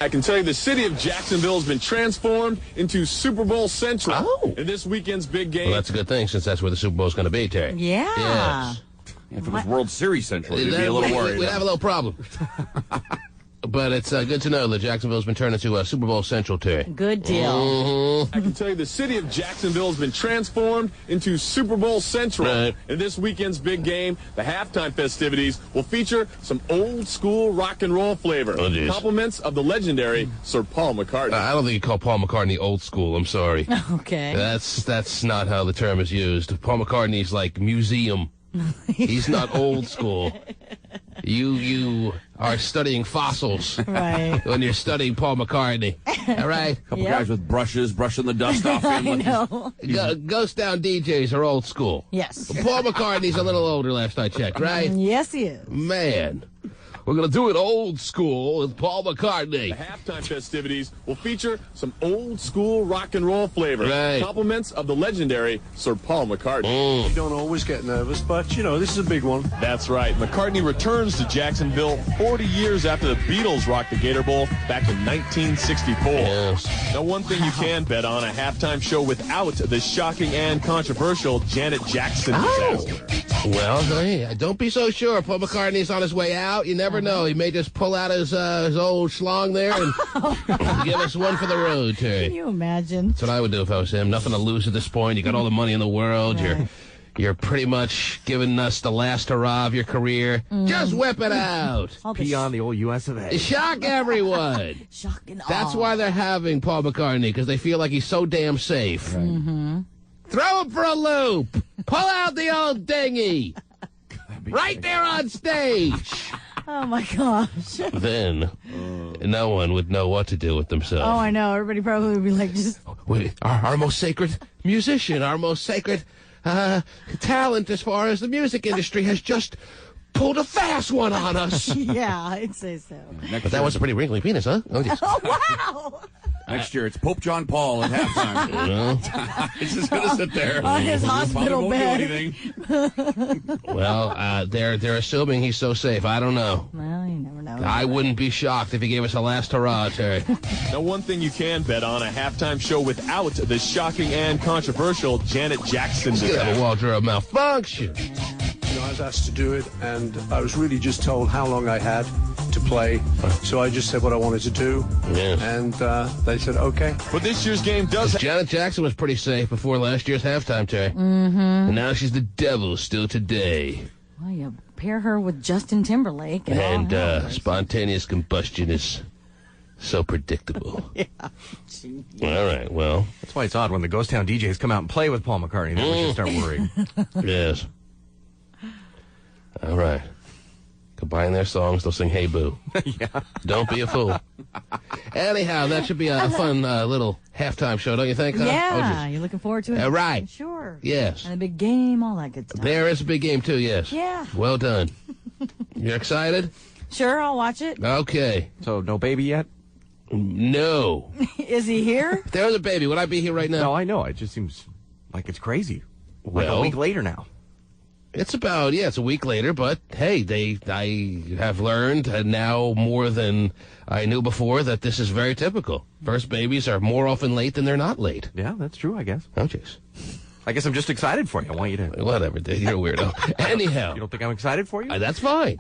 I can tell you the city of Jacksonville has been transformed into Super Bowl Central. Oh. In this weekend's big game. Well, that's a good thing since that's where the Super Bowl's going to be, Terry. Yeah. Yes. If it was World Series Central, you'd be a little worried. We'd have a little problem. But it's good to know that Jacksonville's been turned into Super Bowl Central, Terry. Good deal. Mm-hmm. I can tell you the city of Jacksonville has been transformed into Super Bowl Central. Right. In this weekend's big game, the halftime festivities will feature some old school rock and roll flavor. Oh, geez. Compliments of the legendary Sir Paul McCartney. I don't think you call Paul McCartney old school. I'm sorry. Okay. That's not how the term is used. Paul McCartney's like museum. He's not old school. You are studying fossils Right. when you're studying Paul McCartney. All right? Couple guys with brushes brushing the dust off him. I know. Ghost Town DJs are old school. Yes. Paul McCartney's a little older last I checked, right? Yes, he is. Man, we're going to do it old school with Paul McCartney. The halftime festivities will feature some old school rock and roll flavor. Right. Compliments of the legendary Sir Paul McCartney. You don't always get nervous, but, this is a big one. That's right. McCartney returns to Jacksonville 40 years after the Beatles rocked the Gator Bowl back in 1964. Yes. Now, one thing you can bet on, a halftime show without the shocking and controversial Janet Jackson disaster. Well, hey, don't be so sure. Paul McCartney's on his way out. You never know. He may just pull out his old schlong there and give us one for the road, Terry. Can you imagine? That's what I would do if I was him. Nothing to lose at this point. You got all the money in the world. Right. You're pretty much giving us the last hurrah of your career. Just whip it out. All the Pee on the old US of A. Shock everyone. shock and awe. That's why they're having Paul McCartney, because they feel like he's so damn safe. Right. Mm-hmm. Throw him for a loop. Pull out the old dinghy. Right there on stage. Oh, my gosh. Then no one would know what to do with themselves. Oh, I know. Everybody probably would be like, just... Wait, our most sacred musician, our most sacred talent as far as the music industry has just pulled a fast one on us. Yeah, I'd say so. But that was a pretty wrinkly penis, huh? Oh, yes. Oh, wow. Next year, it's Pope John Paul at halftime. He's just going to sit there. On his hospital bed. Well, they're assuming he's so safe. I don't know. Well, you never know. I wouldn't be shocked if he gave us a last hurrah, Terry. Now, one thing you can bet on, a halftime show without the shocking and controversial Janet Jackson Have a disaster. wardrobe malfunction. I was asked to do it, and I was really just told how long I had to play. So I just said what I wanted to do, Yes. and they said, okay. But this year's game does Janet Jackson was pretty safe before last year's halftime, Terry. Mm-hmm. And now she's the devil still today. Well, you pair her with Justin Timberlake. And all hell. spontaneous combustion is so predictable. Yeah. All right, well, That's why it's odd when the Ghost Town DJs come out and play with Paul McCartney. Then we should start worrying. yes. All right. Combine their songs, they'll sing Hey Boo. Yeah. Don't be a fool. Anyhow, that should be a fun little halftime show, don't you think? Huh? Yeah, you're looking forward to it? Right. Sure. Yes. And a big game, all that good stuff. There is a big game, too, yes. Yeah. Well done. You're excited? Sure, I'll watch it. Okay. So no baby yet? No. Is he here? If there was a baby, would I be here right now? No, I know. It just seems like it's crazy. Like Well, a week later now. it's a week later, but hey, I have learned now more than I knew before that this is very typical. First babies are more often late than they're not late. Yeah, that's true, I guess. Oh, jeez. I guess I'm just excited for you. I want you to... Whatever, dude. You're a weirdo. Anyhow, You don't think I'm excited for you? that's fine.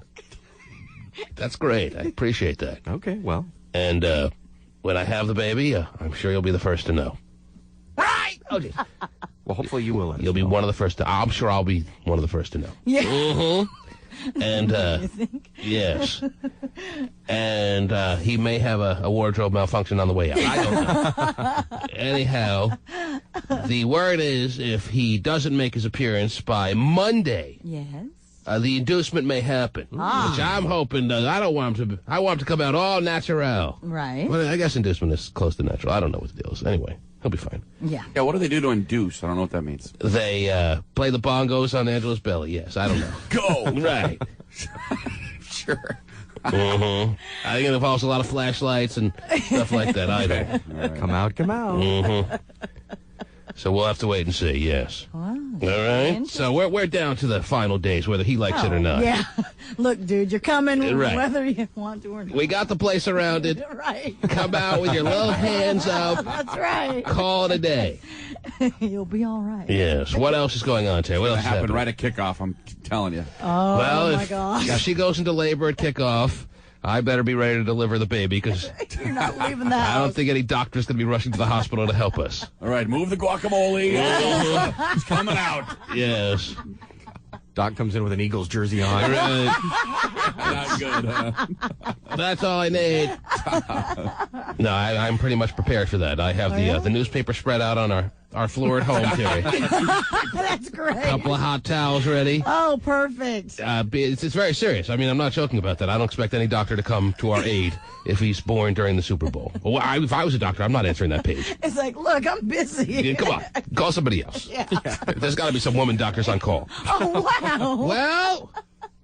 That's great. I appreciate that. Okay, well. And when I have the baby, I'm sure you'll be the first to know. Right! Oh, jeez. Well, hopefully you will. You'll be one of the first to... I'm sure I'll be one of the first to know. Yeah. Mm-hmm. And, You think? yes. And he may have a wardrobe malfunction on the way out. I don't know. Anyhow, the word is if he doesn't make his appearance by Monday, Yes. the inducement may happen. Which I'm hoping I don't want him to... I want him to come out all natural. Right. Well, I guess inducement is close to natural. I don't know what the deal is. Anyway, he'll be fine. Yeah. Yeah, what do they do to induce? I don't know what that means. They play the bongos on Angela's belly. Yes, I don't know. Go! Right. Sure. Mm-hmm. I think it involves a lot of flashlights and stuff like that. I don't. Come out, come out. Mm-hmm. So we'll have to wait and see, yes. Wow. All right. So we're down to the final days, whether he likes it or not. Yeah. Look, dude, you're coming Right. whether you want to or not. We got the place surrounded. Right. Come out with your little hands up. That's right. Call it a day. You'll be all right. Yes. What else is going on, Terry? What else That is happened happening? right at kickoff, I'm telling you. Well, my if gosh. she goes into labor at kickoff, I better be ready to deliver the baby because You're not leaving the house. I don't think any doctor's going to be rushing to the hospital to help us. All right, move the guacamole. It's coming out. Yes. Doc comes in with an Eagles jersey on. Not good, huh? That's all I need. No, I'm pretty much prepared for that. I have the newspaper spread out on our floor at home, Terry. That's great. Couple of hot towels ready. Oh, perfect. It's very serious. I mean, I'm not joking about that. I don't expect any doctor to come to our aid if he's born during the Super Bowl. Well, if I was a doctor, I'm not answering that page. It's like, look, I'm busy. Yeah, come on, call somebody else. Yeah. There's got to be some woman doctors on call. Oh, wow. Well,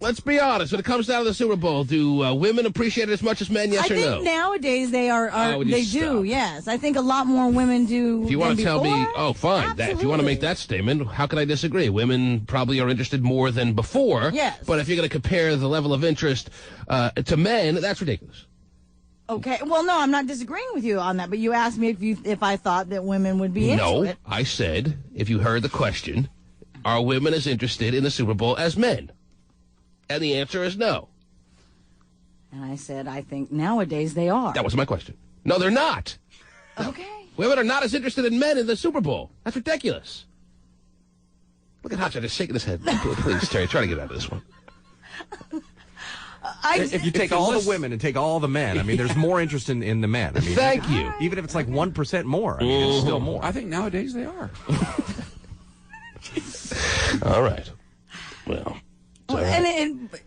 let's be honest. When it comes down to the Super Bowl, do women appreciate it as much as men? Yes I or think no? nowadays they are would you they stop? do, yes. I think a lot more women do. If you want than to tell me, before. oh, fine. If you want to make that statement, how can I disagree? Women probably are interested more than before. Yes. But if you're going to compare the level of interest to men, that's ridiculous. Okay. Well, no, I'm not disagreeing with you on that, but you asked me if I thought that women would be into it. I said, if you heard the question, are women as interested in the Super Bowl as men? And the answer is no. And I said, I think nowadays they are. That was my question. No, they're not. Okay. Women are not as interested in men in the Super Bowl. That's ridiculous. Look at Hotshot just shaking his head. Please, Terry, try to get out of this one. If you take all the women and take all the men, I mean, there's more interest in the men. I mean, Thank you. Even if it's like 1% more, I mean, it's still more. I think nowadays they are. All right. Well.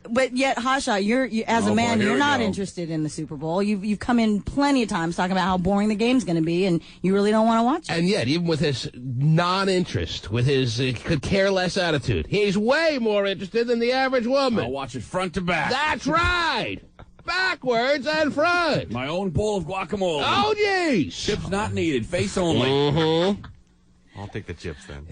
But yet, Hasha, you as a man, boy, here you're we not go. interested in the Super Bowl. You've come in plenty of times talking about how boring the game's going to be, and you really don't want to watch it. And yet, even with his non-interest, with his could care less attitude, he's way more interested than the average woman. I'll watch it front to back. That's right. Backwards and front. My own bowl of guacamole. Oh, jeez. Chips not needed. Face only. Mm-hmm. I'll take the chips then.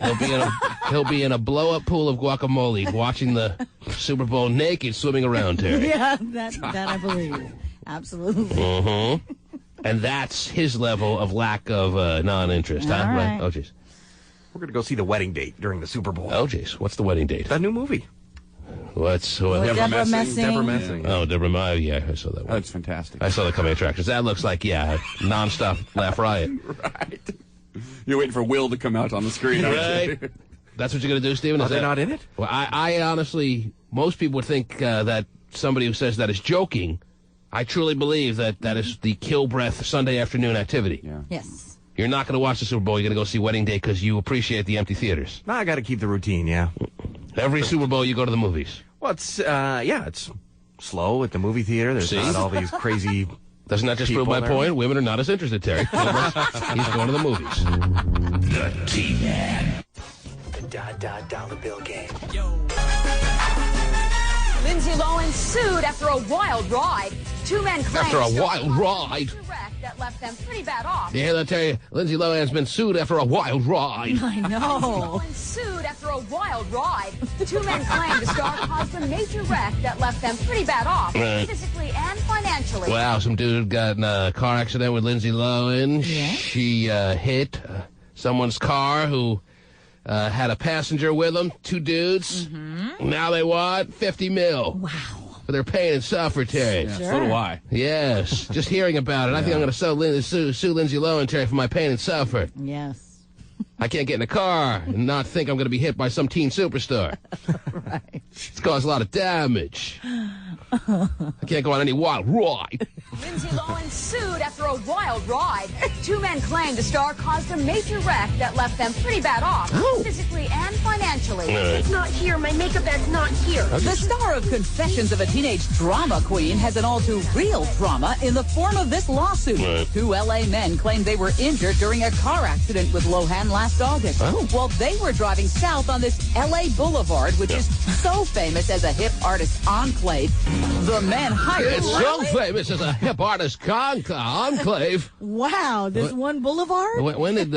He'll be in a blow-up pool of guacamole watching the Super Bowl naked swimming around, Terry. Yeah, that I believe. Absolutely. Mm-hmm. And that's his level of lack of non-interest, huh? All right. Oh, jeez. We're going to go see The Wedding Date during the Super Bowl. Oh, jeez. What's the wedding date? That new movie. What's Deborah Messing. Messing. Deborah Messing. Oh, Deborah Meyer. Yeah, I saw that one. That's fantastic. I saw the coming attractions. That looks like, non-stop laugh riot. Right. You're waiting for Will to come out on the screen, aren't you? Right. That's what you're going to do, Stephen? Are they not in it? Well, I honestly, most people would think that somebody who says that is joking. I truly believe that is the kill breath Sunday afternoon activity. Yeah. Yes. You're not going to watch the Super Bowl. You're going to go see Wedding Day because you appreciate the empty theaters. No, I got to keep the routine, yeah. Every Super Bowl, you go to the movies. Well, it's slow at the movie theater. There's See? not all these crazy... Doesn't that just prove people my there. point? Women are not as interested, Terry. He's going to the movies. The T-Man. The dollar bill game. Lindsay Lohan sued after a wild ride. Two men claim After a wild ride. wreck that left them pretty bad off. Yeah, I'll tell you, Lindsay Lohan's been sued after a wild ride. I know. Lohan sued after a wild ride. Two men claim the star caused a major wreck that left them pretty bad off, Right. physically and financially. Wow, some dude got in a car accident with Lindsay Lohan. Yeah. She hit someone's car who had a passenger with them, two dudes. Mm-hmm. Now they want $50 million. Wow. For their pain and suffer, Terry. Yeah, so do I. Yes, just hearing about it. I think I'm going to sue Lindsay Lohan, Terry, for my pain and suffer. Yes. I can't get in a car and not think I'm going to be hit by some teen superstar. Right. It's caused a lot of damage. I can't go on any wild ride. Lindsay Lohan sued after a wild ride. Two men claim the star caused a major wreck that left them pretty bad off, physically and financially. It's not here. My makeup bag's not here. The star of Confessions of a Teenage Drama Queen has an all-too-real drama in the form of this lawsuit. Right. Two L.A. men claim they were injured during a car accident with Lohan last August. While they were driving south on this L.A. Boulevard, which is so famous as a hip artist enclave, the men hired... It's so famous as a hip artist enclave. Wow, this one boulevard? When did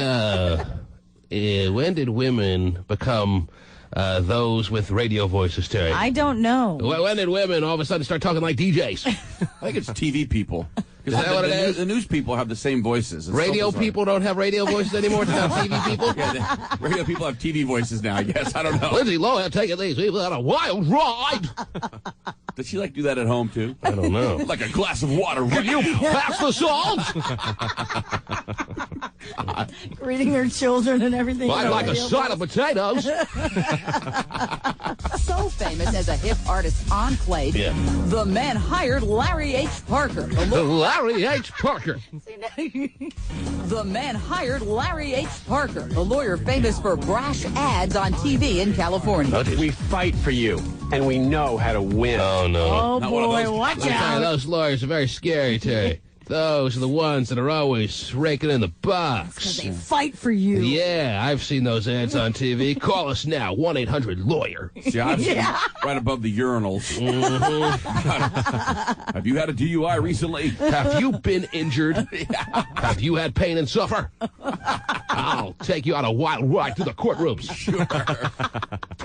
when did women become those with radio voices, Terry? I don't know. When did women all of a sudden start talking like DJs? I think it's TV people. Is that what it is? The news people have the same voices. It's Radio so people don't have radio voices anymore? It's now TV people? Yeah, radio people have TV voices now, I guess. I don't know. Lindsay Lohan taking these people on a wild ride. Does she, do that at home, too? I don't know. Like a glass of water. Can you pass the salt? Greeting her children and everything. I'd like a side of potatoes. So famous as a hip artist enclave, the men hired Larry H. Parker. Larry H. Parker. The men hired Larry H. Parker, a lawyer famous for brash ads on TV in California. We fight for you, and we know how to win. Oh, no. Oh, boy, watch out. Those lawyers are very scary, Terry. Those are the ones that are always raking in the box. Because they fight for you. Yeah, I've seen those ads on TV. Call us now, 1-800-LAWYER. See, I've seen right above the urinals. Have you had a DUI recently? Have you been injured? Have you had pain and suffer? I'll take you on a wild ride to the courtrooms. Sure.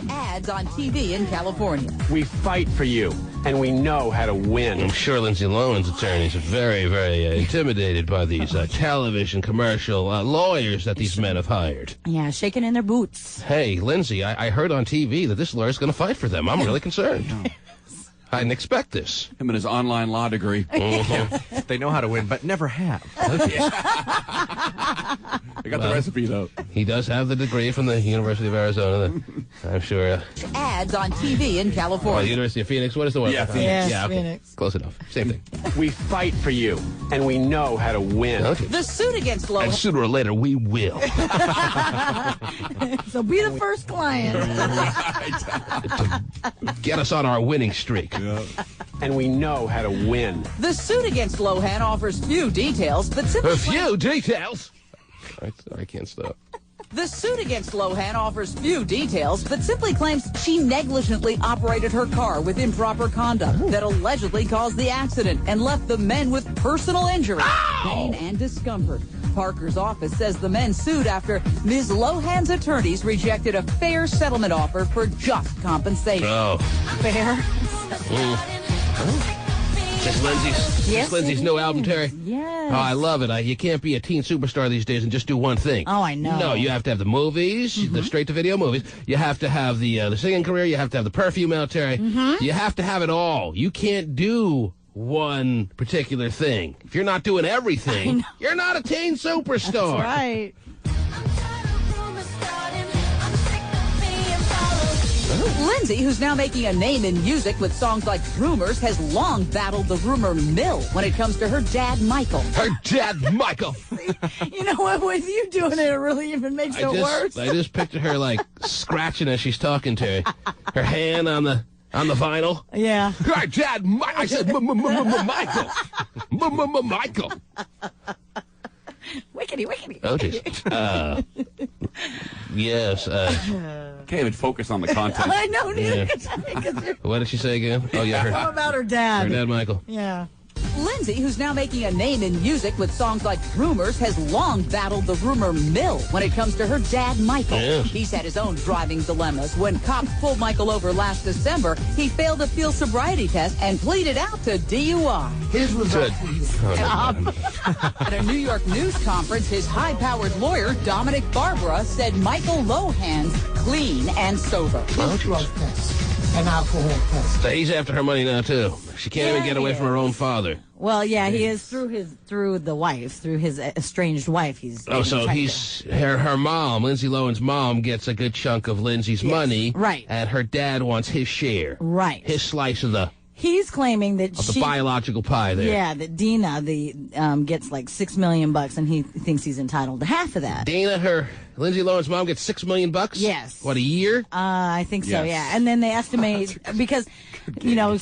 Ads on TV in California. We fight for you, and we know how to win. I'm sure Lindsay Lohan's attorneys are very, very intimidated by these television commercial lawyers that these men have hired. Yeah, shaking in their boots. Hey, Lindsay, I heard on TV that this lawyer's going to fight for them. I'm really concerned. I didn't expect this. Him and his online law degree. They know how to win, but never have. They got the recipe, though. He does have the degree from the University of Arizona. I'm sure. Ads on TV in California. University of Phoenix. What is the one? Yeah, Phoenix. Yes, Yeah, okay. Phoenix. Close enough. Same thing. We fight for you, and we know how to win. Okay. The suit against And Lohan. sooner or later, we will. So be the first client. Get us on our winning streak. And we know how to win. The suit against Lohan offers few details, but simply A few details. I can't stop. The suit against Lohan offers few details, but simply claims she negligently operated her car with improper conduct that allegedly caused the accident and left the men with personal injury, pain, and discomfort. Parker's office says the men sued after Ms. Lohan's attorneys rejected a fair settlement offer for just compensation. Oh. Fair. It's Lindsay's new album, Terry. Yes. Oh, I love it. You can't be a teen superstar these days and just do one thing. Oh, I know. No, you have to have the movies, the straight-to-video movies. You have to have the singing career. You have to have the perfume out, Terry. You have to have it all. You can't do one particular thing. If you're not doing everything, you're not a teen superstar. That's right. Lindsay, who's now making a name in music with songs like Rumors, has long battled the rumor mill when it comes to her dad, Michael. Her dad, Michael. You know what? With you doing it, it really even makes it worse. I just picture her like scratching as she's talking to her hand on the vinyl. Yeah. Her dad, I said, Michael. Michael. Wickedy, wickedy. Oh, jeez. Yes. Can't even focus on the content. I know, neither Yeah. can I. What did she say again? Oh, yeah, How about her dad? her dad, Michael. Yeah. Lindsay, who's now making a name in music with songs like Rumors, has long battled the rumor mill when it comes to her dad, Michael. Yeah. He's had his own driving dilemmas. When cops pulled Michael over last December, he failed a field sobriety test and pleaded out to DUI. His result. At a New York news conference, his high-powered lawyer, Dominic Barbara, said Michael Lohan's clean and sober. Drug test and alcohol test. So he's after her money now, too. She can't even get away from her own father. Well, yeah, he is through his estranged wife. He's So he's her mom, Lindsay Lohan's mom, gets a good chunk of Lindsay's money, right? And her dad wants his share, right? His slice of the. He's claiming that the biological pie there. Yeah, that Dina gets like $6 million, and he thinks he's entitled to half of that. Dina, Lindsay Lohan's mom gets $6 million. Yes. What, a year? I think so. Yes. Yeah, and then they estimate because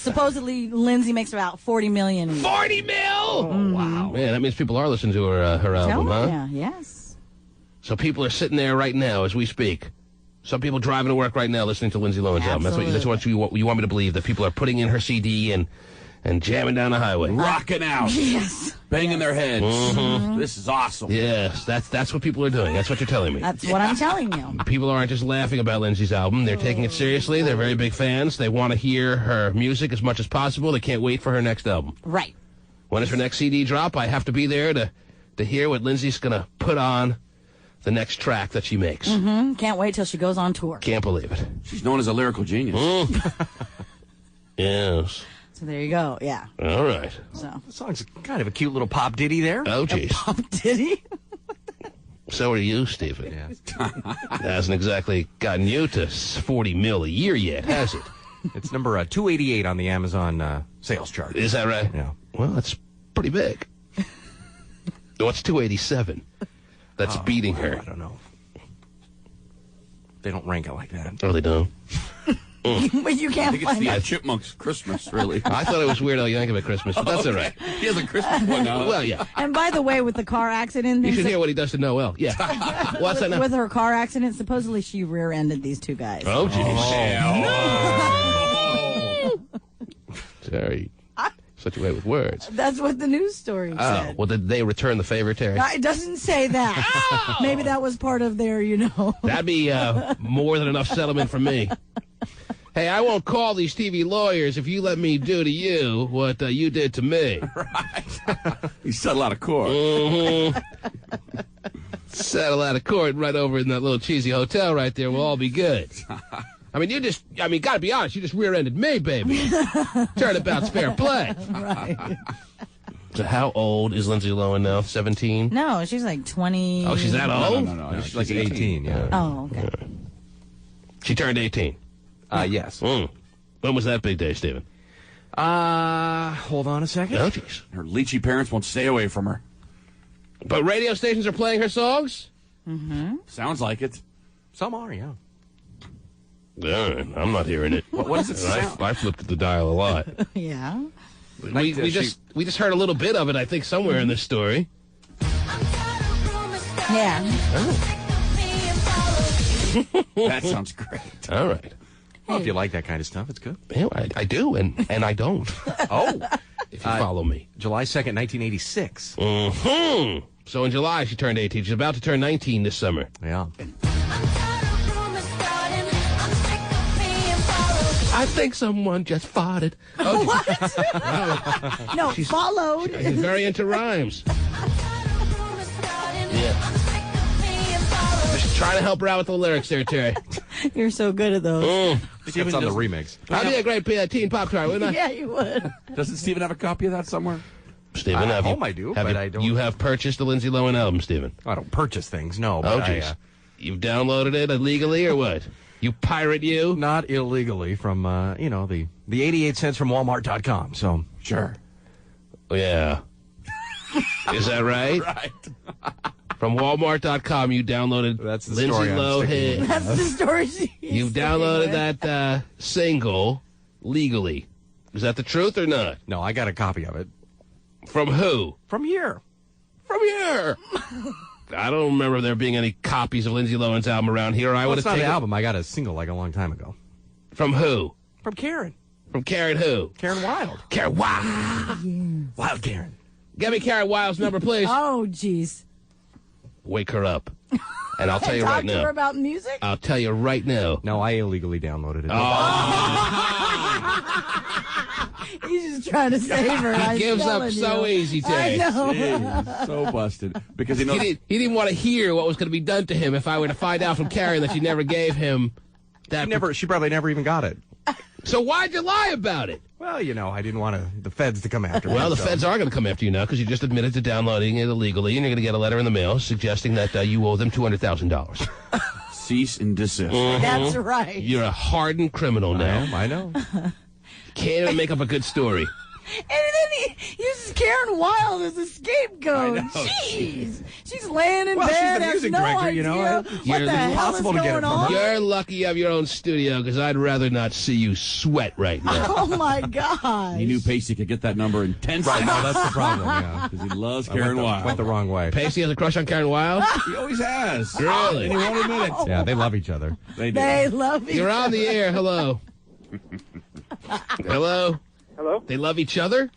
supposedly Lindsay makes about $40 million. 40 mil! Oh, wow. Man, that means people are listening to her album, huh? Yeah. Yes. So people are sitting there right now as we speak. Some people driving to work right now listening to Lindsay Lohan's album. That's what you want me to believe, that people are putting in her CD and and jamming down the highway. Rocking out. Yes. Banging their heads. Mm-hmm. This is awesome. Yes, that's what people are doing. That's what you're telling me. That's what I'm telling you. People aren't just laughing about Lindsay's album. They're taking it seriously. They're very big fans. They want to hear her music as much as possible. They can't wait for her next album. Right. When is her next CD drop? I have to be there to hear what Lindsay's going to put on the next track that she makes. Mm-hmm. Can't wait till she goes on tour. Can't believe it. She's known as a lyrical genius. Yes. So there you go. Yeah. All right. So The song's kind of a cute little pop ditty there. Oh, jeez. pop ditty. So are you, Stephen. Yeah. Hasn't exactly gotten you to 40 mil a year yet, has it? It's number 288 on the Amazon sales chart. Is that right? Yeah. Well, that's pretty big. What's 287? That's beating her. I don't know. They don't rank it like that. Oh, they don't? But you I can't think it's find the it. Chipmunks Christmas, really. I thought it was weird how you think about Christmas, but that's all right. He has a Christmas one now. Well, yeah. And by the way, with the car accident, You things should hear what he does to Noel. Yeah. What's that now? with her car accident, supposedly she rear-ended these two guys. Oh, jeez. Sorry. Such a way with words. That's what the news story Oh, said. well, did they return the favor, Terry? It doesn't say that. Maybe that was part of their, That'd be more than enough settlement for me. Hey, I won't call these TV lawyers if you let me do to you what you did to me. Right. You settle out of court. Mm-hmm. Settle out of court right over in that little cheesy hotel right there. We'll all be good. I mean, gotta be honest, you just rear-ended me, baby. Turnabout's fair play. Right. So how old is Lindsay Lohan now? 17? No, she's like 20. Oh, she's that old? No. She's like 18, yeah. Oh, okay. She turned 18. Yes. When was that big day, Stephen? Hold on a second. Oh, jeez. Her lychee parents won't stay away from her. But radio stations are playing her songs? Mm-hmm. Sounds like it. Some are, yeah. All right, I'm not hearing it. What does it sound? I flipped the dial a lot. Yeah. We just heard a little bit of it, I think, somewhere in this story. Yeah. That sounds great. All right. Well, if you like that kind of stuff, it's good. Yeah, I do, and I don't. Oh. If you follow me. July 2nd, 1986. Mm-hmm. So in July, she turned 18. She's about to turn 19 this summer. Yeah. I think someone just farted. Oh, What? No, followed. She's very into rhymes. Yeah. Just trying to help her out with the lyrics there, Terry. You're so good at those. I think that's on the remix. I'd be a great teen pop star, wouldn't I? Yeah, you would. Doesn't Stephen have a copy of that somewhere? Stephen, I hope I do, but I don't. You have purchased the Lindsay Lohan album, Stephen? I don't purchase things, no. Oh, But jeez. You've downloaded it illegally or what? You pirate you? not illegally from, the 88 cents from Walmart.com, so. Sure. Yeah. Is that right? Right. From Walmart.com, you downloaded That's the Lindsay story I'm Lohan. sticking That's the story. You've downloaded that single legally. Is that the truth or not? No, I got a copy of it. From who? From here. From here. I don't remember there being any copies of Lindsay Lohan's album around here. I Well, would it's have not an taken album. I got a single like a long time ago. From who? From Karen. From Karen who? Karen Wilde. Karen Wild. Wild Karen. Give me Karen Wild's number, please. Oh, jeez. Wake her up. And I'll tell you Talk right to her now. about music? I'll tell you right now. No, I illegally downloaded it. He's just trying to save her. He gives up so easy, Terry. I know. Jeez, so busted. Because he knows. He didn't want to hear what was going to be done to him if I were to find out from Karen that she never gave him that. She probably never even got it. So why'd you lie about it? Well, I didn't want the feds to come after me. Well, the so. feds are going to come after you now because you just admitted to downloading it illegally, and you're going to get a letter in the mail suggesting that you owe them $200,000. Cease and desist. That's right. You're a hardened criminal now. I know. Can't even make up a good story. And then he uses Karen Wilde as a scapegoat. I know. Jeez. She's laying in Well, she's bed, the has music no director, idea what You're the hell is impossible to get it going from on. You're lucky you have your own studio because I'd rather not see you sweat right now. Oh, my God. He knew Pacey could get that number in 10 Right, seconds. no, that's the problem, yeah. Because he loves I Karen Wilde. went the wrong way. Pacey has a crush on Karen Wilde? He always has. Really? And he won't admit it. Yeah, they love each other. They do. They love each You're on the air. Hello. Hello? Hello? They love each other?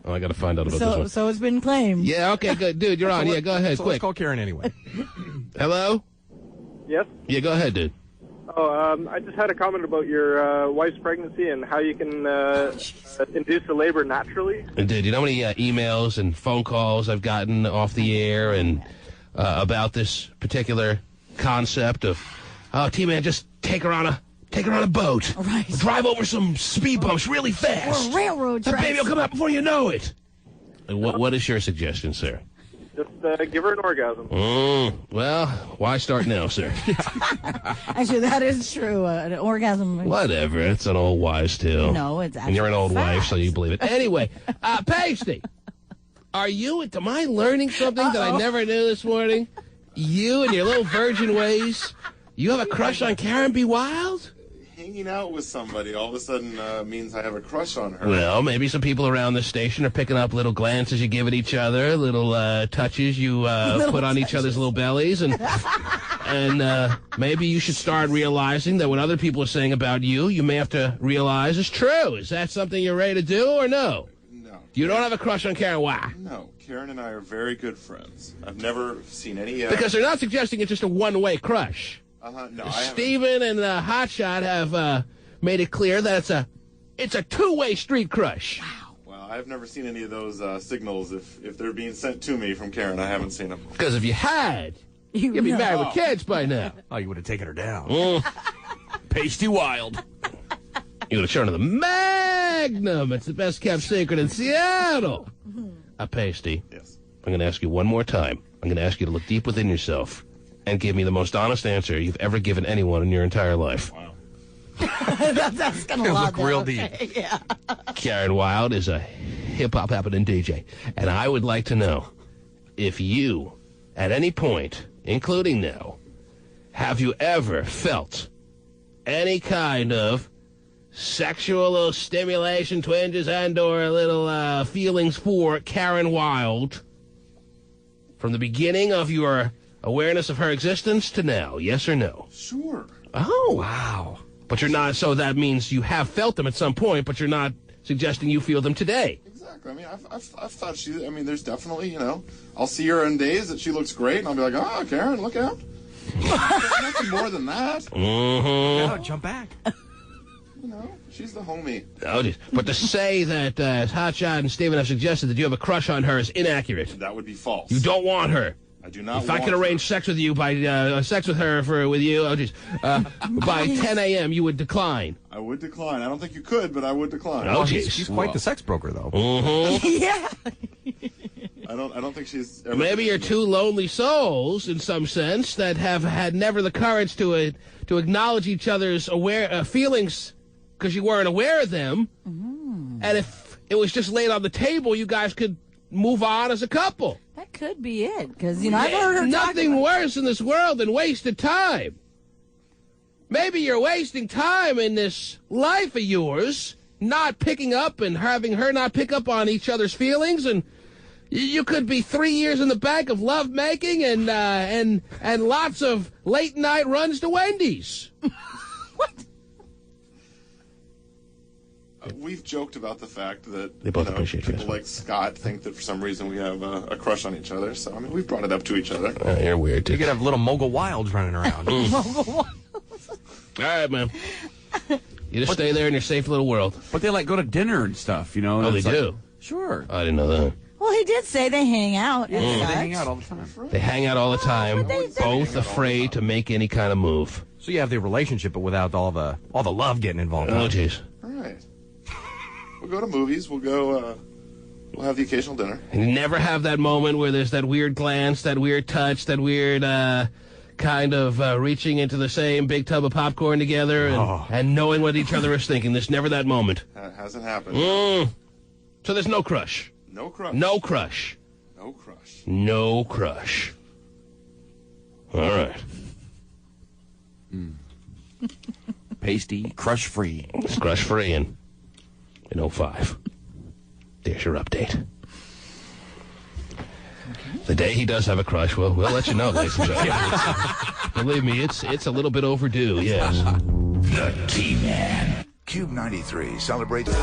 Oh, I got to find out about this one. So it's been claimed. Yeah, okay, good. Dude, you're on. Yeah, go ahead, so quick. Let's call Karen anyway. Hello? Yes? Yeah, go ahead, dude. Oh, I just had a comment about your wife's pregnancy and how you can induce the labor naturally. Dude, you know how many emails and phone calls I've gotten off the air and about this particular concept of, oh, T-Man, just take her on a boat. Right. Drive over some speed bumps really fast. Or railroad The tracks. baby will come out before you know it. What is your suggestion, sir? Just give her an orgasm. Well, why start now, sir? Actually, that is true. An orgasm. Whatever. It's an old wives' tale. No, it's actually And you're an old fact. wife, so you believe it. Anyway, Pasty, am I learning something that I never knew this morning? You and your little virgin ways, you have a crush on Karen B. Wild? Hanging out with somebody all of a sudden means I have a crush on her. Well, maybe some people around the station are picking up little glances you give at each other, little touches you put on each other's little bellies, and maybe you should start realizing that what other people are saying about you, you may have to realize is true. Is that something you're ready to do or no? No. You don't have a crush on Karen? Why? No. Karen and I are very good friends. I've never seen any... Because they're not suggesting it's just a one-way crush. No, Steven and Hotshot have made it clear that it's a two-way street crush. Wow. Well, I've never seen any of those signals. If they're being sent to me from Karen, I haven't seen them. Because if you had, you'd be married with kids by now. Oh, you would have taken her down. Pasty Wild. You would have shown her the Magnum. It's the best-kept secret in Seattle. Pasty. Yes. I'm going to ask you one more time. I'm going to ask you to look deep within yourself and give me the most honest answer you've ever given anyone in your entire life. Wow. That's kind of look real deep. Yeah. Karen Wilde is a hip-hop happening DJ, and I would like to know if you, at any point, including now, have you ever felt any kind of sexual stimulation, twinges, and/or little feelings for Karen Wilde from the beginning of your awareness of her existence to now? Yes or no? Sure. Oh. Wow. But you're not, so that means you have felt them at some point, but you're not suggesting you feel them today. Exactly. I mean, I've thought there's definitely, I'll see her on days that she looks great, and I'll be like, oh, Karen, look out. Nothing more than that. Mm-hmm. No, jump back. She's the homie. Oh, geez. But to say that Hotshot and Steven have suggested that you have a crush on her is inaccurate. That would be false. You don't want her. I do not If I could arrange sex with you by by 10 a.m., you would decline. I would decline. I don't think you could, but I would decline. Oh, she's quite the sex broker, though. Mm-hmm. Yeah. I don't think she's ever... Maybe you're two lonely souls, in some sense, that have had never the courage to acknowledge each other's feelings because you weren't aware of them. Mm. And if it was just laid on the table, you guys could move on as a couple. That could be it, because, I've heard her nothing worse in this world than wasted time. Maybe you're wasting time in this life of yours, not picking up and having her not pick up on each other's feelings, and you could be 3 years in the bank of lovemaking and lots of late night runs to Wendy's. What? We've joked about the fact that they both appreciate people like Scott think that for some reason we have a crush on each other. So, I mean, we've brought it up to each other. You're weird, too. You could have little mogul wilds running around. All right, man. You just stay there in your safe little world. But they go to dinner and stuff, Oh, they do? Sure. I didn't know that. Well, he did say they hang out. Yeah, they hang out all the time. They hang out all the time, both afraid to make any kind of move. So you have the relationship, but without all the love getting involved. Oh, jeez. All right. We'll go to movies. We'll go. We'll have the occasional dinner. And you never have that moment where there's that weird glance, that weird touch, that weird kind of reaching into the same big tub of popcorn together and knowing what each other is thinking. There's never that moment. Hasn't happened. So there's no crush. No crush. No crush. No crush. No crush. All right. Pasty, crush-free. It's crush-free in 05. There's your update. The day he does have a crush, we'll let you know, ladies and gentlemen. Believe me, it's a little bit overdue, yes. The T-Man. Cube 93 celebrates...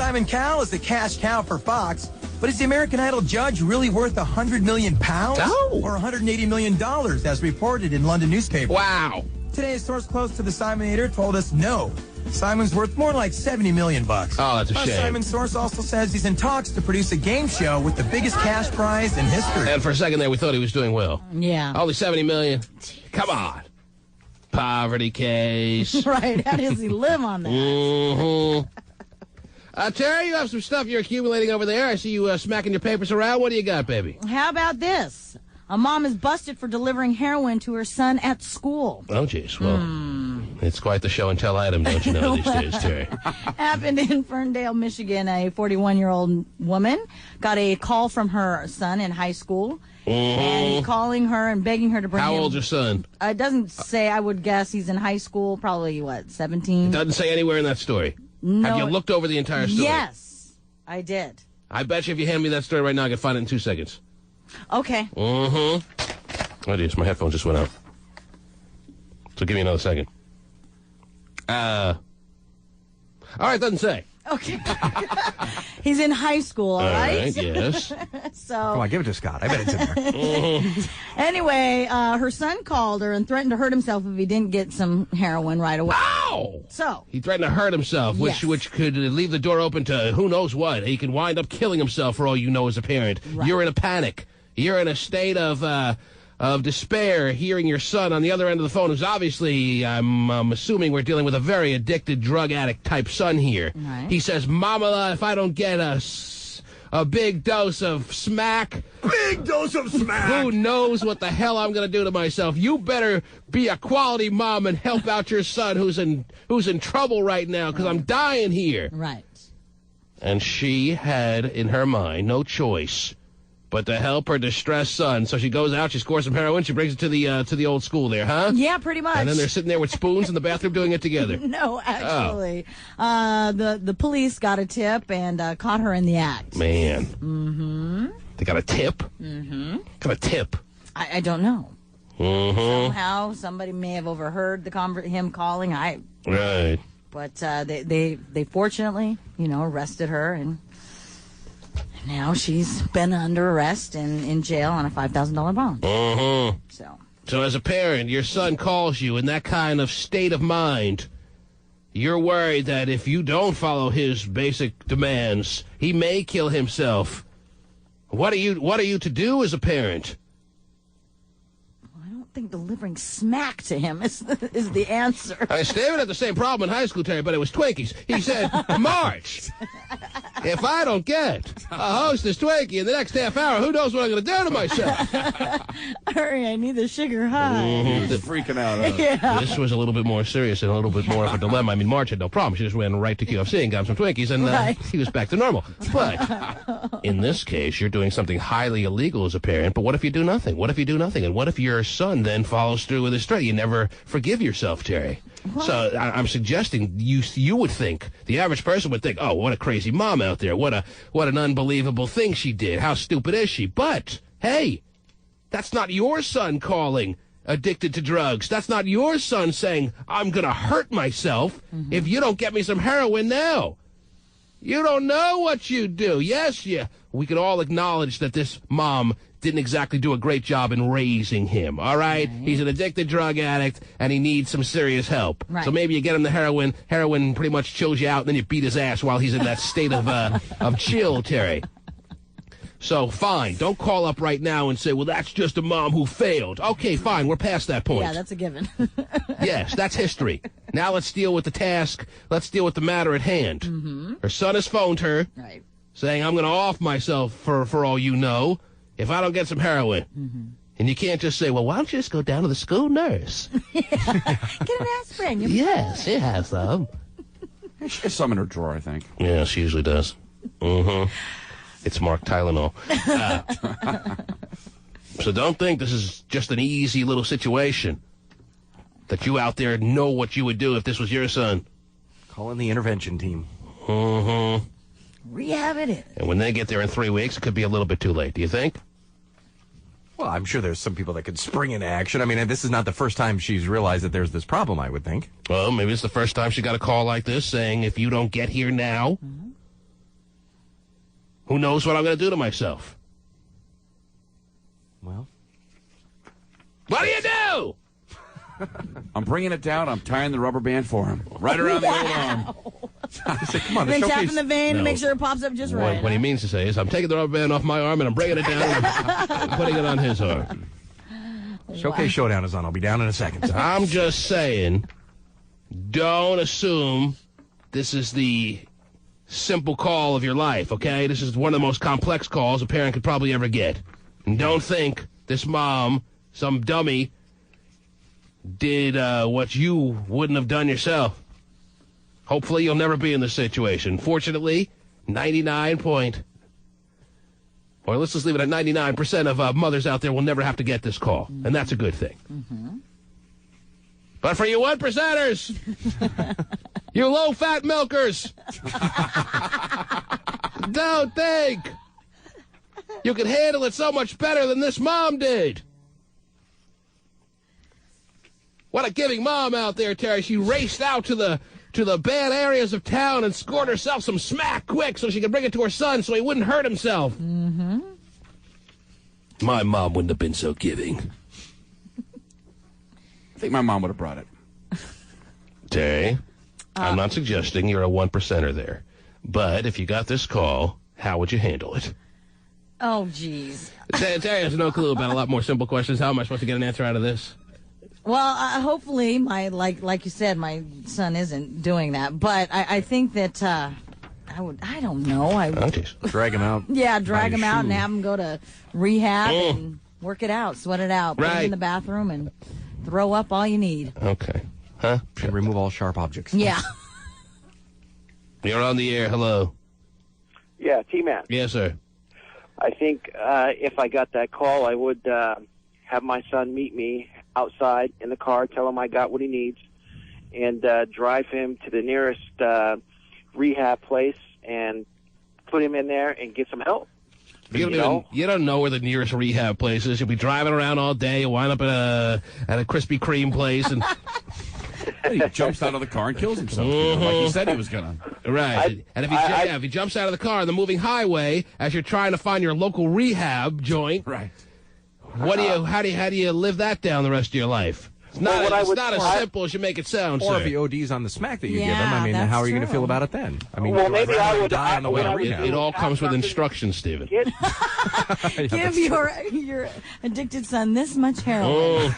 Simon Cowell is the cash cow for Fox, but is the American Idol judge really worth £100 million or $180 million, as reported in London newspapers? Wow. Today, a source close to the Simonator told us no. Simon's worth more like $70 million. Oh, that's a shame. Simon's source also says he's in talks to produce a game show with the biggest cash prize in history. And for a second there, we thought he was doing well. Yeah. Only $70 million. Come on. Poverty case. Right. How does he live on that? Mm-hmm. Terry, you have some stuff you're accumulating over there. I see you smacking your papers around. What do you got, baby? How about this? A mom is busted for delivering heroin to her son at school. Oh, jeez. Well, it's quite the show and tell item, don't you know, these days, Terry? Happened in Ferndale, Michigan. A 41-year-old woman got a call from her son in high school. And he's calling her and begging her to bring him. How old's your son? It doesn't say. I would guess he's in high school, probably, 17? It doesn't say anywhere in that story. No, have you looked over the entire story? Yes, I did. I bet you if you hand me that story right now, I can find it in 2 seconds. Okay. Oh, geez, my headphones just went out. So give me another second. All right, doesn't say. Okay. He's in high school, all right? Yes. So. Come on, give it to Scott. I bet it's in there. Anyway, her son called her and threatened to hurt himself if he didn't get some heroin right away. Ow! So. He threatened to hurt himself, which could leave the door open to who knows what. He can wind up killing himself for all you know as a parent. Right. You're in a panic. You're in a state of despair, hearing your son on the other end of the phone, who's obviously, I'm assuming we're dealing with a very addicted drug addict type son here. Right. He says, Mama, if I don't get a big dose of smack. Big dose of smack. Who knows what the hell I'm going to do to myself? You better be a quality mom and help out your son who's in trouble right now because I'm dying here. Right. And she had, in her mind, no choice but to help her distressed son. So she goes out, she scores some heroin, she brings it to the old school there, huh? Yeah, pretty much. And then they're sitting there with spoons in the bathroom doing it together. No, actually. The police got a tip and caught her in the act. Man. Mm-hmm. They got a tip? Mm-hmm. Got a tip? I don't know. Mm-hmm. Somehow somebody may have overheard him calling. Right. But they fortunately, arrested her, and now she's been under arrest and in jail on a $5,000 bond. Mm-hmm. So as a parent, your son calls you in that kind of state of mind. You're worried that if you don't follow his basic demands, he may kill himself. What are you to do as a parent? I think delivering smack to him is the answer. David had the same problem in high school, Terry, but it was Twinkies. He said, Marge, if I don't get a Hostess Twinkie in the next half hour, who knows what I'm going to do to myself? Hurry, I need the sugar high. He was freaking out. Yeah. This was a little bit more serious and a little bit more of a dilemma. I mean, Marge had no problem. She just ran right to QFC and got him some Twinkies, and he was back to normal. But in this case, you're doing something highly illegal as a parent, but what if you do nothing? What if you do nothing? And what if your son then follows through with his threat? You never forgive yourself, Terry. What? So I'm suggesting you would think, the average person would think, oh, what a crazy mom out there. What an unbelievable thing she did. How stupid is she? But, hey, that's not your son calling addicted to drugs. That's not your son saying, I'm going to hurt myself if you don't get me some heroin now. You don't know what you do. Yes, we can all acknowledge that this mom didn't exactly do a great job in raising him, all right? He's an addicted drug addict, and he needs some serious help. Right. So maybe you get him the heroin. Heroin pretty much chills you out, and then you beat his ass while he's in that state of chill, Terry. So, fine. Don't call up right now and say, well, that's just a mom who failed. Okay, fine. We're past that point. Yeah, that's a given. Yes, that's history. Now let's deal with the task. Let's deal with the matter at hand. Mm-hmm. Her son has phoned her, saying, I'm going to off myself for all you know if I don't get some heroin. Mm-hmm. And you can't just say, well, why don't you just go down to the school nurse? Get an aspirin. Yes, she has some. She has some in her drawer, I think. Yeah, she usually does. Mm-hmm. It's marked Tylenol. So don't think this is just an easy little situation. That you out there know what you would do if this was your son. Call in the intervention team. Mm-hmm. Rehab it in. And when they get there in 3 weeks, it could be a little bit too late. Do you think? Well, I'm sure there's some people that could spring into action. I mean, this is not the first time she's realized that there's this problem, I would think. Well, maybe it's the first time she got a call like this saying, if you don't get here now, Who knows what I'm going to do to myself? Well, what do you do? I'm bringing it down. I'm tying the rubber band for him. Right around the old arm. Come on, then tapping the vein to make sure it pops up just right. What he means to say is, I'm taking the rubber band off my arm and I'm bringing it down and putting it on his arm. Showcase Showdown is on. I'll be down in a second. I'm just saying, don't assume this is the simple call of your life, okay? This is one of the most complex calls a parent could probably ever get. And don't think this mom, some dummy, did what you wouldn't have done yourself. Hopefully you'll never be in this situation. Fortunately, or let's just leave it at 99% of mothers out there will never have to get this call. And that's a good thing. Mm-hmm. But for you 1%ers, you low-fat milkers, don't think you can handle it so much better than this mom did. What a giving mom out there, Terry. She raced out to the bad areas of town and scored herself some smack quick so she could bring it to her son so he wouldn't hurt himself. Mm-hmm. My mom wouldn't have been so giving. I think my mom would have brought it. Terry, I'm not suggesting you're a 1%er there. But if you got this call, how would you handle it? Oh, jeez. Terry has no clue about a lot more simple questions. How am I supposed to get an answer out of this? Well, hopefully, like you said, my son isn't doing that. But I think that I don't know. Drag him out. Yeah, drag him out and have him go to rehab and work it out, sweat it out, put him in the bathroom and throw up all you need. Okay. Huh? And remove all sharp objects. Yeah. You're on the air. Hello. Yeah, T-Man. Yes, sir. I think if I got that call, I would have my son meet me outside in the car, tell him I got what he needs, and drive him to the nearest rehab place and put him in there and get some help. You don't know where the nearest rehab place is. You'll be driving around all day. You'll wind up at a Krispy Kreme place. And he jumps out of the car and kills himself, like he said he was going to. Right. And if he jumps out of the car on the moving highway as you're trying to find your local rehab joint, right. How do you live that down the rest of your life? It's not as simple as you make it sound, Or sir. if he ODs on the smack that you give him, I mean, how are you going to feel about it then? I mean, maybe I would die on the way to rehab. It all comes with instructions, Stephen. Give your addicted son this much heroin.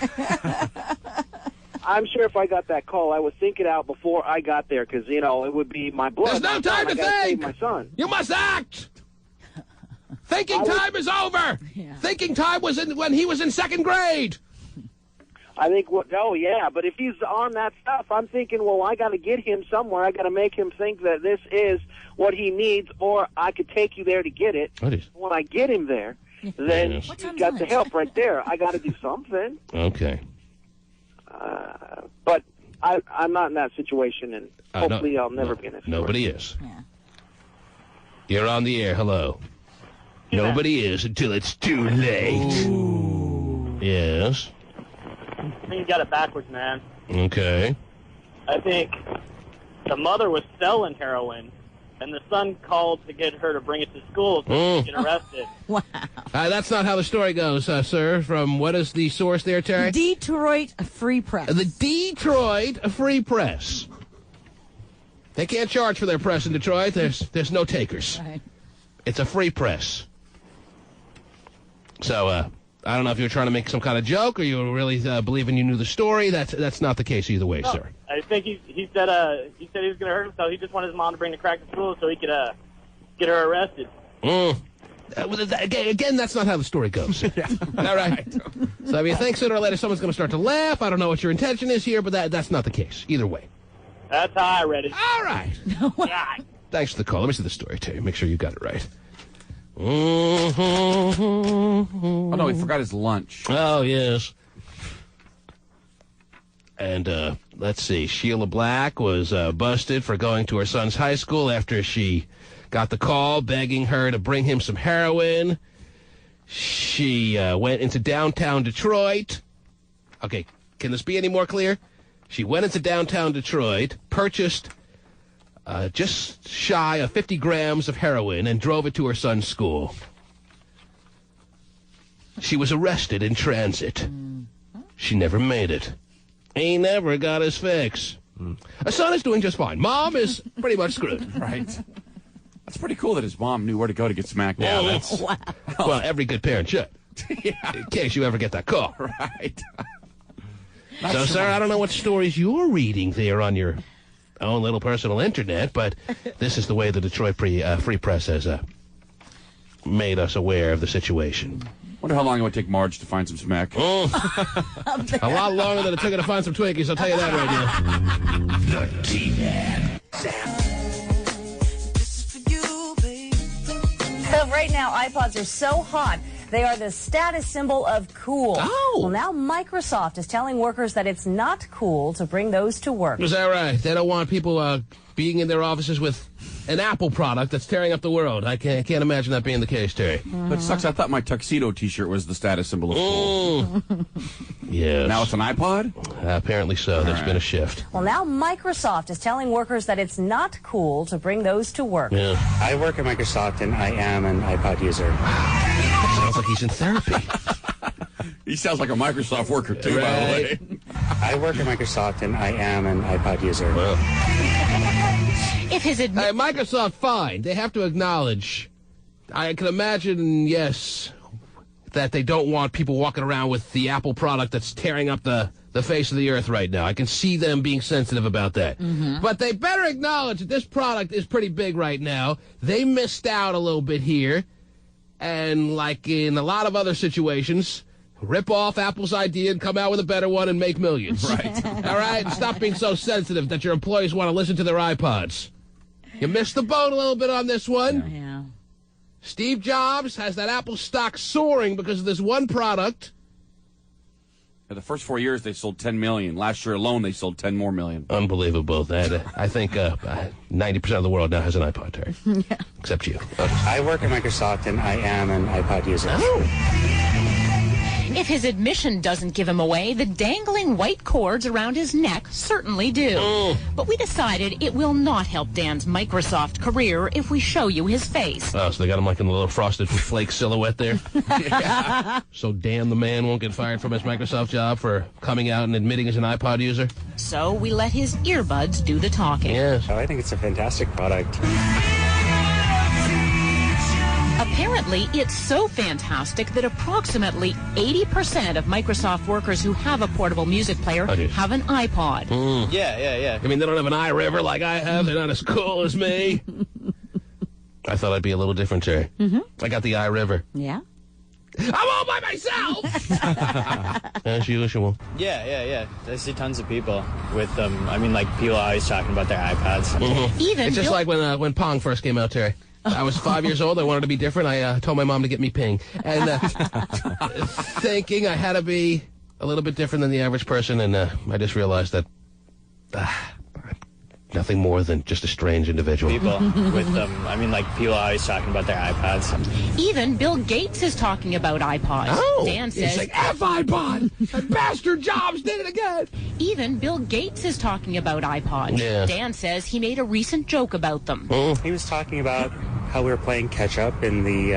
I'm sure if I got that call, I would think it out before I got there, because, it would be my blood. There's no time to think! Save my son. You must act! Thinking time is over! Yeah. Thinking time was when he was in second grade! I think, but if he's on that stuff, I'm thinking, well, I got to get him somewhere. I got to make him think that this is what he needs, or I could take you there to get it. When I get him there, then he's got the help right there. I got to do something. Okay. But I'm not in that situation, and hopefully I'll never be in that situation. Nobody is. Yeah. You're on the air. Hello. Yeah. Nobody is until it's too late. Ooh. Yes. I think you got it backwards, man. Okay. I think the mother was selling heroin, and the son called to get her to bring it to school so she could get arrested. Wow. That's not how the story goes, sir. From what is the source there, Terry? Detroit Free Press. The Detroit Free Press. They can't charge for their press in Detroit. There's no takers. Right. It's a free press. So, I don't know if you were trying to make some kind of joke or you were really believing you knew the story. That's not the case either way, sir. I think he said he was going to hurt himself. He just wanted his mom to bring the crack to school so he could get her arrested. Again, that's not how the story goes. Yeah. All right. So if you think sooner or later someone's going to start to laugh, I don't know what your intention is here, but that's not the case either way. That's how I read it. All right. Thanks for the call. Let me see the story, Terry. Make sure you got it right. Oh, no, he forgot his lunch. Oh, yes. And let's see. Sheila Black was busted for going to her son's high school after she got the call begging her to bring him some heroin. She went into downtown Detroit. Okay, can this be any more clear? She went into downtown Detroit, purchased just shy of 50 grams of heroin and drove it to her son's school. She was arrested in transit. She never made it. He never got his fix. Her son is doing just fine. Mom is pretty much screwed. Right. That's pretty cool that his mom knew where to go to get smacked. Yeah, that's... Wow. Well, every good parent should. Yeah. In case you ever get that call. Right. So, sir, I don't know what stories you're reading there on your own little personal internet, but this is the way the Detroit Free Press has made us aware of the situation. Wonder how long it would take Marge to find some smack. A lot longer than it took her to find some Twinkies, I'll tell you that right now. The T-Man. So right now, iPods are so hot, they are the status symbol of cool. Oh. Well, now Microsoft is telling workers that it's not cool to bring those to work. Is that right? They don't want people being in their offices with an Apple product that's tearing up the world. I can't imagine that being the case, Terry. That sucks. I thought my tuxedo T-shirt was the status symbol of cool. Yes. Now it's an iPod? Apparently so. There's been a shift. Well, now Microsoft is telling workers that it's not cool to bring those to work. Yeah. I work at Microsoft, and I am an iPod user. Sounds like he's in therapy. He sounds like a Microsoft worker, too, by the way. I work at Microsoft, and I am an iPod user. Well. If his Microsoft, fine. They have to acknowledge. I can imagine, yes, that they don't want people walking around with the Apple product that's tearing up the face of the earth right now. I can see them being sensitive about that. But they better acknowledge that this product is pretty big right now. They missed out a little bit here. And like in a lot of other situations, rip off Apple's idea and come out with a better one and make millions. Right. All right? And stop being so sensitive that your employees want to listen to their iPods. You missed the boat a little bit on this one. Yeah. Steve Jobs has that Apple stock soaring because of this one product. The first 4 years, they sold 10 million. Last year alone, they sold 10 more million. Unbelievable. That I think 90% of the world now has an iPod, Terry. Yeah. Except you. I work at Microsoft, and I am an iPod user. If his admission doesn't give him away, the dangling white cords around his neck certainly do. But we decided it will not help Dan's Microsoft career if we show you his face. Oh, so they got him like in a little frosted flake silhouette there? Yeah. So Dan the man won't get fired from his Microsoft job for coming out and admitting he's an iPod user? So we let his earbuds do the talking. Yes. I think it's a fantastic product. Apparently, it's so fantastic that approximately 80% of Microsoft workers who have a portable music player have an iPod. Yeah. I mean, they don't have an iRiver like I have. They're not as cool as me. I thought I'd be a little different, Terry. I got the iRiver. Yeah. I'm all by myself! As usual. Yeah. I see tons of people with them. I mean, like, people are always talking about their iPads. Even it's just like when Pong first came out, Terry. I was 5 years old. I wanted to be different. I told my mom to get me Ping. And thinking I had to be a little bit different than the average person, and I just realized that nothing more than just a strange individual. People with them. I mean, like, people are always talking about their iPads. Even Bill Gates is talking about iPods. Oh, Dan says, he's like, F iPod! That bastard Jobs did it again! Even Bill Gates is talking about iPods. Yeah. Dan says he made a recent joke about them. He was talking about how we were playing catch-up in the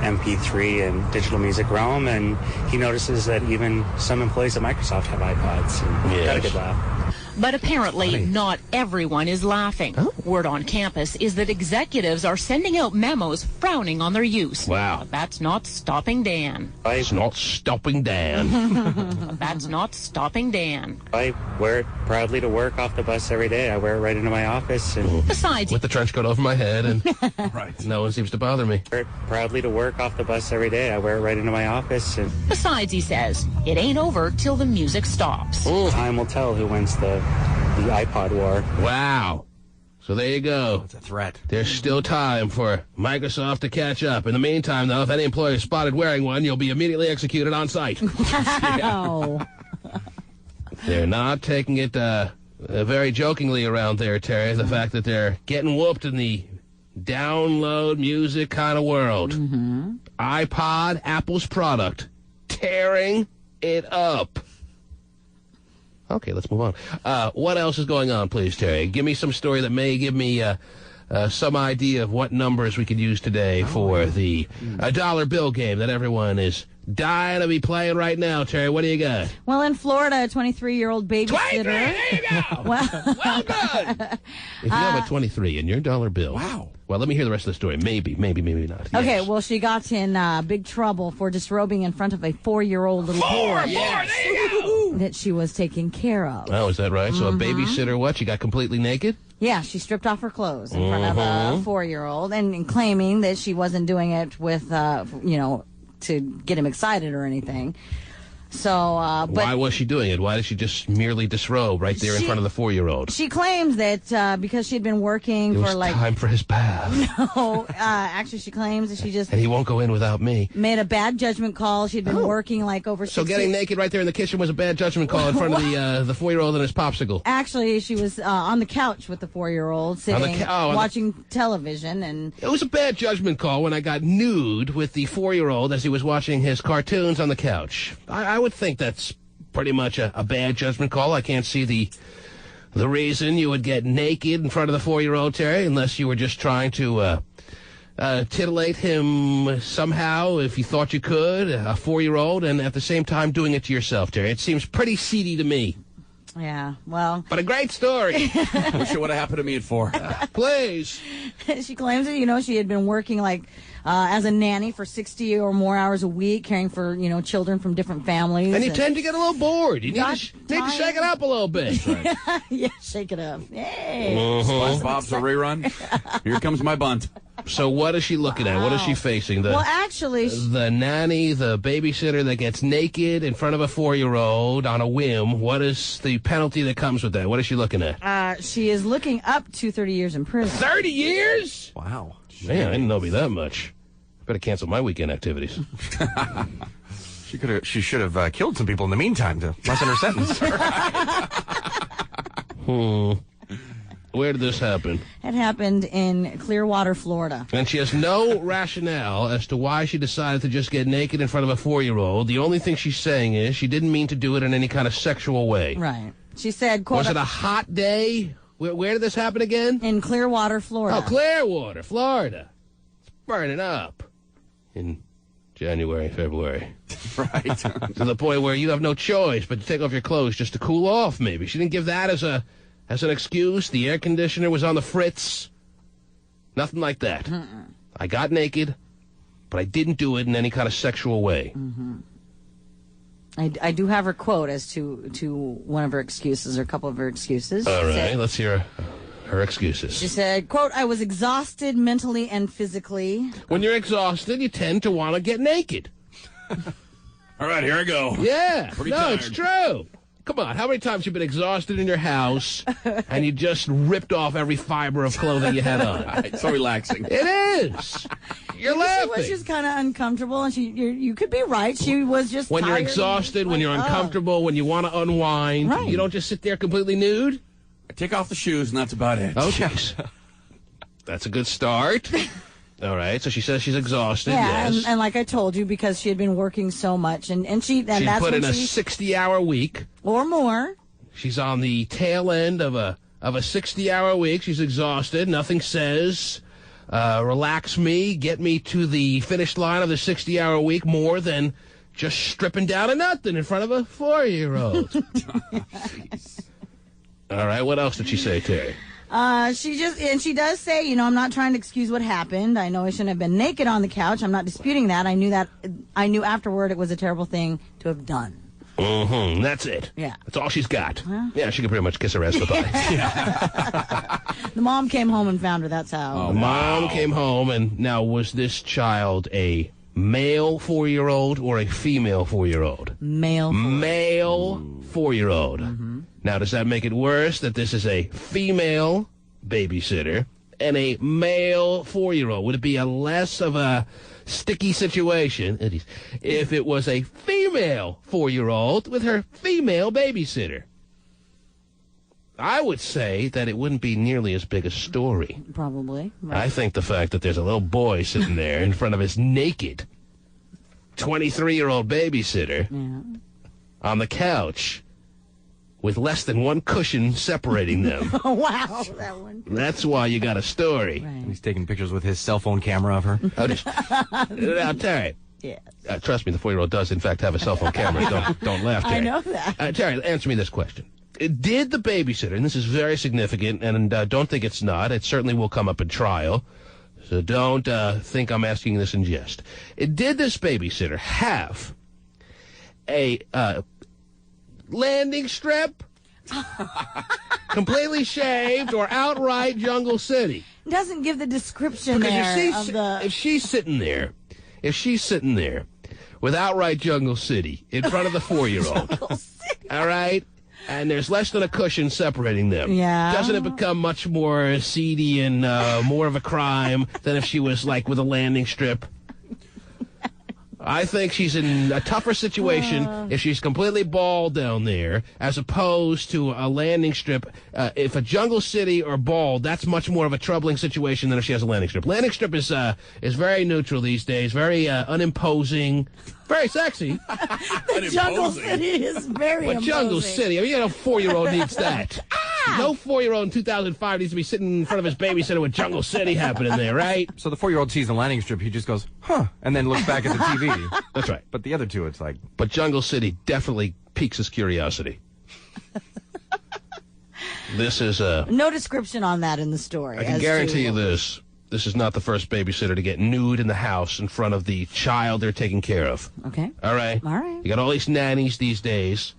MP3 and digital music realm, and he notices that even some employees at Microsoft have iPods. And got a good laugh. But apparently, not everyone is laughing. Word on campus is that executives are sending out memos frowning on their use. Wow. But that's not stopping Dan. It's not stopping Dan. That's not stopping Dan. I wear it proudly to work off the bus every day. I wear it right into my office. And Besides, with the trench coat over my head, and no one seems to bother me. I wear it proudly to work off the bus every day. I wear it right into my office. And besides, he says, it ain't over till the music stops. Time will tell who wins the iPod war. Wow. So there you go. It's a threat. There's still time for Microsoft to catch up. In the meantime, though, if any employee is spotted wearing one, you'll be immediately executed on site. Wow. They're not taking it very jokingly around there, Terry, the fact that they're getting whooped in the download music kind of world. iPod, Apple's product, tearing it up. Okay, let's move on. What else is going on, please, Terry? Give me some story that may give me some idea of what numbers we could use today for the dollar bill game that everyone is dying to be playing right now. Terry, what do you got? Well, in Florida, a 23-year-old babysitter. 23, there you go. Well done. If you have a 23 in your dollar bill. Wow. Well, let me hear the rest of the story. Maybe not. Okay, Yes. well, she got in big trouble for disrobing in front of a 4-year-old little boy that she was taking care of. Oh, is that right? So a babysitter, what? She got completely naked? Yeah, she stripped off her clothes in front of a 4-year-old and claiming that she wasn't doing it with, to get him excited or anything. So, but why was she doing it? Why did she just merely disrobe right there in front of the 4-year-old? She claims that because she had been working It was for time for his bath. No, actually she claims that she just And he won't go in without me. made a bad judgment call. She'd been working like over 6 So getting naked right there in the kitchen was a bad judgment call in front of the 4-year-old and his popsicle. Actually, she was on the couch with the 4-year-old sitting watching television, and It was a bad judgment call when I got nude with the 4-year-old as he was watching his cartoons on the couch. I would think that's pretty much a bad judgment call. I can't see the reason you would get naked in front of the 4-year-old, Terry, unless you were just trying to titillate him somehow, if you thought you could, a 4-year-old, and at the same time doing it to yourself, Terry. It seems pretty seedy to me. yeah, well, But a great story. Wish it would have happened to me at 4. Please. she claims that, she had been working like as a nanny for 60 or more hours a week, caring for, children from different families. And you tend to get a little bored. You need to shake it up a little bit. Yeah, shake it up. Yay. SpongeBob's a rerun. Here comes my bunt. So what is she looking at? What is she facing? Well, actually, the nanny, the babysitter that gets naked in front of a 4-year-old on a whim. What is the penalty that comes with that? What is she looking at? she is looking up to 30 years in prison. 30 years? Wow. Man, I didn't know it'd be that much. Better cancel my weekend activities. She should have killed some people in the meantime to lessen her sentence. Where did this happen? It happened in Clearwater, Florida. And she has no rationale as to why she decided to just get naked in front of a 4-year-old. The only thing she's saying is she didn't mean to do it in any kind of sexual way. Right. She said, quote, was it a hot day? Where did this happen again? In Clearwater, Florida. Oh, Clearwater, Florida. It's burning up in January, February. Right. To the point where you have no choice but to take off your clothes just to cool off, maybe. She didn't give that as an excuse. The air conditioner was on the fritz. Nothing like that. I got naked, but I didn't do it in any kind of sexual way. I do have her quote as to one of her excuses, or a couple of her excuses. All right, let's hear her excuses. She said, quote, I was exhausted mentally and physically. When you're exhausted, you tend to want to get naked. All right, here I go. Yeah. Pretty tired. It's true. Come on, how many times have you been exhausted in your house and you just ripped off every fiber of clothing you had on? It's so relaxing. It is. You're laughing. She was just kind of uncomfortable, and you could be right. She was just when tired. You're exhausted, when you're uncomfortable, when you want to unwind, Right. You don't just sit there completely nude. I take off the shoes, and that's about it. Okay. That's a good start. All right, so she says she's exhausted, Yeah, yes. and like I told you, because she had been working so much, and She that's put when in a 60-hour week. or more. She's on the tail end of a 60-hour week. She's exhausted. Nothing says, relax me, get me to the finish line of the 60-hour week more than just stripping down to nothing in front of a 4-year-old. All right, what else did she say, Terry? She does say, I'm not trying to excuse what happened. I know I shouldn't have been naked on the couch. I'm not disputing that. I knew afterward it was a terrible thing to have done. That's it. Yeah. That's all she's got. Yeah, she can pretty much kiss her ass goodbye. The mom came home and found her. That's how. The mom came home, and now was this child a male 4-year-old or a female 4-year-old? Male 4-year-old. Now, does that make it worse that this is a female babysitter and a male 4-year-old? Would it be a less of a sticky situation if it was a female 4-year-old with her female babysitter? I would say that it wouldn't be nearly as big a story. Probably. Right. I think the fact that there's a little boy sitting there in front of his naked 23-year-old babysitter on the couch with less than one cushion separating them. Wow, that one. That's why you got a story. Right. He's taking pictures with his cell phone camera of her. Now, Terry. Yeah. Trust me, the 4-year-old does, in fact, have a cell phone camera. Don't laugh, Terry. I know that. Terry, answer me this question. Did the babysitter, and this is very significant, and don't think it's not, it certainly will come up in trial, so don't think I'm asking this in jest. Did this babysitter have a landing strip, completely shaved, or outright Jungle City? Doesn't give the description Because there if she's sitting there with outright Jungle City in front of the 4-year-old, all right, and there's less than a cushion separating them, doesn't it become much more seedy and more of a crime than if she was like with a landing strip? I think she's in a tougher situation if she's completely bald down there, as opposed to a landing strip. If a Jungle City or bald, that's much more of a troubling situation than if she has a landing strip. Landing strip is very neutral these days, very unimposing, very sexy. The Jungle City is very But Jungle City, I mean, a 4-year-old needs that. No 4-year-old in 2005 needs to be sitting in front of his babysitter with Jungle City happening there, right? So the 4-year-old sees the landing strip, he just goes, huh, and then looks back at the TV. That's right. But the other two, it's like... But Jungle City definitely piques his curiosity. This is no description on that in the story. I can guarantee you this. This is not the first babysitter to get nude in the house in front of the child they're taking care of. Okay. All right? All right. You got all these nannies these days.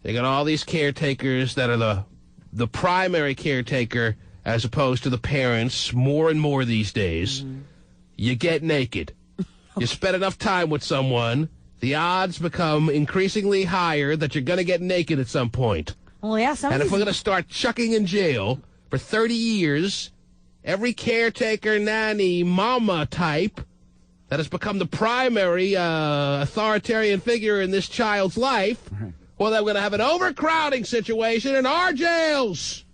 They got all these caretakers that are the primary caretaker as opposed to the parents more and more these days. Mm-hmm. You get naked. You spend enough time with someone, the odds become increasingly higher that you're going to get naked at some point. Well, yeah, and if we're going to start chucking in jail for 30 years, every caretaker, nanny, mama type that has become the primary authoritarian figure in this child's life, well, then we're going to have an overcrowding situation in our jails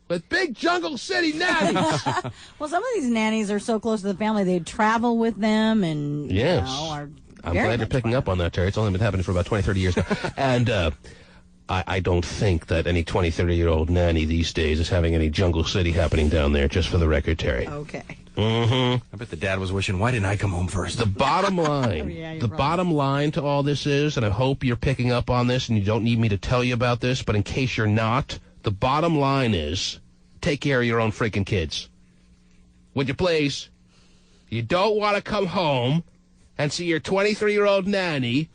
with big Jungle City nannies. Well, some of these nannies are so close to the family, they travel with them and, yes. are I'm glad you're picking up on that, Terry. It's only been happening for about 20, 30 years now. And I don't think that any 20, 30-year-old nanny these days is having any Jungle City happening down there, just for the record, Terry. Okay. Mm-hmm. I bet the dad was wishing, why didn't I come home first? The bottom line, bottom line to all this is, and I hope you're picking up on this and you don't need me to tell you about this, but in case you're not, the bottom line is, take care of your own freaking kids. Would you please? You don't want to come home and see your 23-year-old nanny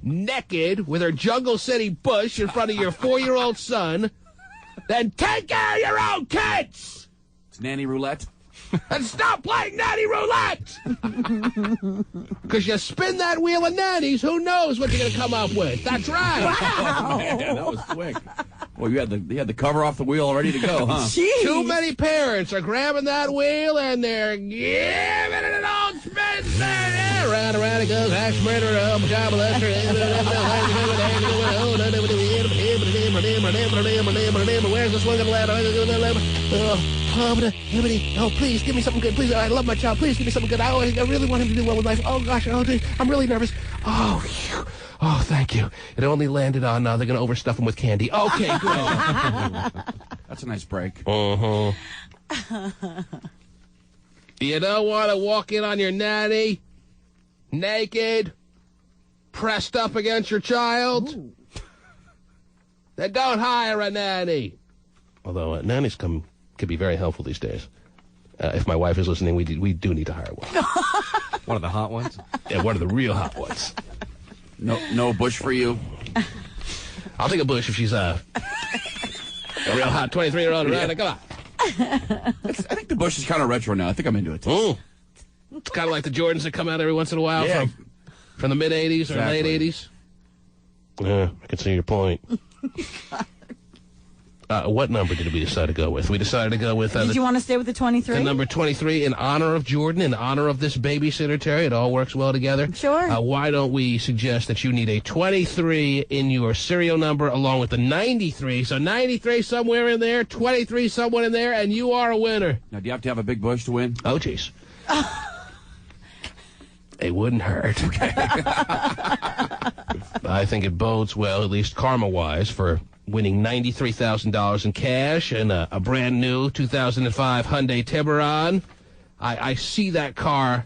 naked with her Jungle City bush in front of your 4-year-old son, then take care of your own kids! It's nanny roulette. And stop playing nanny roulette! Because you spin that wheel of nannies, who knows what you're going to come up with. That's right. Wow. Oh, man, that was quick. Well, you had the cover off the wheel all ready to go, huh? Jeez. Too many parents are grabbing that wheel and they're giving it an old spin. Round and round it goes. Axe murderer, child molester. Where's this one going to land? Oh, please, give me something good. Please, I love my child. Please give me something good. I really want him to do well with life. Oh, gosh, I'm really nervous. Oh, phew. Oh, thank you. It only landed on, they're going to overstuff him with candy. Okay, good. That's a nice break. Uh-huh. You don't want to walk in on your nanny naked, pressed up against your child? Ooh. Then don't hire a nanny. Although nannies could be very helpful these days. If my wife is listening, we do need to hire one. One of the hot ones? Yeah, one of the real hot ones. No bush for you. I'll take a bush if she's a real hot 23-year-old. Right? Come on. I think the bush is kind of retro now. I think I'm into it too. Mm. It's kind of like the Jordans that come out every once in a while from the mid-'80s or late 80s. Yeah, I can see your point. What number did we decide to go with? We decided to go with... did you want to stay with the 23? The number 23 in honor of Jordan, in honor of this babysitter, Terry. It all works well together. Sure. Why don't we suggest that you need a 23 in your serial number along with the 93. So 93 somewhere in there, 23 somewhere in there, and you are a winner. Now, do you have to have a big bush to win? Oh, jeez. It wouldn't hurt. Okay. I think it bodes well, at least karma-wise, for winning $93,000 in cash and a brand new 2005 Hyundai Tiburon. I see that car.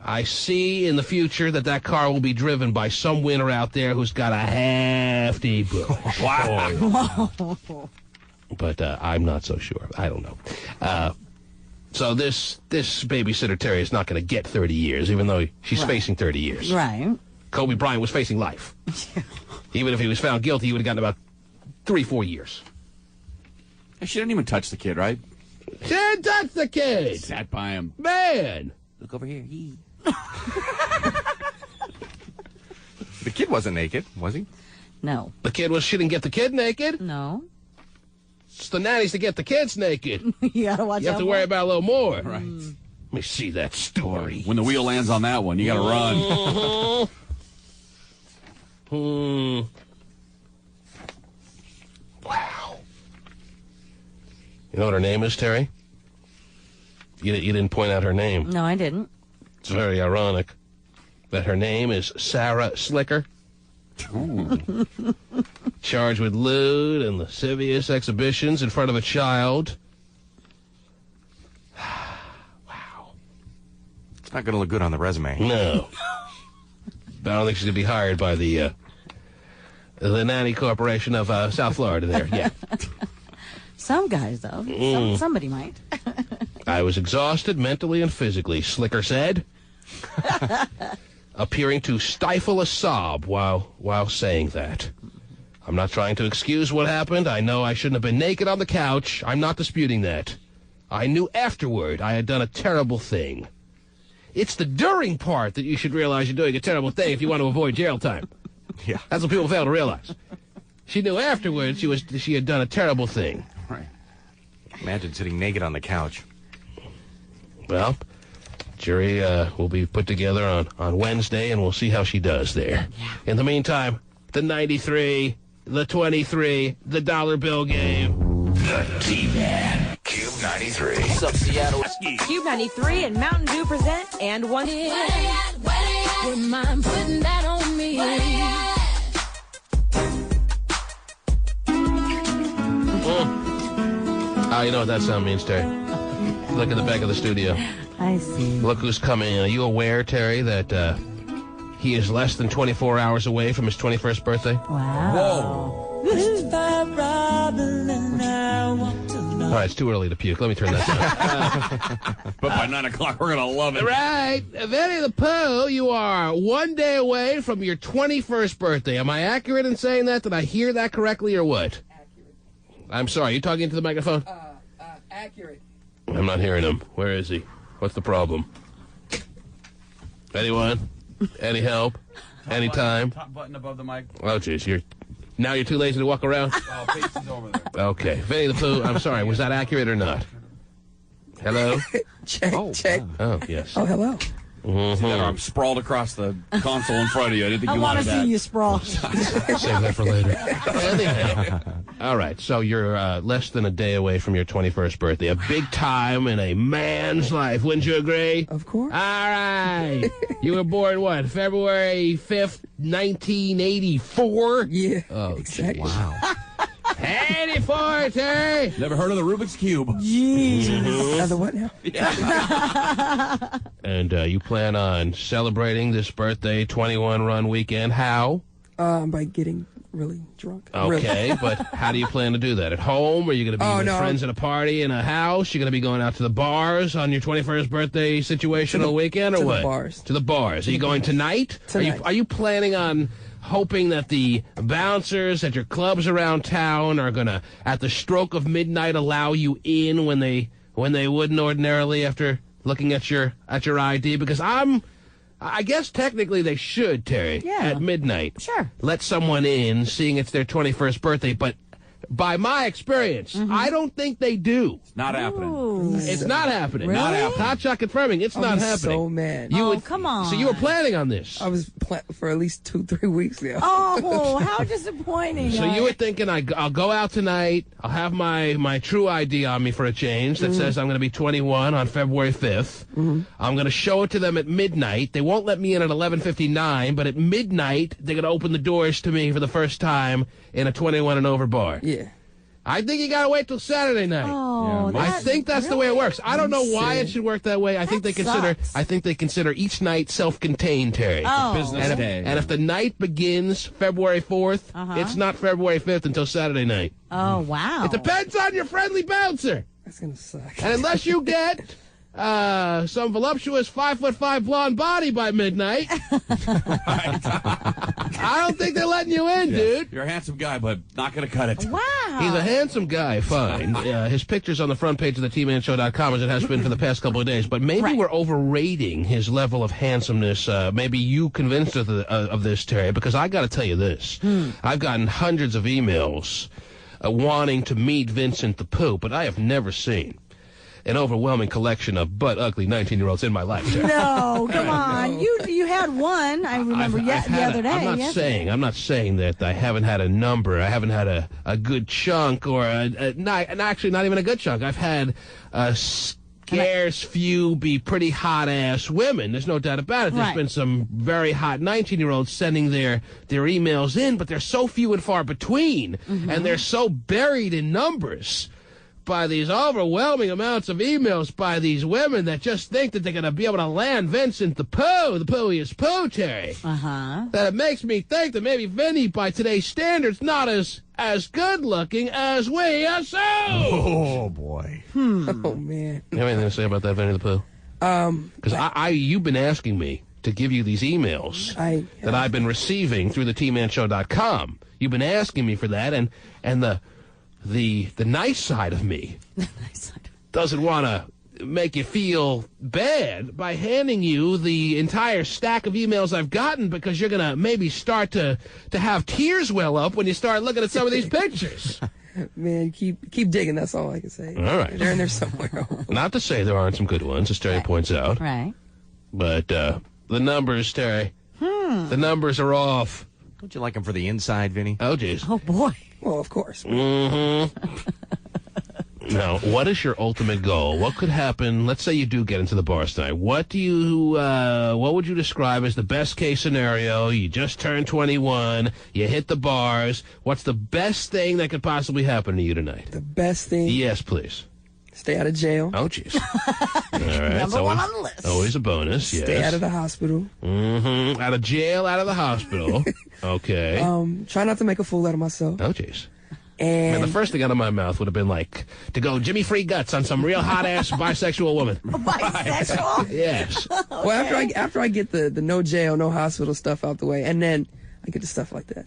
I see in the future that car will be driven by some winner out there who's got a hefty bush. Wow. But I'm not so sure. I don't know. So this babysitter Terry is not going to get 30 years, even though she's facing 30 years. Right. Kobe Bryant was facing life. Even if he was found guilty, he would have gotten about 3-4 years. She didn't even touch the kid, right? She didn't touch the kid. Sat by him. Man. Look over here. The kid wasn't naked, was he? No. The kid she didn't get the kid naked? No. It's the nannies to get the kids naked. You gotta watch out. You have to worry about a little more. Right. Let me see that story. When the wheel lands on that one, you gotta run. Wow. You know what her name is, Terry? You didn't point out her name. No, I didn't. It's very ironic that her name is Sarah Slicker. Charged with lewd and lascivious exhibitions in front of a child. Wow. It's not going to look good on the resume. No. But I don't think she's going to be hired by the Nanny Corporation of South Florida there. Yeah. Some guys, though. Somebody might. I was exhausted mentally and physically, Slicker said, appearing to stifle a sob while saying that. I'm not trying to excuse what happened. I know I shouldn't have been naked on the couch. I'm not disputing that. I knew afterward I had done a terrible thing. It's the during part that you should realize you're doing a terrible thing if you want to avoid jail time. Yeah. That's what people fail to realize. She knew afterwards she had done a terrible thing. Right. Imagine sitting naked on the couch. Well, jury will be put together on Wednesday, and we'll see how she does there. Yeah. In the meantime, the 93, the 23, the dollar bill game. The T-Man. Cube 93. What's up, Seattle? Cube 93 and Mountain Dew present And One Hit. Would mind putting that on me? You know what that sound means, Terry. Look at the back of the studio. I see. Look who's coming in. Are you aware, Terry, that he is less than 24 hours away from his 21st birthday? Wow. Whoa. All right, it's too early to puke. Let me turn that down. But by 9 o'clock, we're going to love it. Right. Vinny the Pooh, you are 1 day away from your 21st birthday. Am I accurate in saying that? Did I hear that correctly or what? Accurate. I'm sorry. You talking into the microphone? Accurate. I'm not hearing him. Where is he? What's the problem? Anyone? Any help? Anytime? Top button above the mic. Oh, jeez. Now you're too lazy to walk around? Oh, Pace is over there. Okay. Vinny the Pooh, I'm sorry. Was that accurate or not? Hello? Check. Wow. Oh, yes. Oh, hello. Mm-hmm. I'm sprawled across the console in front of you. I didn't think I you want wanted to that. see you sprawl. Save that for later. All right, so you're less than a day away from your 21st birthday. A big time in a man's life. Wouldn't you agree? Of course. All right. You were born, what, February 5th, 1984? Yeah, Oh, exactly. Wow. 84, Terry. Never heard of the Rubik's Cube. Jeez. Another what now? And you plan on celebrating this birthday 21 run weekend. How? By getting really drunk. Okay, Really. but how do you plan to do that? At home? Are you going to be with friends at a party in a house? You're going to be going out to the bars on your 21st birthday situational weekend, or to what? the bars. To the bars. Are you going tonight? Tonight. Are you planning on hoping that the bouncers at your clubs around town are going to, at the stroke of midnight, allow you in when they wouldn't ordinarily after looking at your ID? Because I guess technically they should, Terry. Yeah. At midnight. Sure. Let someone in, seeing it's their 21st birthday, but By my experience, I don't think they do. It's not happening. It's not happening. Really? Not happening. Hot shot confirming it's not happening. So mad. Come on. So you were planning on this. I was for at least 2-3 weeks now. Oh, how disappointing. So you were thinking, I'll go out tonight. I'll have my true ID on me for a change that says I'm going to be 21 on February 5th. I'm going to show it to them at midnight. They won't let me in at 11:59, but at midnight, they're going to open the doors to me for the first time in a 21 and over bar. Yeah. I think you got to wait till Saturday night. Oh, I think that's the way it works. I don't know why it should work that way. I think they consider each night self-contained, Terry. Oh. Business day. And if the night begins February 4th, it's not February 5th until Saturday night. Oh, wow. It depends on your friendly bouncer. That's going to suck. And unless you get some voluptuous 5'5" blonde body by midnight, I don't think they're letting you in, dude. You're a handsome guy, but not going to cut it. Wow. He's a handsome guy, fine. His picture's on the front page of the TManShow.com, as it has been for the past couple of days. But maybe we're overrating his level of handsomeness. Maybe you convinced of this, Terry, because I got to tell you this. I've gotten hundreds of emails wanting to meet Vincent the Pooh, but I have never seen an overwhelming collection of butt-ugly 19-year-olds in my life, Terry. No, come on. You had one, I remember, the other day. I'm not saying that I haven't had a number. I haven't had a good chunk, or actually not even a good chunk. I've had scarce few be pretty hot-ass women. There's no doubt about it. There's been some very hot 19-year-olds sending their emails in, but they're so few and far between, and they're so buried in numbers by these overwhelming amounts of emails by these women that just think that they're going to be able to land Vincent the Pooh, the Poohiest Pooh, Terry. That it makes me think that maybe Vinny, by today's standards, not as good-looking as we assume. Oh, boy. Oh, man. You have anything to say about that, Vinny the Pooh? Because you've been asking me to give you these emails that I've been receiving through the TManShow.com. You've been asking me for that, and the nice side of me doesn't want to make you feel bad by handing you the entire stack of emails I've gotten, because you're going to maybe start to have tears well up when you start looking at some of these pictures. Man, keep digging. That's all I can say. All right. They're in there somewhere. Not to say there aren't some good ones, as Terry points out. Right. But the numbers, Terry, the numbers are off. Don't you like them for the inside, Vinny? Oh, jeez. Oh, boy. Well, of course. Now, what is your ultimate goal? What could happen? Let's say you do get into the bars tonight. What would you describe as the best case scenario? You just turned 21. You hit the bars. What's the best thing that could possibly happen to you tonight? The best thing? Yes, please. Stay out of jail. Oh, jeez. All right. Number one on the list. Always a bonus, yes. Stay out of the hospital. Out of jail, out of the hospital. Okay. Try not to make a fool out of myself. Oh, jeez. And man, the first thing out of my mouth would have been like to go Jimmy Free Guts on some real hot-ass bisexual woman. Bisexual? Yes. Okay. Well, after I get the no jail, no hospital stuff out the way, and then I get the stuff like that.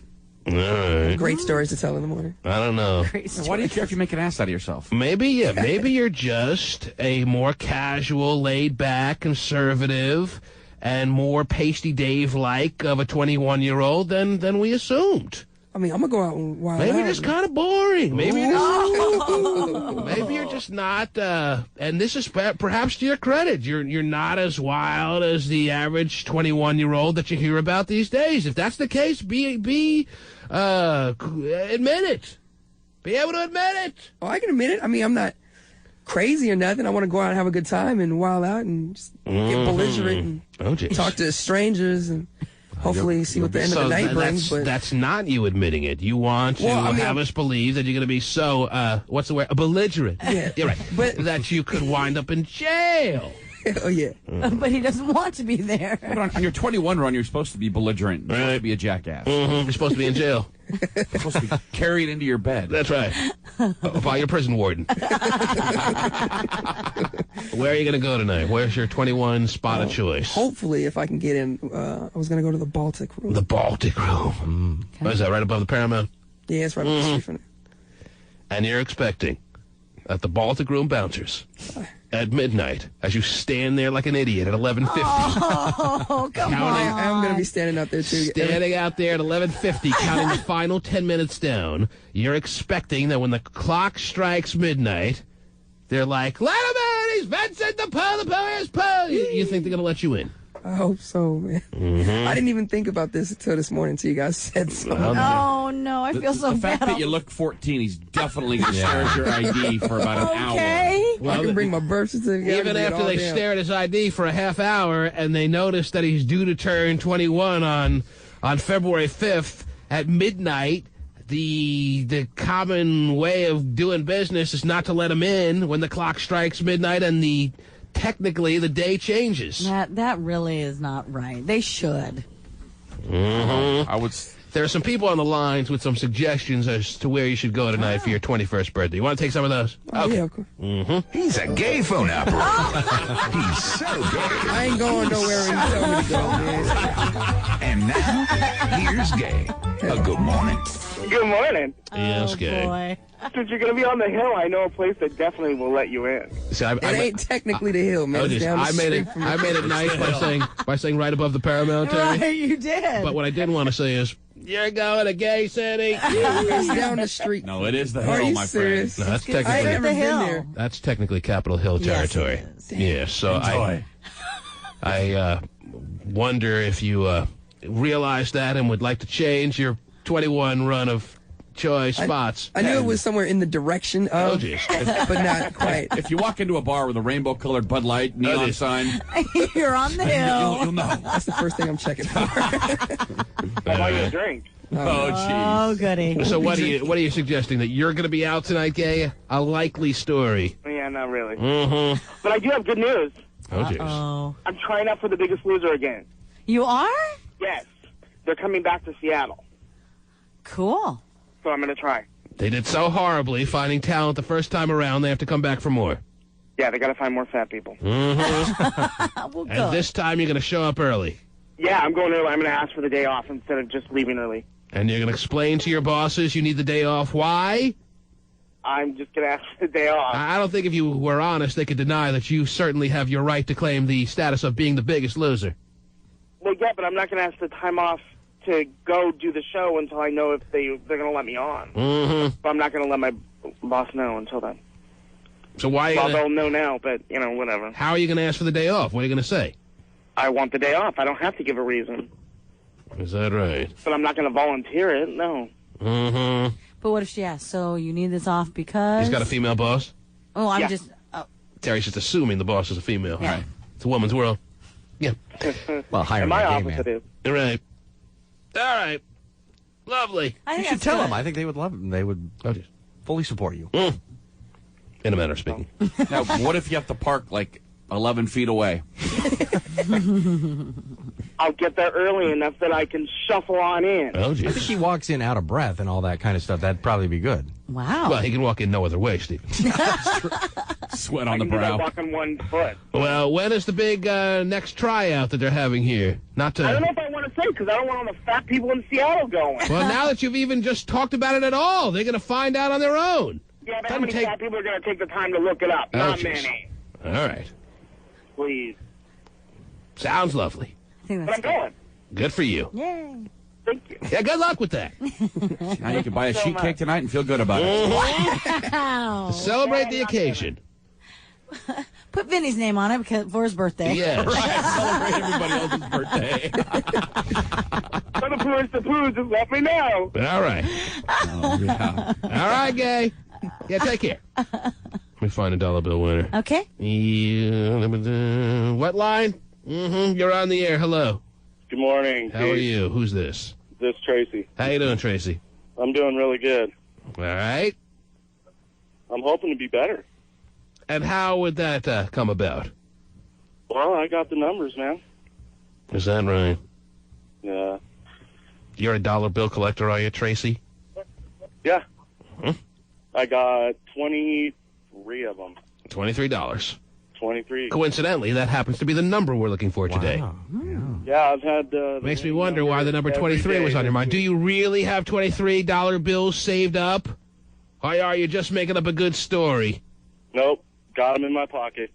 All right. Great stories to tell in the morning. I don't know. Why do you care if you make an ass out of yourself? Maybe you're just a more casual, laid-back, conservative, and more Pasty Dave-like of a 21-year-old than we assumed. I mean, I'm going to go out and wild Maybe out. just kind of boring. Maybe you're just not, and this is perhaps to your credit. You're not as wild as the average 21-year-old that you hear about these days. If that's the case, admit it. Be able to admit it. Oh, I can admit it. I mean, I'm not crazy or nothing. I want to go out and have a good time and wild out and just get belligerent and talk to strangers and hopefully see what the end of the night brings. But that's not you admitting it. You want to have us believe that you're going to be so, what's the word? Belligerent. Yeah. You're right. But that you could wind up in jail. Oh, yeah. But he doesn't want to be there. But on your 21 run, you're supposed to be belligerent. You're supposed to be a jackass. You're supposed to be in jail. You're supposed to be carried into your bed. That's right. By your prison warden. Where are you going to go tonight? Where's your 21 spot of choice? Hopefully, if I can get in, I was going to go to the Baltic Room. The Baltic Room. Okay. Is that right above the Paramount? Yeah, it's right above the street from it. And you're expecting that the Baltic Room bouncers at midnight as you stand there like an idiot at 11:50. Oh, come on. I'm going to be standing out there, too. Standing out there at 11:50, counting the final 10 minutes down. You're expecting that when the clock strikes midnight, they're like, let him in! He's Vincent the Pooh! The Pooh is Pooh! You think they're going to let you in? I hope so, man. I didn't even think about this until this morning until you guys said so. Oh, no, I feel so the bad. fact that you look 14, he's definitely going to stare at your ID for about an hour. Well, I can bring my birth certificate. Even after they stare at his ID for a half hour and they notice that he's due to turn 21 on February 5th at midnight, the common way of doing business is not to let him in when the clock strikes midnight and technically the day changes. That really is not right. They should. There are some people on the lines with some suggestions as to where you should go tonight for your 21st birthday. You want to take some of those? Okay. Yeah, of course. He's a gay phone operator. He's so gay. I ain't going nowhere when you tell me to go, man. And now, here's Gay. Good morning. Good morning. Yes, Gay. Boy. Since you're going to be on the hill, I know a place that definitely will let you in. See, It ain't technically the hill, man. It's down the I made it nice by saying right above the Paramount area. Right, you did. But what I didn't want to say is, you're going to Gay City. It's down the street. No, it is the Are hill, you my serious? friend. No, that's I ain't technically never been there. that's technically Capitol Hill territory. Yes, it is. Yeah, so I wonder if you realize that and would like to change your 21 run of choice spots. I knew it was somewhere in the direction of, but not quite. If you walk into a bar with a rainbow-colored Bud Light neon sign, you're on the hill. you'll know. That's the first thing I'm checking for. I'll buy you a drink. Oh, jeez. Oh, goody. So what are you suggesting, that you're going to be out tonight, Gay? A likely story. Yeah, not really. Mm-hmm. But I do have good news. Oh, jeez. Oh. I'm trying out for The Biggest Loser again. You are? Yes. They're coming back to Seattle. Cool. So I'm going to try. They did so horribly finding talent the first time around, they have to come back for more. Yeah, they got to find more fat people. Mm-hmm. Well, And this time you're going to show up early. Yeah, I'm going early. I'm going to ask for the day off instead of just leaving early. And you're going to explain to your bosses you need the day off. Why? I'm just going to ask for the day off. I don't think if you were honest, they could deny that you certainly have your right to claim the status of being the biggest loser. Well, yeah, but I'm not going to ask the time off to go do the show until I know if they're going to let me on. Mm-hmm. But I'm not going to let my boss know until then. So why? Well, they'll know now, but, whatever. How are you going to ask for the day off? What are you going to say? I want the day off. I don't have to give a reason. Is that right? But I'm not going to volunteer it, no. Mm-hmm. But what if she asks, so you need this off because... He's got a female boss? Oh, I'm just... Oh. Terry's just assuming the boss is a female. Yeah. Right. It's a woman's world. Yeah. Well, hire And my a gay opposite man. is. Right. All right. Lovely. You should tell them. I think they would love it. They would fully support you. In a manner of speaking. Now, what if you have to park like 11 feet away? I'll get there early enough that I can shuffle on in. Oh, I think he walks in out of breath and all that kind of stuff. That'd probably be good. Wow. Well, he can walk in no other way, Stephen. Sweat on the I can do that brow. walk on one foot. Well, when is the big next tryout that they're having here? Not to... I don't know if I want to say because I don't want all the fat people in Seattle going. Well, now that you've even just talked about it at all, they're going to find out on their own. Yeah, but how many fat people are going to take the time to look it up? Oh, Not jeez. many. All right. Please. Sounds lovely. I think But I'm going. Good for you. Yay. Thank you. Yeah, good luck with that. Now you can buy a sheet cake tonight and feel good about it. Wow. Celebrate the occasion. Put Vinny's name on it for his birthday. Yeah. Celebrate everybody else's birthday. For the poos, just let me know. All right. Oh, yeah. All right, Gay. Yeah, take care. Let me find a dollar bill winner. Okay. Yeah, what line? Mm-hmm. You're on the air. Hello. Good morning. How are you? Who's this? This is Tracy. How you doing, Tracy? I'm doing really good. All right. I'm hoping to be better. And how would that come about? Well, I got the numbers, man. Is that right? Yeah. You're a dollar bill collector, are you, Tracy? Yeah. Hmm? I got 23 of them. $23. 23. Coincidentally, that happens to be the number we're looking for today. Yeah, I've had... Makes me wonder why the number 23 was on your mind. Do you really have $23 bills saved up? Or are you just making up a good story? Nope. Got them in my pocket.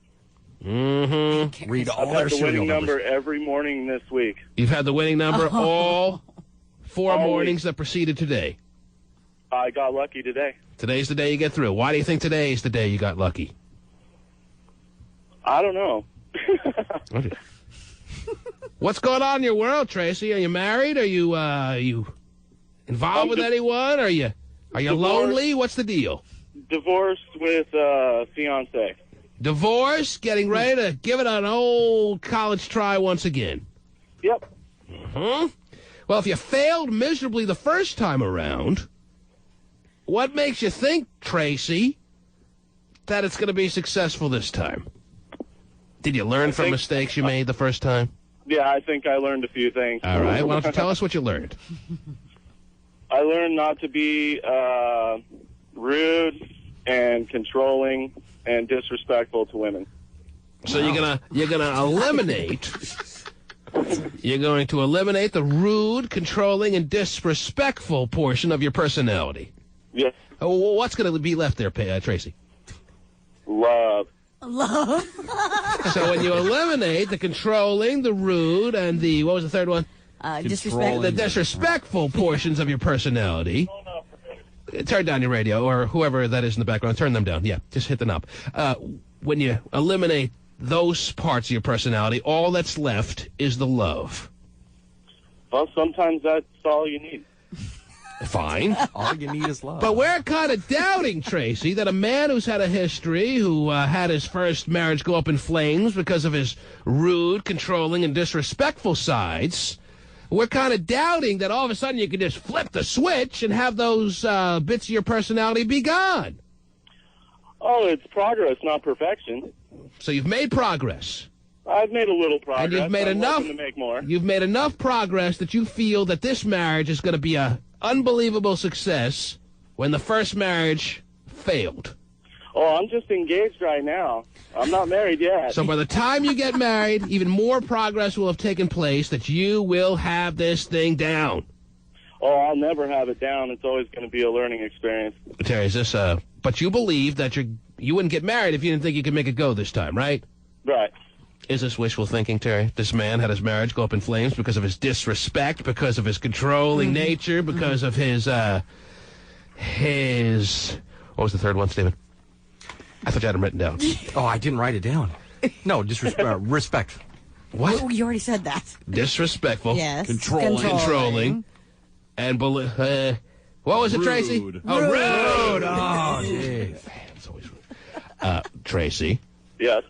Mm-hmm. Read all I've their had the serial winning numbers. number every morning this week. You've had the winning number all 4 All mornings that preceded today. I got lucky today. Today's the day you get through. Why do you think today is the day you got lucky? I don't know. Okay. What's going on in your world, Tracy? Are you married? Are you involved with anyone? Are you lonely? What's the deal? Divorced with fiance. Divorce, getting ready to give it an old college try once again. Yep. Well, if you failed miserably the first time around, what makes you think, Tracy, that it's going to be successful this time? Did you learn from mistakes you made the first time? Yeah, I think I learned a few things. All right. Why don't you tell us what you learned? I learned not to be rude and controlling and disrespectful to women. So you're gonna eliminate. You're going to eliminate the rude, controlling, and disrespectful portion of your personality. Yes. Oh, what's going to be left there, Tracy? Love. Love. So when you eliminate the controlling, the rude, and the, what was the third one? Disrespectful. The disrespectful portions of your personality. Turn down your radio, or whoever that is in the background. Turn them down. Yeah, just hit the knob. When you eliminate those parts of your personality, all that's left is the love. Well, sometimes that's all you need. Fine. All you need is love. But we're kind of doubting, Tracy, that a man who's had a history, who had his first marriage go up in flames because of his rude, controlling, and disrespectful sides, we're kind of doubting that all of a sudden you can just flip the switch and have those bits of your personality be gone. Oh, it's progress, not perfection. So you've made progress. I've made a little progress. And you've made I'm enough. hoping to make more. You've made enough progress that you feel that this marriage is going to be a unbelievable success when the first marriage failed. Oh, I'm just engaged right now. I'm not married yet. So by the time you get married, even more progress will have taken place that you will have this thing down. Oh, I'll never have it down. It's always going to be a learning experience. Terry, is this but you believe that you wouldn't get married if you didn't think you could make it go this time, right? Right. Is this wishful thinking, Terry? This man had his marriage go up in flames because of his disrespect, because of his controlling nature, because of his what was the third one, Stephen? I thought you had them written down. Oh, I didn't write it down. No, respect. What? Oh, you already said that. Disrespectful. Yes. Controlling. And what was it, Tracy? Rude. Oh, rude. Oh, jeez. It's always rude. Tracy. Yes.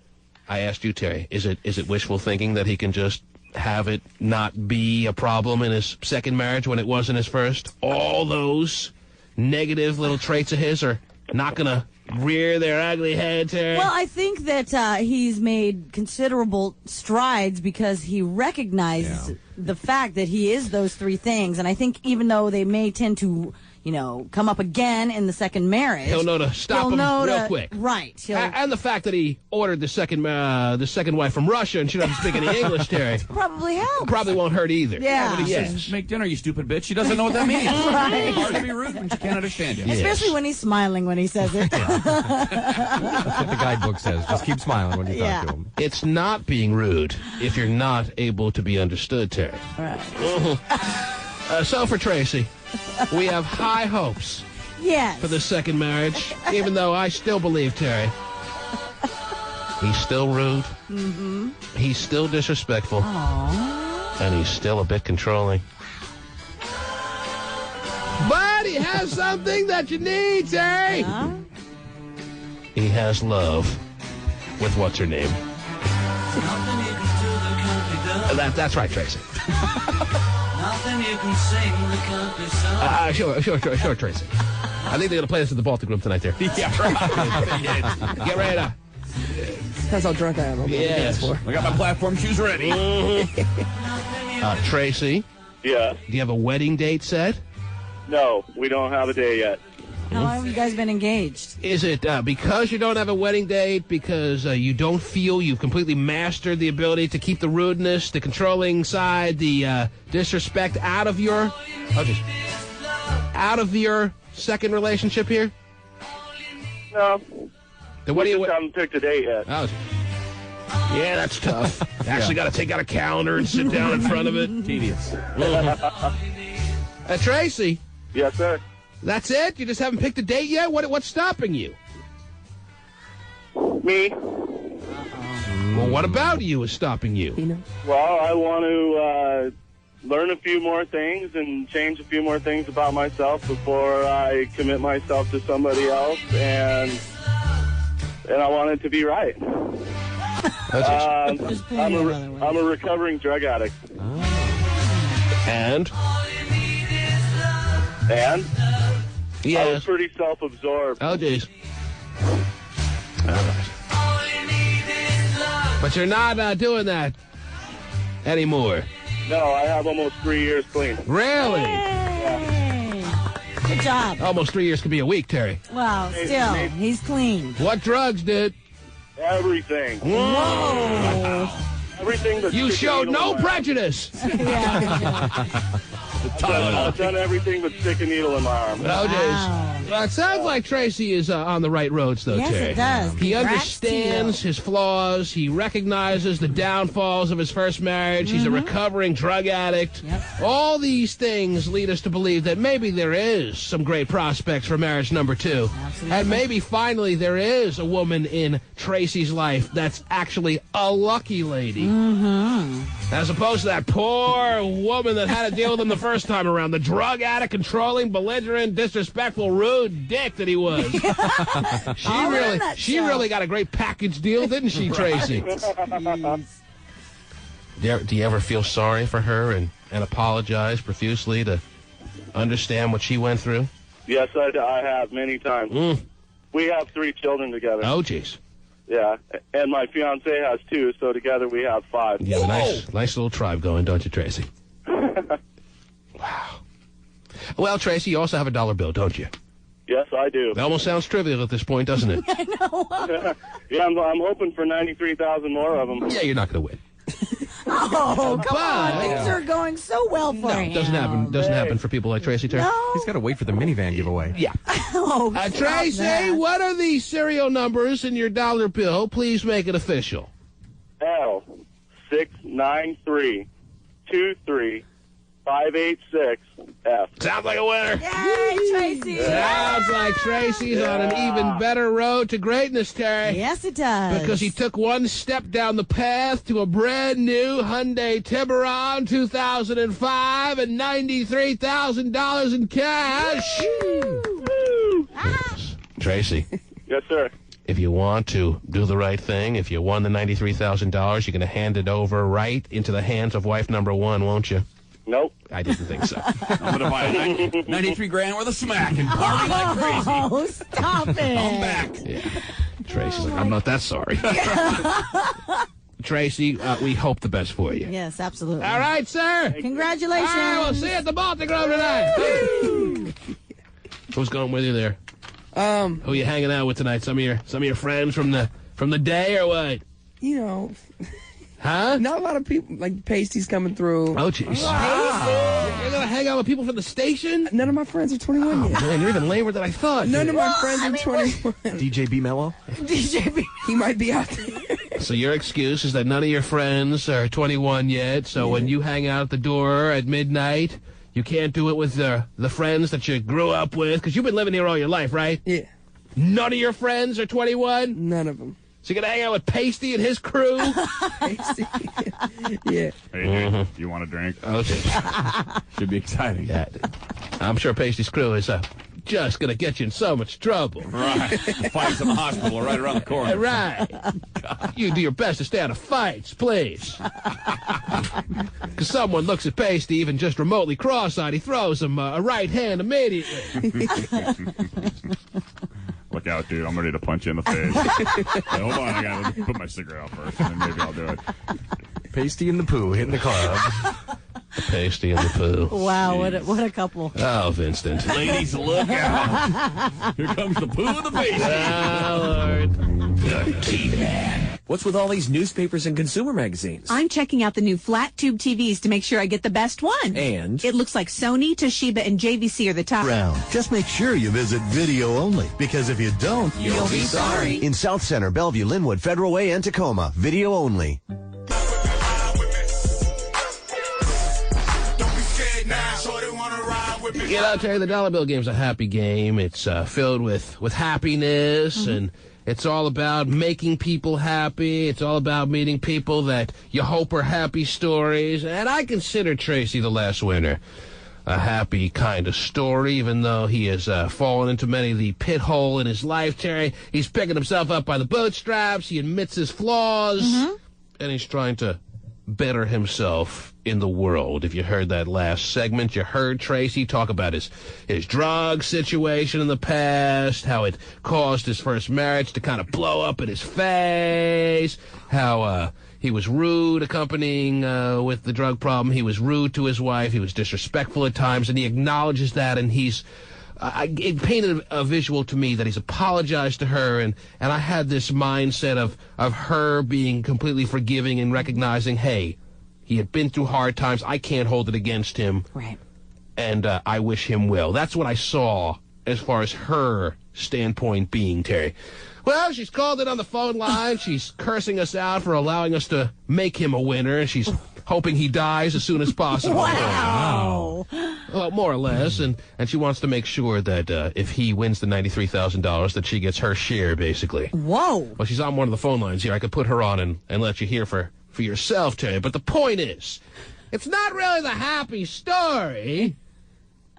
I asked you, Terry, is it wishful thinking that he can just have it not be a problem in his second marriage when it was in his first? All those negative little traits of his are not going to rear their ugly head, Terry? Well, I think that he's made considerable strides because he recognized the fact that he is those three things. And I think even though they may tend to, come up again in the second marriage, he'll know to stop them real quick. Right. And the fact that he ordered the second wife from Russia and she doesn't speak any English, Terry, probably helps. Probably won't hurt either. Yeah. When he says, make dinner, you stupid bitch, she doesn't know what that means. Right. It's hard to be rude when she can't understand you. Especially when he's smiling when he says it. That's what the guidebook says. Just keep smiling when you talk to him. It's not being rude if you're not able to be understood, Terry. Right. So for Tracy, we have high hopes for the second marriage, even though I still believe, Terry, he's still rude, he's still disrespectful, and he's still a bit controlling. But he has something that you need, Terry. He has love with what's her name. That's right, Tracy. Nothing you can sing that can't be sung. Sure, Tracy. I think they're going to play this at the Baltic Room tonight there. Yeah, right. Get ready to... That's how drunk I am. Yes. I got my platform shoes ready. Tracy? Yeah. Do you have a wedding date set? No, we don't have a day yet. How long have you guys been engaged? Is it because you don't have a wedding date, because you don't feel you've completely mastered the ability to keep the rudeness, the controlling side, the disrespect out of your second relationship here? No. Then what do you? Haven't picked a date yet. Oh. Yeah, that's tough. Actually, got to take out a calendar and sit down in front of it. Tedious. Tracy. Yes, sir. That's it? You just haven't picked a date yet? What's stopping you? Me. Well, what about you is stopping you? Well, I want to learn a few more things and change a few more things about myself before I commit myself to somebody else, and I want it to be right. I'm a recovering drug addict. And? I was pretty self-absorbed. Oh, jeez. All right. But you're not doing that anymore. No, I have almost 3 years clean. Really? Hey. Good job. Almost 3 years could be a week, Terry. Well, still, he's clean. What drugs did? Everything. Whoa. Everything but you showed no prejudice. I've done everything but stick a needle in my arm. Oh, days. Well, it sounds like Tracy is on the right roads, though, yes, Terry. Yes, it does. He understands his flaws. He recognizes the downfalls of his first marriage. He's a recovering drug addict. Yep. All these things lead us to believe that maybe there is some great prospects for marriage number 2. Absolutely. And maybe finally there is a woman in Tracy's life that's actually a lucky lady. As opposed to that poor woman that had to deal with him the first time around. The drug addict, controlling, belligerent, disrespectful, rude dick that he was. She really got a great package deal, didn't she, Tracy? Do you ever feel sorry for her and apologize profusely to understand what she went through? Yes, I have many times. We have 3 children together. Oh, jeez. Yeah, and my fiance has 2, so together we have 5. You have a nice little tribe going, don't you, Tracy? Wow. Well, Tracy, you also have a dollar bill, don't you? Yes, I do. That almost sounds trivial at this point, doesn't it? I know. Yeah, I'm hoping for 93,000 more of them. Yeah, you're not going to win. Oh, come on. Things are going so well for him. No, doesn't happen. Doesn't happen for people like Tracy, Terry. No. He's got to wait for the minivan giveaway. Yeah. Oh, Tracy, what are the serial numbers in your dollar bill? Please make it official. L69323 586F. Sounds like a winner. Yay, Tracy. Sounds like Tracy's on an even better road to greatness, Terry. Yes, it does. Because he took one step down the path to a brand new Hyundai Tiburon 2005 and $93,000 in cash. Yes. Tracy. Yes, sir. If you want to do the right thing, if you won the $93,000, you're going to hand it over right into the hands of wife number 1, won't you? Nope. I didn't think so. I'm going to buy 93 grand worth of smack and party like crazy. Oh, stop it. I'm back. Yeah. Tracy's like, I'm not that sorry. Tracy, we hope the best for you. Yes, absolutely. All right, sir. Congratulations. All right, we'll see you at the Baltic Grove tonight. Who's going with you there? Who are you hanging out with tonight? Some of your friends from the day or what? You know. Huh? Not a lot of people, like Pasty's coming through. Oh, jeez. Wow. You're going to hang out with people from the station? None of my friends are 21 yet. Man, you're even lamer than I thought. None of my friends are 21. DJ B Mello? DJ B. He might be out there. So your excuse is that none of your friends are 21 yet, so when you hang out at the door at midnight, you can't do it with the friends that you grew up with? Because you've been living here all your life, right? Yeah. None of your friends are 21? None of them. So you're going to hang out with Pasty and his crew? Pasty. Yeah. Hey, dude, you want a drink? Okay. Should be exciting. Yeah. I'm sure Pasty's crew is just going to get you in so much trouble. Right. Fight some hospital right around the corner. Right. You do your best to stay out of fights, please. Because someone looks at Pasty even just remotely cross-eyed, he throws him a right hand immediately. Look out, dude. I'm ready to punch you in the face. Hey, hold on. I got to put my cigarette out first, and then maybe I'll do it. Pasty and the Pooh hitting the club. The Pasty and the Pooh. Wow, what a couple. Oh, Vincent. Ladies, look out. Here comes the Pooh and the Pasty. Oh, Lord. The T-Man. What's with all these newspapers and consumer magazines? I'm checking out the new flat tube TVs to make sure I get the best one. And? It looks like Sony, Toshiba, and JVC are the top. Just make sure you visit Video Only, because if you don't, you'll be sorry. In South Center, Bellevue, Linwood, Federal Way, and Tacoma, Video Only. You know, Terry, the dollar bill game's a happy game. It's filled with happiness, and it's all about making people happy. It's all about meeting people that you hope are happy stories. And I consider Tracy, the last winner, a happy kind of story, even though he has fallen into many of the pit hole in his life, Terry. He's picking himself up by the bootstraps. He admits his flaws, and he's trying to better himself in the world. If you heard that last segment, you heard Tracy talk about his drug situation in the past, how it caused his first marriage to kind of blow up in his face, how he was rude accompanying with the drug problem. He was rude to his wife. He was disrespectful at times, and he acknowledges that, and he's it painted a visual to me that he's apologized to her, and I had this mindset of her being completely forgiving and recognizing, hey, he had been through hard times. I can't hold it against him. Right. And I wish him well. That's what I saw as far as her standpoint being, Terry. Well, she's called in on the phone line. She's cursing us out for allowing us to make him a winner. She's hoping he dies as soon as possible. Wow. Well, more or less. And she wants to make sure that if he wins the $93,000, that she gets her share, basically. Whoa. Well, she's on one of the phone lines here. I could put her on and let you hear for yourself, Terry. But the point is, it's not really the happy story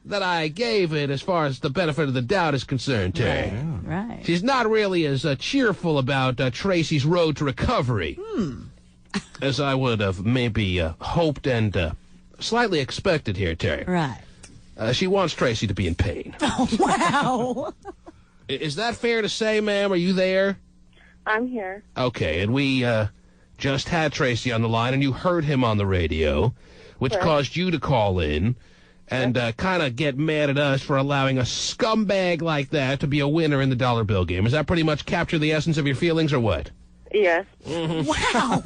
that I gave it as far as the benefit of the doubt is concerned, Terry. Right. She's not really as cheerful about Tracy's road to recovery as I would have maybe hoped and slightly expected here, Terry. Right. She wants Tracy to be in pain. Oh, wow. Is that fair to say, ma'am? Are you there? I'm here. Okay, and we just had Tracy on the line, and you heard him on the radio, which caused you to call in and kind of get mad at us for allowing a scumbag like that to be a winner in the dollar bill game. Does that pretty much capture the essence of your feelings, or what? Yes. Wow.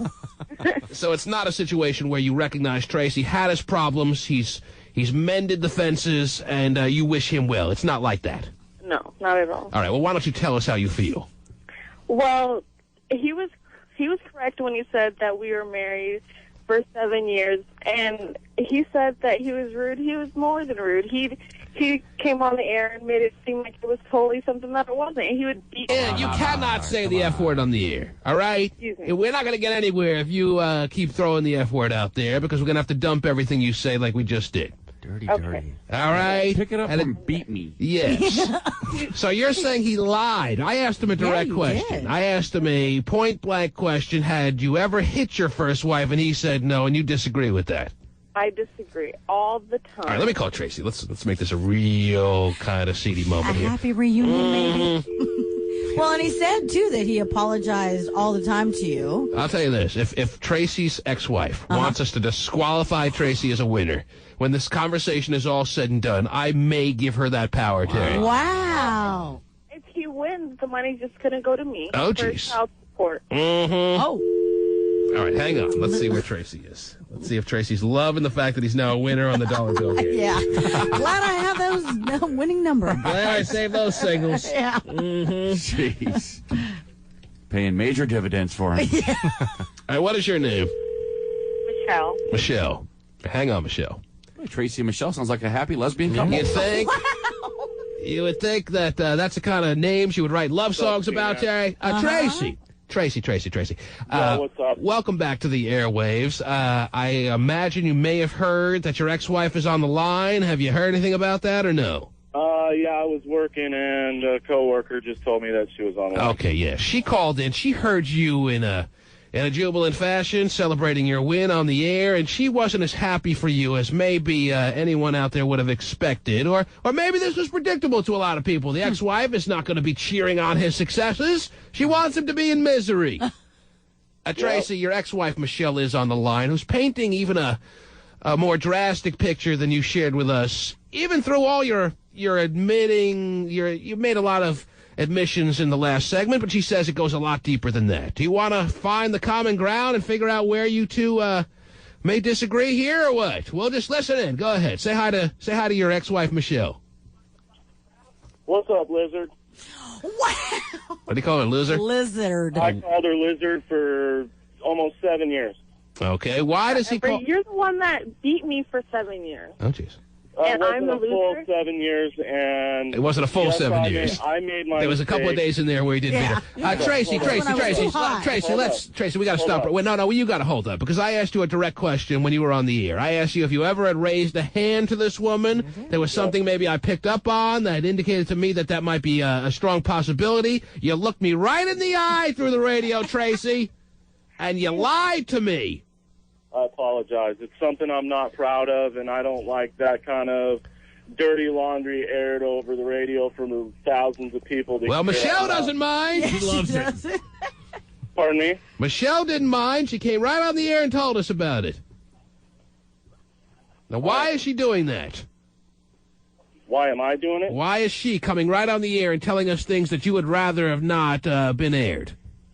So it's not a situation where you recognize Tracy had his problems, he's mended the fences, and you wish him well. It's not like that. No, not at all. All right, well, why don't you tell us how you feel? Well, he was correct when he said that we were married for 7 years, and he said that he was rude. He was more than rude. He came on the air and made it seem like it was totally something that it wasn't. He would beat. Yeah, you cannot say the F word on the air, all right? We're not going to get anywhere if you keep throwing the F word out there, because we're going to have to dump everything you say like we just did. Dirty. All right? Pick it up and beat me. Yes. So you're saying he lied. I asked him a direct question. did. I asked him a point-blank question. Had you ever hit your first wife? And he said no, and you disagree with that. I disagree all the time. All right, let me call Tracy. Let's make this a real kind of seedy moment A here. happy reunion, maybe. Well, and he said, too, that he apologized all the time to you. I'll tell you this. If Tracy's ex-wife wants us to disqualify Tracy as a winner, when this conversation is all said and done, I may give her that power, Terry. Wow. If he wins, the money's just going to go to me. Oh, for jeez. child support. Oh. All right, hang on. Let's see where Tracy is. Let's see if Tracy's loving the fact that he's now a winner on the dollar bill game. Yeah. Glad I have those winning numbers. Glad I saved those signals. Yeah. Jeez. Paying major dividends for him. All right, what is your name? Michelle. Michelle. Hang on, Michelle. Hey, Tracy and Michelle sounds like a happy lesbian couple. You think? You would think that that's the kind of name she would write love songs about, Terry. Tracy. Tracy. Yeah, what's up? Welcome back to the airwaves. I imagine you may have heard that your ex-wife is on the line. Have you heard anything about that or no? Yeah, I was working, and a coworker just told me that she was on the line. Okay, yeah. She called in. She heard you in a jubilant fashion, celebrating your win on the air, and she wasn't as happy for you as maybe anyone out there would have expected. Or maybe this was predictable to a lot of people. The ex-wife is not going to be cheering on his successes. She wants him to be in misery. Tracy, your ex-wife, Michelle, is on the line, who's painting even a more drastic picture than you shared with us. Even through all your admitting, you made a lot of admissions in the last segment, but she says it goes a lot deeper than that. Do you want to find the common ground and figure out where you two may disagree here, or what? We'll just listen in. Go ahead. Say hi to your ex-wife, Michelle. What's up, Lizard? Wow. What do you call her, Lizard? Lizard. I called her Lizard for almost 7 years. Okay. Why does he call... You're the one that beat me for 7 years. Oh, jeez. And I'm the It wasn't a full loser? 7 years, and... It wasn't a full 7 years. I made my There was a couple of mistake. days in there where he didn't beat her. Tracy, we got to stop. No, you got to hold up, because I asked you a direct question when you were on the air. I asked you if you ever had raised a hand to this woman. There was something maybe I picked up on that indicated to me that might be a strong possibility. You looked me right in the eye through the radio, Tracy, and you lied to me. I apologize. It's something I'm not proud of, and I don't like that kind of dirty laundry aired over the radio from thousands of people. Well, Michelle doesn't mind. She loves it. Pardon me? Michelle didn't mind. She came right on the air and told us about it. Now, why is she doing that? Why am I doing it? Why is she coming right on the air and telling us things that you would rather have not been aired?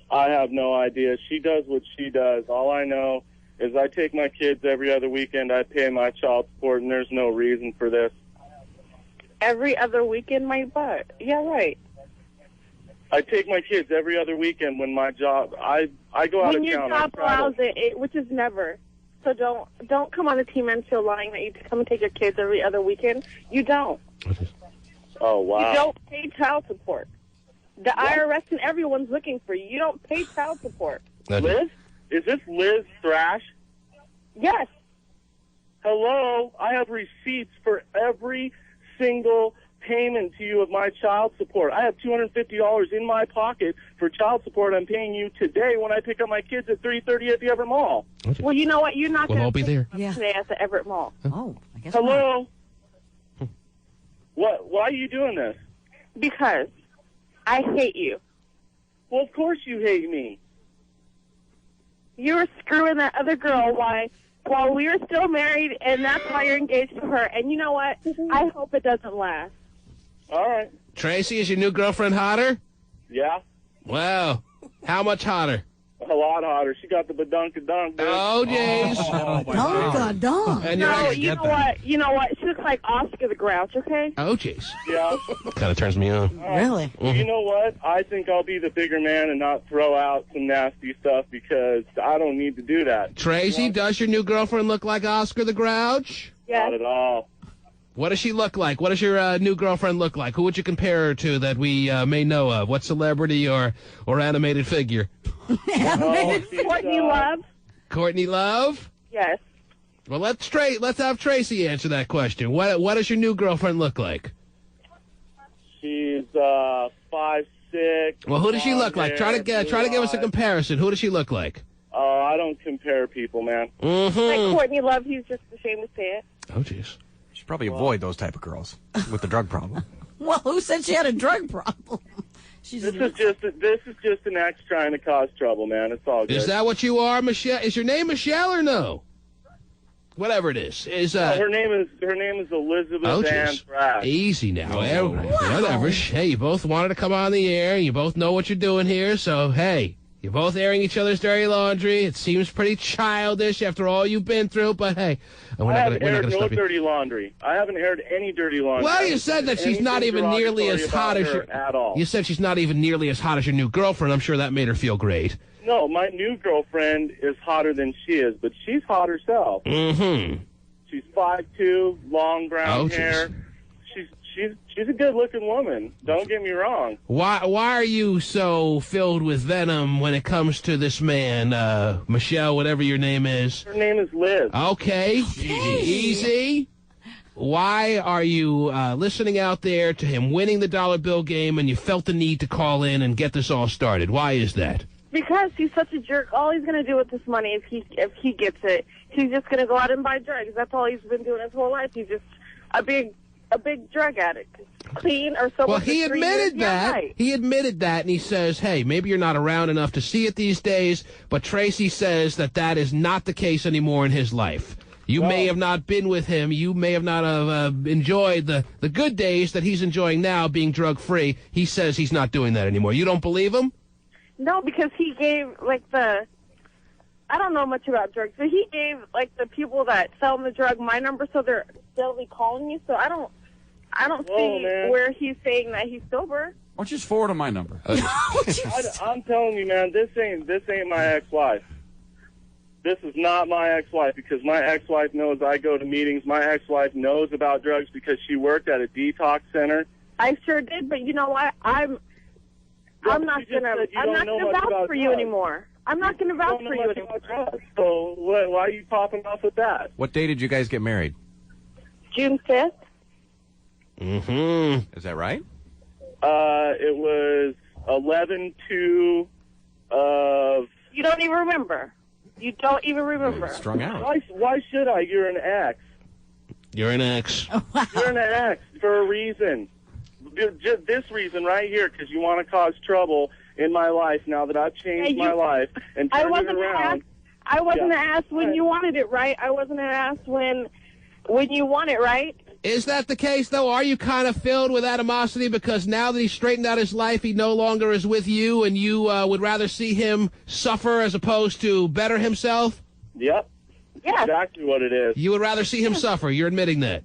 I have no idea. She does what she does. All I know is I take my kids every other weekend. I pay my child support, and there's no reason for this. Every other weekend, my butt. Yeah, right. I take my kids every other weekend when my job... I go out of town. When your job allows it, which is never. So don't come on the Team N show lying that you come and take your kids every other weekend. You don't. Oh, wow. You don't pay child support. The IRS and everyone's looking for you. You don't pay child support. Liz? Is this Liz Thrash? Yes. Hello? I have receipts for every single payment to you of my child support. I have $250 in my pocket for child support I'm paying you today when I pick up my kids at 3:30 at the Everett Mall. Well, you know what? You're not We'll all going be there. today at the Everett Mall. Oh, I guess Hello? What? Why are you doing this? Because I hate you. Well, of course you hate me. You were screwing that other girl while we were still married, and that's why you're engaged to her. And you know what? I hope it doesn't last. All right. Tracy, is your new girlfriend hotter? Yeah. Wow. How much hotter? A lot hotter. She got the badunk-a-dunk, dude. Oh, jeez. Dunk-a-dunk. And No, you know what? You know what? She looks like Oscar the Grouch, okay? Oh, jeez. Yeah. Kind of turns me on. Really? Mm-hmm. You know what? I think I'll be the bigger man and not throw out some nasty stuff because I don't need to do that. Tracy, does your new girlfriend look like Oscar the Grouch? Yes. Not at all. What does she look like? What does your new girlfriend look like? Who would you compare her to that we may know of? What celebrity or animated figure? Courtney Love? Courtney Love? Yes. Well, let's have Tracy answer that question. What does your new girlfriend look like? She's 5'6". Well, who does she look like? Try to give us a comparison. Who does she look like? Oh, I don't compare people, man. Mm-hmm. Like Courtney Love, he's just ashamed to say it. Oh, jeez. Should probably avoid those type of girls with the drug problem. Well, who said she had a drug problem? This is just an ex trying to cause trouble, man. It's all good. Is that what you are, Michelle? Is your name Michelle or no? Whatever it is. Her name is Elizabeth Ann Pratt. Easy now. Whatever. Hey, you both wanted to come on the air. You both know what you're doing here. So, hey, you're both airing each other's dirty laundry. It seems pretty childish after all you've been through, but hey. I haven't aired no dirty laundry. I haven't aired any dirty laundry. Well, you said that she's not even nearly as hot as your... at all. You said she's not even nearly as hot as your new girlfriend. I'm sure that made her feel great. No, my new girlfriend is hotter than she is, but she's hot herself. Mm-hmm. She's 5'2", long brown hair. She's a good-looking woman. Don't get me wrong. Why are you so filled with venom when it comes to this man, Michelle, whatever your name is? Her name is Liz. Okay. Easy. Why are you listening out there to him winning the dollar bill game and you felt the need to call in and get this all started? Why is that? Because he's such a jerk. All he's going to do with this money, if he gets it, he's just going to go out and buy drugs. That's all he's been doing his whole life. He's just a big drug addict. Clean or sober. Well, he admitted that. Right. He admitted that, and he says, hey, maybe you're not around enough to see it these days, but Tracy says that is not the case anymore in his life. You may have not been with him. You may have not enjoyed the good days that he's enjoying now being drug-free. He says he's not doing that anymore. You don't believe him? No, because he gave, like, I don't know much about drugs, but he gave, like, the people that sell the drug my number, so they'll be calling me. So I don't see where he's saying that he's sober. Why don't you just forward him my number? I'm telling you, man, this ain't my ex-wife. This is not my ex-wife, because my ex-wife knows I go to meetings. My ex-wife knows about drugs because she worked at a detox center. I sure did, but you know what? I'm not gonna vouch for you anymore. I'm not gonna vouch for you anymore. So why are you popping off with that? What day did you guys get married? June 5th. Mm-hmm. Is that right? It was 11/2 of... You don't even remember. You don't even remember. Strung out. Why should I? You're an ex. You're an ex. Oh, wow. You're an ex for a reason. Just this reason right here, because you want to cause trouble in my life now that I've changed my life and turned it around. I wasn't asked when you wanted it, right? I wasn't asked when you want it, right? Is that the case, though? Are you kind of filled with animosity because now that he's straightened out his life, he no longer is with you, and you would rather see him suffer as opposed to better himself? Yep. Yeah. Exactly what it is. You would rather see him suffer. You're admitting that.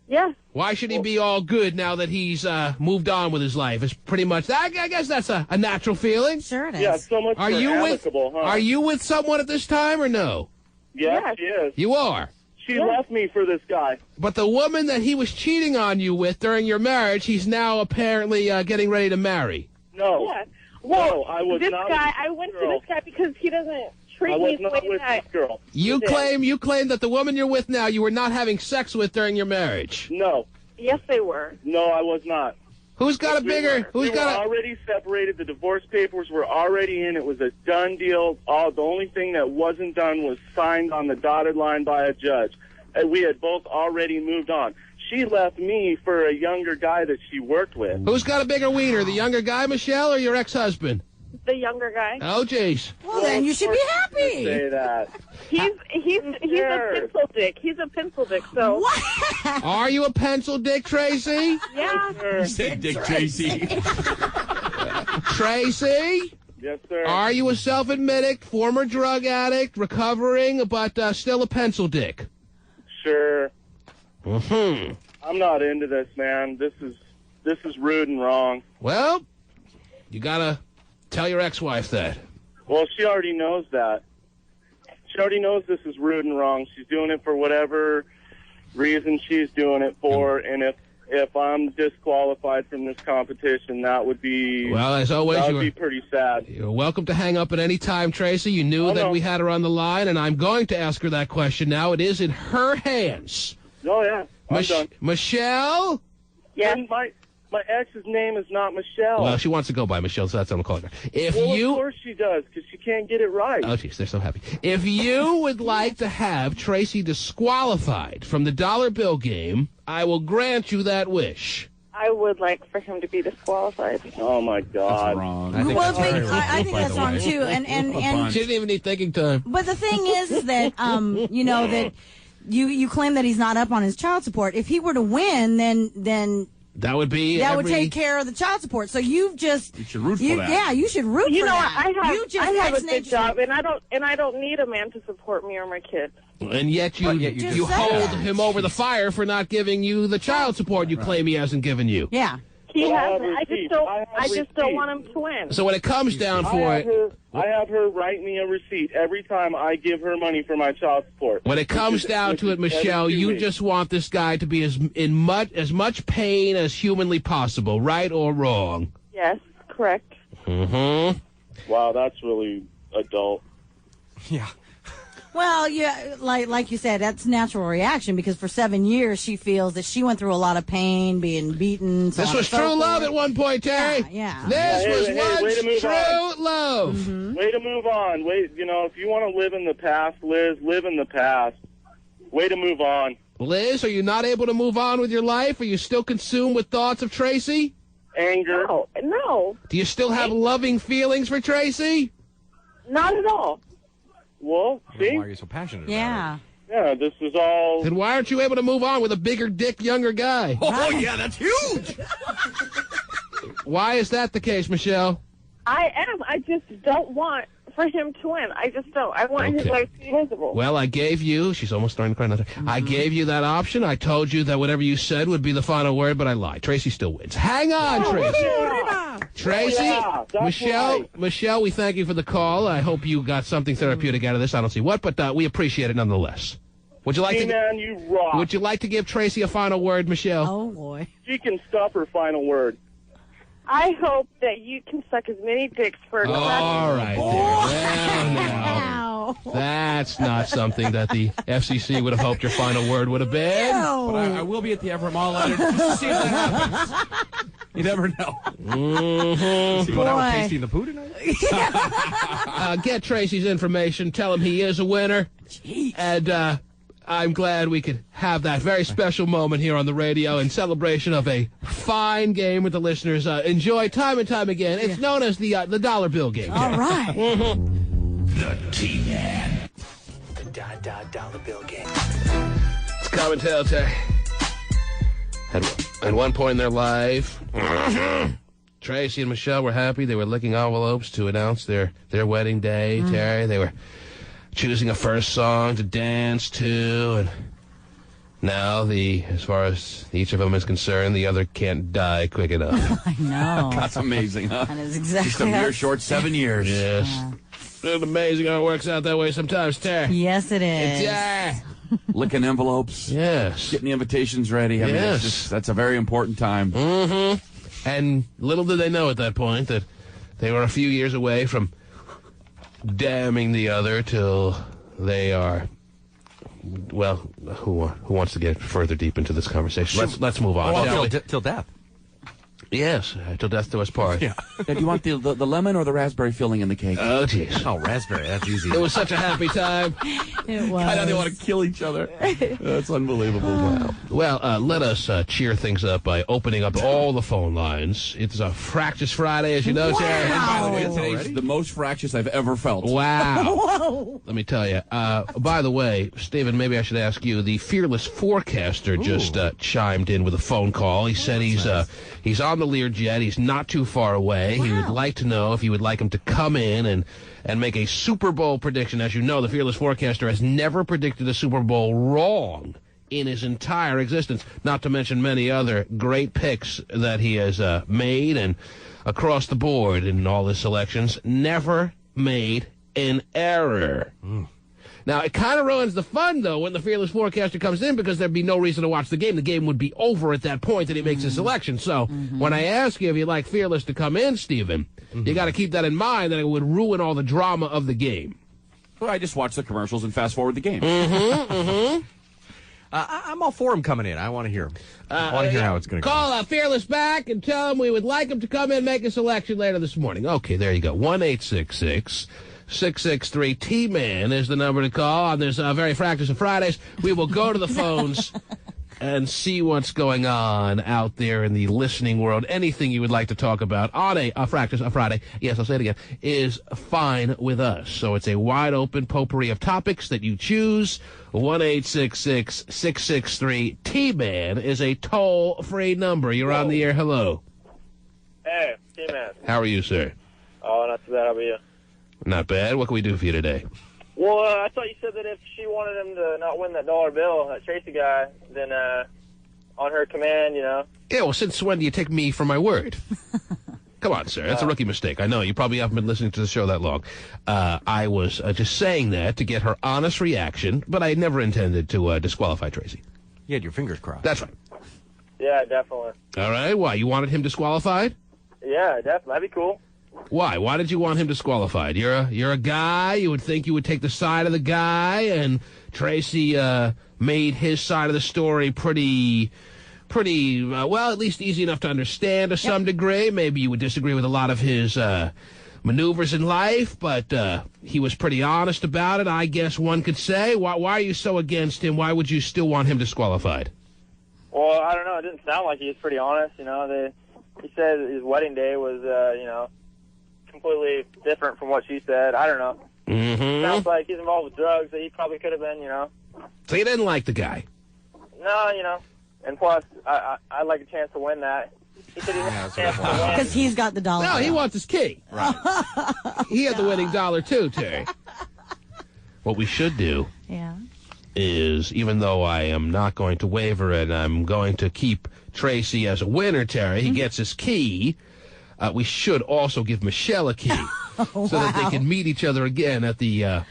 Yeah. Why should he be all good now that he's moved on with his life? It's pretty much, I guess that's a natural feeling. Sure it is. Yeah, so much Are you amicable, huh? Are you with someone at this time or no? Yes, she is. You are? She left me for this guy. But the woman that he was cheating on you with during your marriage, he's now apparently getting ready to marry. No. Yeah. Well, no, I was not I went to this guy because he doesn't treat me the way that... this girl. You claim that the woman you're with now you were not having sex with during your marriage. No. Yes, they were. No, I was not. Who's got a bigger... We were already separated. The divorce papers were already in. It was a done deal. The only thing that wasn't done was signed on the dotted line by a judge. And we had both already moved on. She left me for a younger guy that she worked with. Who's got a bigger wiener, the younger guy, Michelle, or your ex-husband? The younger guy. Oh, jeez. Well, then you should be happy. Say that. He's a pencil dick. He's a pencil dick, so... What? Are you a pencil dick, Tracy? Yeah. You said Dick Tracy. Tracy? Yes, sir. Are you a self-admitted former drug addict, recovering, but still a pencil dick? Sure. Mm-hmm. I'm not into this, man. This is rude and wrong. Well, you gotta tell your ex-wife that. Well, she already knows that. She already knows this is rude and wrong. She's doing it for whatever reason she's doing it for, and if I'm disqualified from this competition, that would be... Well, as always, that would be pretty sad. You're welcome to hang up at any time, Tracy. You knew that we had her on the line, and I'm going to ask her that question now. It is in her hands. Oh, yeah. I'm done. Michelle? Yeah. My ex's name is not Michelle. Well, she wants to go by Michelle, so that's what I'm calling her. Of course she does, because she can't get it right. Oh, jeez, they're so happy. If you would like to have Tracy disqualified from the dollar bill game, I will grant you that wish. I would like for him to be disqualified. Oh, my God. That's wrong. I think that's wrong, too. And she didn't even need thinking time. But the thing is that, that you claim that he's not up on his child support. If he were to win, then that would be would take care of the child support. So you should root for that. Yeah, you should root for that. I have a good job, and I don't need a man to support me or my kids. And yet you hold him over the fire for not giving you the child support you claim he hasn't given you. Yeah. He hasn't. I just don't want him to win. So when it comes down for it, I have her write me a receipt every time I give her money for my child support. When it comes down to it, Michelle, you just want this guy to be as much pain as humanly possible, right or wrong? Yes, correct. Mm-hmm. Wow, that's really adult. Yeah. Well, yeah, like you said, that's natural reaction because for 7 years she feels that she went through a lot of pain, being beaten. This was true love at one point, Terry. Yeah. This was once true love. Mm-hmm. Way to move on. If you want to live in the past, Liz, live in the past. Way to move on. Liz, are you not able to move on with your life? Are you still consumed with thoughts of Tracy? Anger. No. Do you still have loving feelings for Tracy? Not at all. Well, see? Why are you so passionate about it? Yeah. Yeah, this is all... Then why aren't you able to move on with a bigger dick, younger guy? Oh, yeah, that's huge! Why is that the case, Michelle? I am. I just don't want for him to win. I just don't. I want his life to be miserable. Well, I gave you... She's almost starting to cry now. I gave you that option. I told you that whatever you said would be the final word, but I lied. Tracy still wins. Hang on, Tracy. Tracy, Michelle, we thank you for the call. I hope you got something therapeutic out of this. I don't see what, but we appreciate it nonetheless. Would you like you rock. Would you like to give Tracy a final word, Michelle? Oh, boy. She can stop her final word. I hope that you can suck as many dicks for... All right, there. Well, now, that's not something that the FCC would have hoped your final word would have been. But I will be at the Everett Mall later just to see if that happens. You never know. Mm-hmm. See what I was tasting the poo tonight? Get Tracy's information. Tell him he is a winner. Jeez. And I'm glad we could have that very special moment here on the radio in celebration of a fine game with the listeners. Enjoy time and time again. It's known as the dollar bill game. All right. The T-Man. The dollar bill game. It's common tale, Terry. At one point in their life, Tracy and Michelle were happy. They were licking envelopes to announce their wedding day, Terry. They were choosing a first song to dance to, and now as far as each of them is concerned, the other can't die quick enough. I know. That's amazing, huh? That is exactly Just a mere short 7 years. Yes. It's amazing how it works out that way sometimes, Terry. Yes, it is. Yeah. Licking envelopes. Yes. Getting the invitations ready. I mean, that's a very important time. Mm-hmm. And little did they know at that point that they were a few years away from damning the other till they are... Well, who wants to get further deep into this conversation? Let's move on. Till death. Yes, till death do us part. Yeah. Do you want the lemon or the raspberry filling in the cake? Oh, jeez. Oh, raspberry. That's easy. It was such a happy time. It was. I know they want to kill each other. That's unbelievable. Well, let us cheer things up by opening up all the phone lines. It's a Fractious Friday, as you know, Terry. And by the way, today's the most fractious I've ever felt. Wow. Whoa. Let me tell you. By the way, Stephen, maybe I should ask you, the fearless forecaster just chimed in with a phone call. He said he's on the Learjet. He's not too far away. Wow. He would like to know if you would like him to come in and make a Super Bowl prediction. As you know, the fearless forecaster has never predicted a Super Bowl wrong in his entire existence, not to mention many other great picks that he has made, and across the board in all his selections, never made an error. Now, it kind of ruins the fun, though, when the fearless forecaster comes in, because there'd be no reason to watch the game. The game would be over at that point that he makes his selection. So when I ask you if you'd like fearless to come in, Stephen, you got to keep that in mind, that it would ruin all the drama of the game. Well, I just watch the commercials and fast forward the game. I'm all for him coming in. I want to hear him. I want to hear how it's going to go. Call Fearless back and tell him we would like him to come in and make a selection later this morning. Okay, there you go. 1-866-663-T-Man is the number to call on this very Fractious of Fridays. We will go to the phones and see what's going on out there in the listening world. Anything you would like to talk about on a Fractious of Friday, yes, I'll say it again, is fine with us. So it's a wide open potpourri of topics that you choose. 1-866-663-T-Man is a toll-free number. You're on the air. Hello. Hey, T-Man. How are you, sir? Oh, not too bad. How about you? Not bad. What can we do for you today? Well, I thought you said that if she wanted him to not win that dollar bill, that Tracy guy, then on her command, you know. Yeah, well, since when do you take me for my word? Come on, sir. That's a rookie mistake. I know. You probably haven't been listening to the show that long. I was just saying that to get her honest reaction, but I never intended to disqualify Tracy. You had your fingers crossed. That's right. Yeah, definitely. All right. Why? You wanted him disqualified? Yeah, definitely. That'd be cool. Why? Why did you want him disqualified? You're a guy. You would think you would take the side of the guy, and Tracy made his side of the story pretty well, at least easy enough to understand to some degree. Maybe you would disagree with a lot of his maneuvers in life, but he was pretty honest about it, I guess one could say. Why are you so against him? Why would you still want him disqualified? Well, I don't know. It didn't sound like he was pretty honest, you know. He said his wedding day was, you know, completely different from what she said. I don't know. Sounds like he's involved with drugs that he probably could have been, you know. So you didn't like the guy? No, you know. And plus, I'd like a chance to win that. He said he wants a chance to win. Because he's got the dollar. No, he wants his key. Right. He had the winning dollar, too, Terry. What we should do is, even though I am not going to waver and I'm going to keep Tracy as a winner, Terry, he gets his key, we should also give Michelle a key so that they can meet each other again at the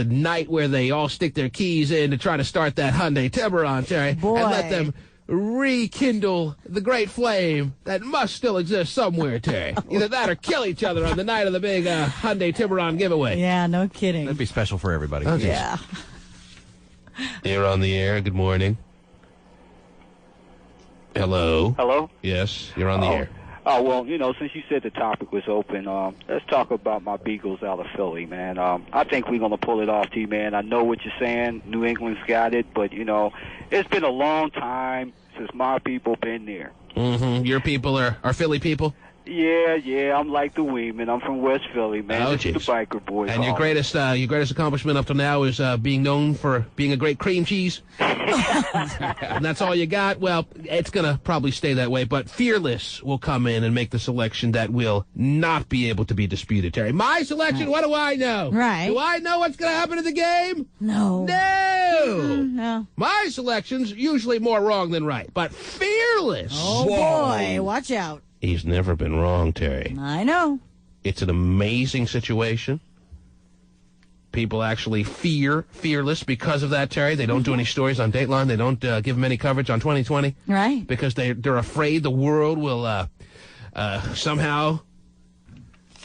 night where they all stick their keys in to try to start that Hyundai Tiburon, Terry, and let them rekindle the great flame that must still exist somewhere, Terry. Either that or kill each other on the night of the big Hyundai Tiburon giveaway. Yeah, no kidding. That'd be special for everybody. Okay. Yeah. You're on the air. Good morning. Hello. Hello? Yes, you're on the air. Oh, well, you know, since you said the topic was open, let's talk about my Beagles out of Philly, man. I think we're going to pull it off, T-Man. I know what you're saying. New England's got it, but, you know, it's been a long time since my people been there. Mm-hmm. Your people are Philly people? Yeah, I'm like the Weeman. I'm from West Philly, man. Oh, This is the biker boys. And your greatest accomplishment up to now is being known for being a great cream cheese? And that's all you got? Well, it's going to probably stay that way, but Fearless will come in and make the selection that will not be able to be disputed, Terry. My selection, what do I know? Right. Do I know what's going to happen in the game? No. No. No. My selection's usually more wrong than right, but Fearless. Oh, boy. Watch out. He's never been wrong, Terry. I know. It's an amazing situation. People actually fear Fearless because of that, Terry. They don't do any stories on Dateline. They don't give them any coverage on 2020. Right. Because they're afraid the world will somehow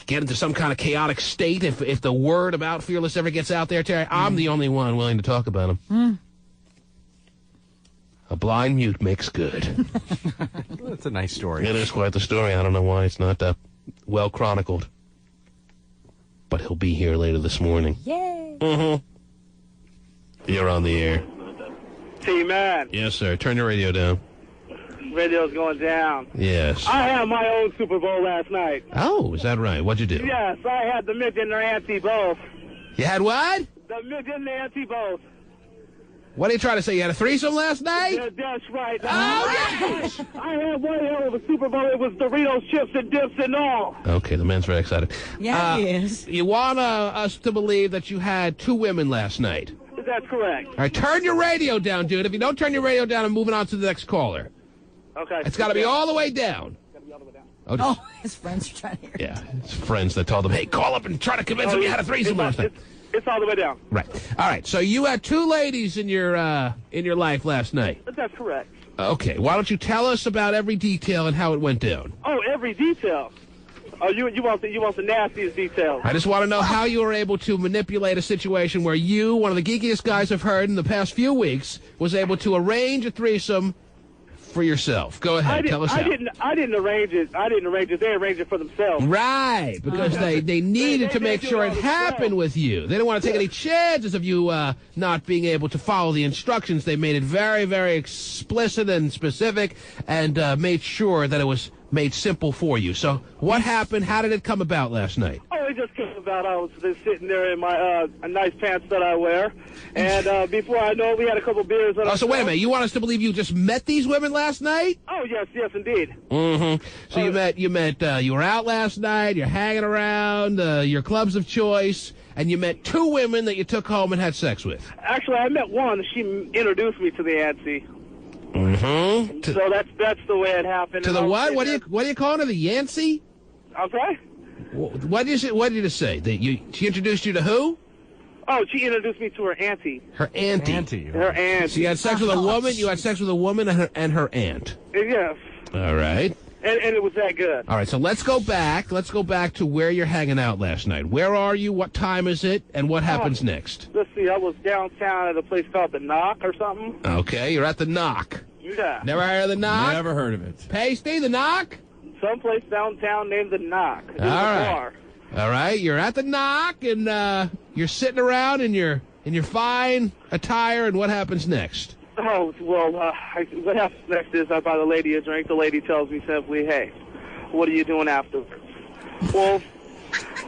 get into some kind of chaotic state if the word about Fearless ever gets out there, Terry. I'm the only one willing to talk about him. A blind mute makes good. That's a nice story. It is quite the story. I don't know why it's not well chronicled. But he'll be here later this morning. Yay! Mm-hmm. You're on the air. T-Man. Yes, sir. Turn your radio down. Radio's going down. Yes. I had my own Super Bowl last night. Oh, is that right? What'd you do? Yes, I had the midget and their auntie both. You had what? The midget and the auntie both. What are you trying to say? You had a threesome last night? Yeah, that's right. Oh, yes! I had one hell of a Super Bowl. It was Doritos, chips, and dips and all. Okay, the man's very excited. Yeah, he is. You want us to believe that you had two women last night? That's correct. All right, turn your radio down, dude. If you don't turn your radio down, I'm moving on to the next caller. Okay. It's got to be all the way down. Oh, his friends are trying to hear. Yeah, his friends that told him, hey, call up and try to convince him you had a threesome last night. It's all the way down. Right. All right. So you had two ladies in your life last night. That's correct. Okay. Why don't you tell us about every detail and how it went down? Oh, every detail. Oh, you want the nastiest details. I just want to know how you were able to manipulate a situation where you, one of the geekiest guys I've heard in the past few weeks, was able to arrange a threesome for yourself. Go ahead. Tell us how. I didn't arrange it. They arranged it for themselves. Right, because they needed to make sure it happened with you. They didn't want to take any chances of you not being able to follow the instructions. They made it very, very explicit and specific and made sure that it was made simple for you. So what happened? How did it come about last night? Oh, it just came about. I was just sitting there in my nice pants that I wear, and before I know it, we had a couple beers. So wait a minute. You want us to believe you just met these women last night? Oh, yes, indeed. Mm-hmm. So you were out last night, you're hanging around, your clubs of choice, and you met two women that you took home and had sex with. Actually, I met one. She introduced me to the auntie. Mm-hmm. So that's the way it happened. To the what? What do you call her? The Yancey? I'm sorry? What did you say? She introduced you to who? Oh, she introduced me to her auntie. Her auntie. Her auntie. So you had sex with a woman. You had sex with a woman and her aunt. Yes. All right. And it was that good. All right. So let's go back. Let's go back to where you're hanging out last night. Where are you? What time is it? And what happens next? Let's see. I was downtown at a place called the Knock or something. Okay. You're at the Knock. Yeah. Never heard of the Knock? Never heard of it. Pasty, the Knock? Someplace downtown named the Knock. It was All a right. bar. All right. You're at the Knock, and you're sitting around in your fine attire, and what happens next? Oh, well, what happens next is I buy the lady a drink. The lady tells me simply, hey, what are you doing afterwards? Well,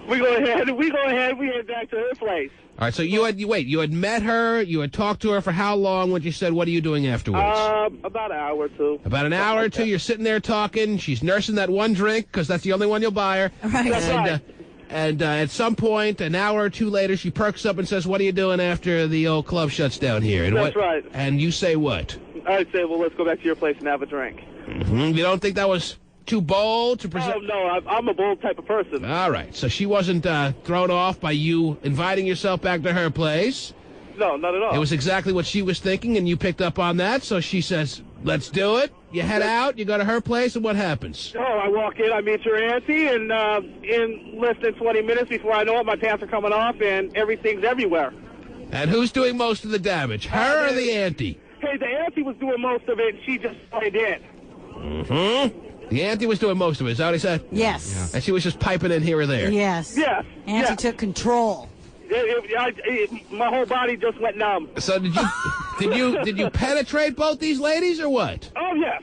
we go ahead, we head back to her place. All right, so you had met her, you had talked to her for how long when you said, what are you doing afterwards? About an hour or two. About an hour or two, you're sitting there talking, she's nursing that one drink, because that's the only one you'll buy her. Right. That's right. And at some point, an hour or two later, she perks up and says, what are you doing after the old club shuts down here? And That's right. And you say what? I say, well, let's go back to your place and have a drink. Mm-hmm. You don't think that was too bold to present? Oh, no, I'm a bold type of person. All right, so she wasn't thrown off by you inviting yourself back to her place. No, not at all. It was exactly what she was thinking, and you picked up on that, so she says, let's do it. You head out, you go to her place, and what happens? Oh, I walk in, I meet your auntie, and in less than 20 minutes before I know it, my pants are coming off, and everything's everywhere. And who's doing most of the damage, her or the auntie? Hey, the auntie was doing most of it, and she just joined in. Mm-hmm. The auntie was doing most of it, is that what he said? Yes. Yeah. And she was just piping in here or there? Yes. Yes. Auntie took control. My whole body just went numb. So did you penetrate both these ladies or what? Oh, yes.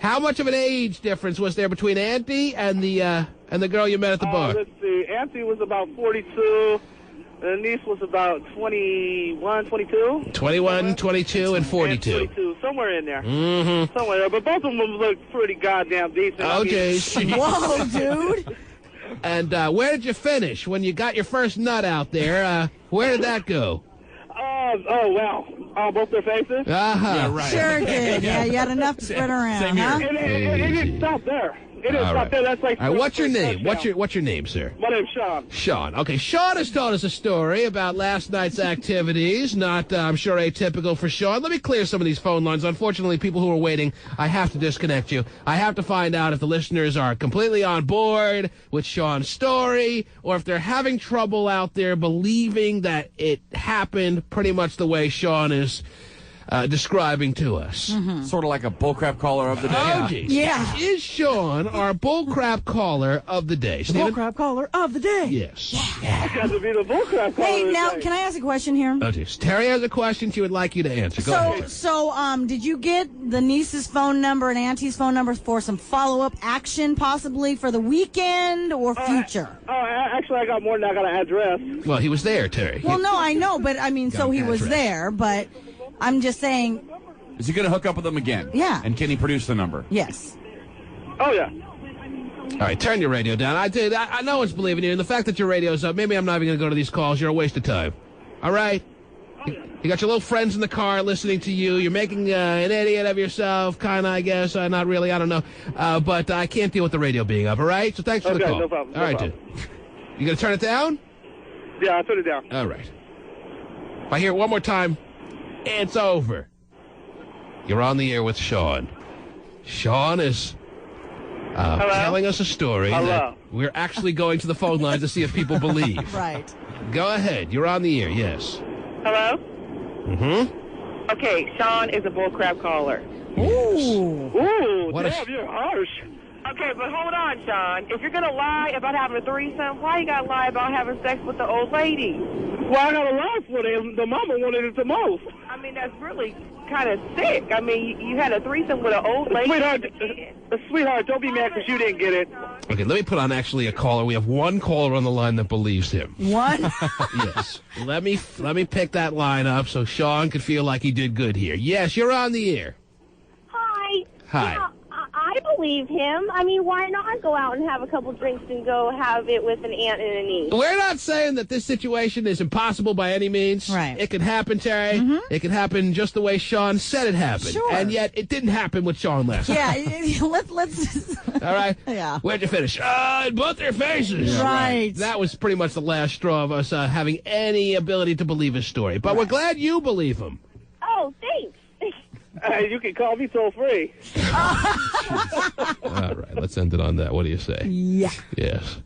How much of an age difference was there between Auntie and the girl you met at the bar? Let's see. Auntie was about 42. The niece was about 21, 22. 21, 22, and 42. 42, somewhere in there. Mm-hmm. Somewhere there. But both of them look pretty goddamn decent. Oh, jeez. Whoa, dude. And where did you finish when you got your first nut out there? Where did that go? Oh, wow. On both their faces? Uh-huh. Yeah, right. Sure did. Yeah, you had enough to spread around, Same here. huh? It didn't stop there. It didn't All stop right. there. That's like... All right, what's your name? What's your name, sir? My name's Sean. Sean. Okay, Sean has told us a story about last night's activities. Not, I'm sure, atypical for Sean. Let me clear some of these phone lines. Unfortunately, people who are waiting, I have to disconnect you. I have to find out if the listeners are completely on board with Sean's story or if they're having trouble out there believing that it happened pretty much the way Sean is describing to us. Mm-hmm. Sort of like a bullcrap caller of the day. Oh, geez. Yeah. Is Sean our bullcrap caller of the day? Stephen? Bullcrap caller of the day. Yes. I got to be the bullcrap caller. Hey, now, today. can I ask a question here? Oh, geez. Terry has a question she would like you to answer. Go ahead. So, did you get the niece's phone number and auntie's phone number for some follow-up action, possibly for the weekend or future? Actually, I got more than I got an address. Well, he was there, Terry. Well, no, I know, but I mean, so he was there, but I'm just saying, Is he going to hook up with them again? Yeah. And can he produce the number? yes. Oh, yeah. All right, turn your radio down. I know it's believing you, and the fact that your radio's up, maybe I'm not even going to go to these calls. You're a waste of time. All right? You got your little friends in the car listening to you. You're making an idiot of yourself, kind of, I guess. Not really, I don't know. But I can't deal with the radio being up, all right? So thanks for the call. No problem. All right, dude. You going to turn it down? Yeah, I'll turn it down. All right. If I hear it one more time, it's over. You're on the air with Sean. Sean is telling us a story that we're actually going to the phone lines to see if people believe. Right. Go ahead. You're on the air. Yes. Hello? Mm-hmm. Okay, Sean is a bullcrap caller. Ooh. Ooh, What damn, you're harsh. Okay, but hold on, Sean. If you're going to lie about having a threesome, why you got to lie about having sex with the old lady? Well, I got to lie for them. The mama wanted it the most. I mean, that's really kind of sick. I mean, you had a threesome with an old lady. Sweetheart, don't be mad because you didn't get it. Okay, let me put on actually a caller. We have one caller on the line that believes him. One? Yes. Let me pick that line up so Sean could feel like he did good here. Yes, you're on the air. Hi. Hi. Yeah, I believe him. I mean, why not go out and have a couple drinks and go have it with an aunt and a niece? We're not saying that this situation is impossible by any means. Right. It can happen, Terry. Mm-hmm. It can happen just the way Sean said it happened. Sure. And yet it didn't happen with Sean last night. Yeah, let's. All right? Yeah. Where'd you finish? In both their faces. Yeah, right. That was pretty much the last straw of us having any ability to believe his story. But we're glad you believe him. Oh, thanks. You can call me toll free. All right, let's end it on that. What do you say? Yeah. Yes.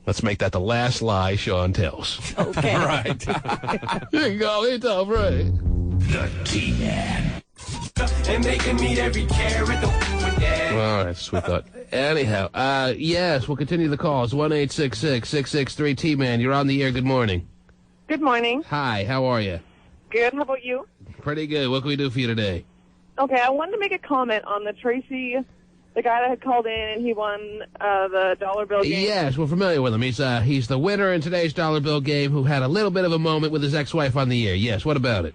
Let's make that the last lie Sean tells. Okay. All right. You can call me toll free. The T-Man. And they can meet every carrot with that. All right, sweet thought. Anyhow, yes, we'll continue the calls. 1-866-663-T-Man. You're on the air. Good morning. Good morning. Hi, how are you? Good. How about you? Pretty good. What can we do for you today? Okay, I wanted to make a comment on the Tracy The guy that had called in and he won the dollar bill game? Yes, we're familiar with him. He's the winner in today's dollar bill game who had a little bit of a moment with his ex-wife on the air. Yes, what about it?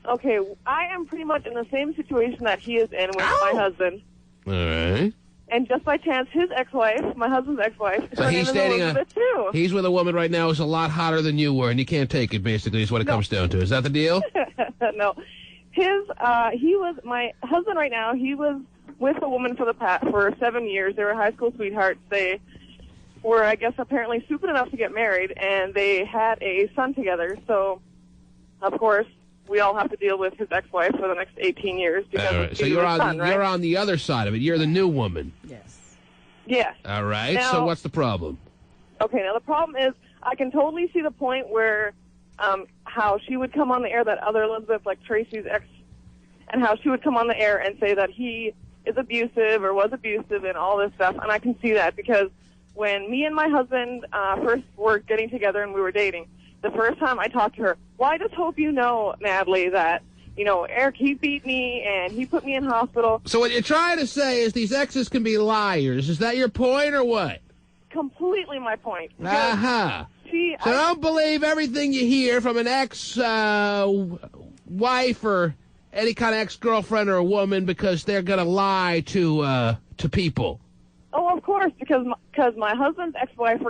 Okay, I am pretty much in the same situation that he is in with my husband. All right. And just by chance, his ex-wife, my husband's ex-wife, So her he's name is dating Elizabeth too. He's with a woman right now who's a lot hotter than you were, and you can't take it, basically, is what it comes down to. Is that the deal? No. My husband right now, he was with a woman for 7 years. They were high school sweethearts. They were, I guess, apparently stupid enough to get married, and they had a son together. So, of course, we all have to deal with his ex-wife for the next 18 years. Because all right. So you're on the other side of it. You're the new woman. Yes. All right. Now, so what's the problem? Okay, now the problem is I can totally see the point where how she would come on the air, that other Elizabeth, like Tracy's ex, and how she would come on the air and say that he is abusive or was abusive and all this stuff. And I can see that because when me and my husband first were getting together and we were dating, the first time I talked to her, well, I just hope you know, Natalie, that, you know, Eric, he beat me and he put me in hospital. So what you're trying to say is these exes can be liars. Is that your point or what? Completely my point. Uh-huh. So don't believe everything you hear from an ex-wife or any kind of ex-girlfriend or a woman because they're going to lie to people. Oh, of course, because my husband's ex-wife,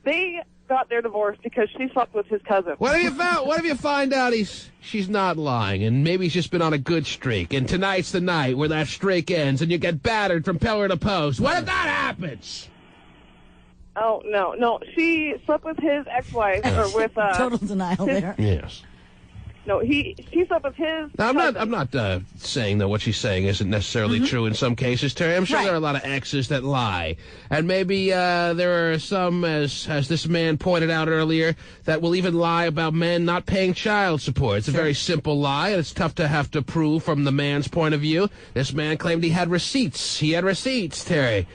they got their divorce because she slept with his cousin. What if you find out she's not lying and maybe he's just been on a good streak and tonight's the night where that streak ends and you get battered from pillar to post? What if that happens? Oh, no. She slept with his ex-wife, or with... Total denial there. Yes. No, she slept with his... Now, I'm not saying that what she's saying isn't necessarily true in some cases, Terry. I'm sure there are a lot of exes that lie. And maybe there are some, as this man pointed out earlier, that will even lie about men not paying child support. It's a very simple lie, and it's tough to have to prove from the man's point of view. This man claimed he had receipts. He had receipts, Terry.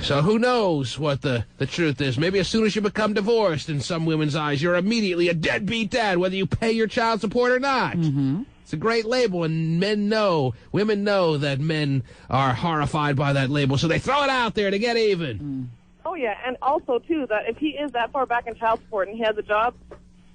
So who knows what the truth is. Maybe as soon as you become divorced, in some women's eyes, you're immediately a deadbeat dad, whether you pay your child support or not. It's a great label, and women know that men are horrified by that label, so they throw it out there to get even. Oh, yeah, and also, too, that if he is that far back in child support and he has a job,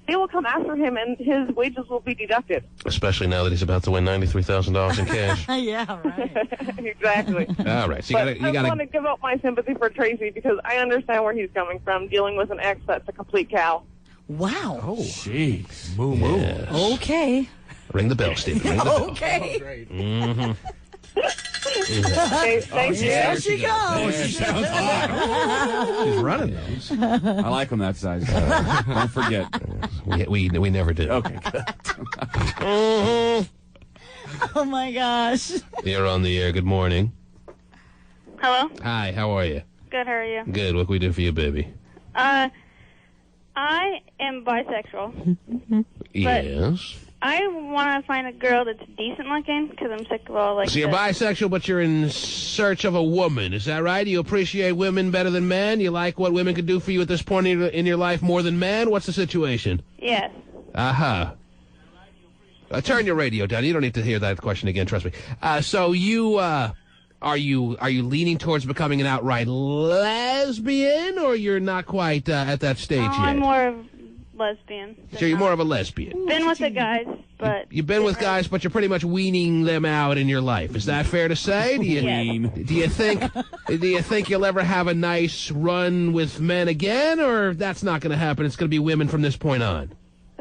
they will come after him and his wages will be deducted. Especially now that he's about to win $93,000 in cash. Yeah, right. Exactly. All right, so I want to give up my sympathy for Tracy because I understand where he's coming from, dealing with an ex that's a complete cow. Wow. Oh, jeez. Moo. Yes. Okay. Ring the bell, Steve. Ring the bell. Okay. Okay, thank you. There she goes. Oh, she sounds hot. She's running those. I like them that size. Don't forget. We never did. Okay. Oh, my gosh. You're on the air. Good morning. Hello? Hi, how are you? Good, how are you? Good. What can we do for you, baby? I am bisexual. Yes. I want to find a girl that's decent looking because I'm sick of all So you're bisexual, but you're in search of a woman. Is that right? Do you appreciate women better than men? You like what women can do for you at this point in your life more than men? What's the situation? Yes. Uh-huh. Turn your radio down. You don't need to hear that question again, trust me. So you, are you leaning towards becoming an outright lesbian, or you're not quite at that stage yet? I'm more of lesbian. So you're more of a lesbian. Been with the guys, but... You've been with guys, but you're pretty much weaning them out in your life. Is that fair to say? Do you think you'll ever have a nice run with men again, or that's not going to happen? It's going to be women from this point on?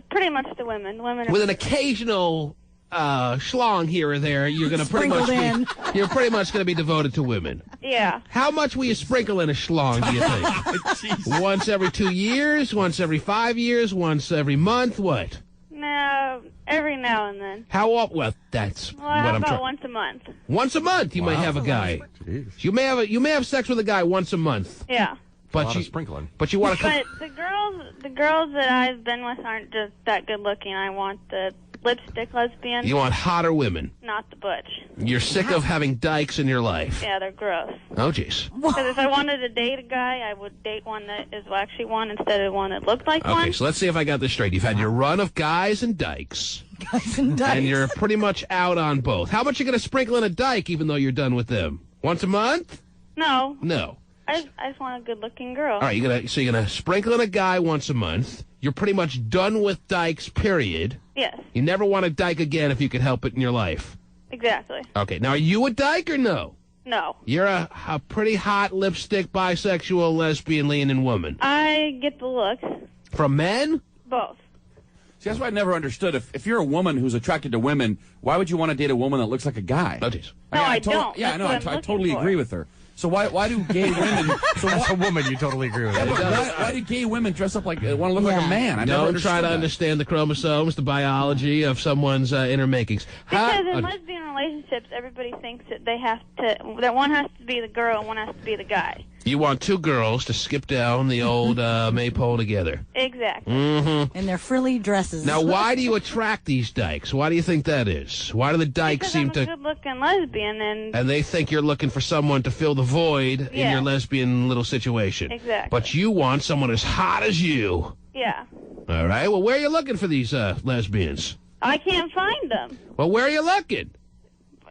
Pretty much the women. With an occasional schlong here or there, you're going to pretty much going to be devoted to women. Yeah. How much will you sprinkle in a schlong, do you think? Once every 2 years, once every 5 years, once every month, what? No, every now and then. How often? Well, that's Well, what how I'm about trying. once a month? Once a month, you may have a guy. You may have sex with a guy once a month. Yeah. But sprinkling. But you want to. But the girls that I've been with aren't just that good looking. I want the lipstick lesbians. You want hotter women. Not the butch. You're sick of having dykes in your life. Yeah, they're gross. Oh, jeez. Because if I wanted to date a guy, I would date one that is actually one instead of one that looked like one. Okay, so let's see if I got this straight. You've had your run of guys and dykes. Guys and dykes. And you're pretty much out on both. How much are you going to sprinkle in a dyke even though you're done with them? Once a month? No. No. I just want a good-looking girl. All right, you're gonna sprinkle in a guy once a month. You're pretty much done with dykes, period. Yes. You never want a dyke again if you could help it in your life. Exactly. Okay, now are you a dyke or no? No. You're a pretty hot lipstick, bisexual, lesbian-leaning woman. I get the looks. From men? Both. See, that's what I never understood. If you're a woman who's attracted to women, why would you want to date a woman that looks like a guy? Oh, geez. I don't. Yeah, That's I what totally I'm looking agree for. with her. So why do gay women... So As a woman, you totally agree with Yeah, that. but why do gay women dress up like want to look like a man? I never Don't understood try to that. understand the chromosomes, the biology of someone's inner makings. Because in lesbian relationships, everybody thinks that that one has to be the girl and one has to be the guy. You want two girls to skip down the old maypole together. Exactly. Mm-hmm. In their frilly dresses. Now, why do you attract these dykes? Why do you think that is? Why do the dykes seem I'm a to... good-looking lesbian, And they think you're looking for someone to fill the void in your lesbian little situation. Exactly. But you want someone as hot as you. Yeah. All right. Well, where are you looking for these lesbians? I can't find them. Well, where are you looking?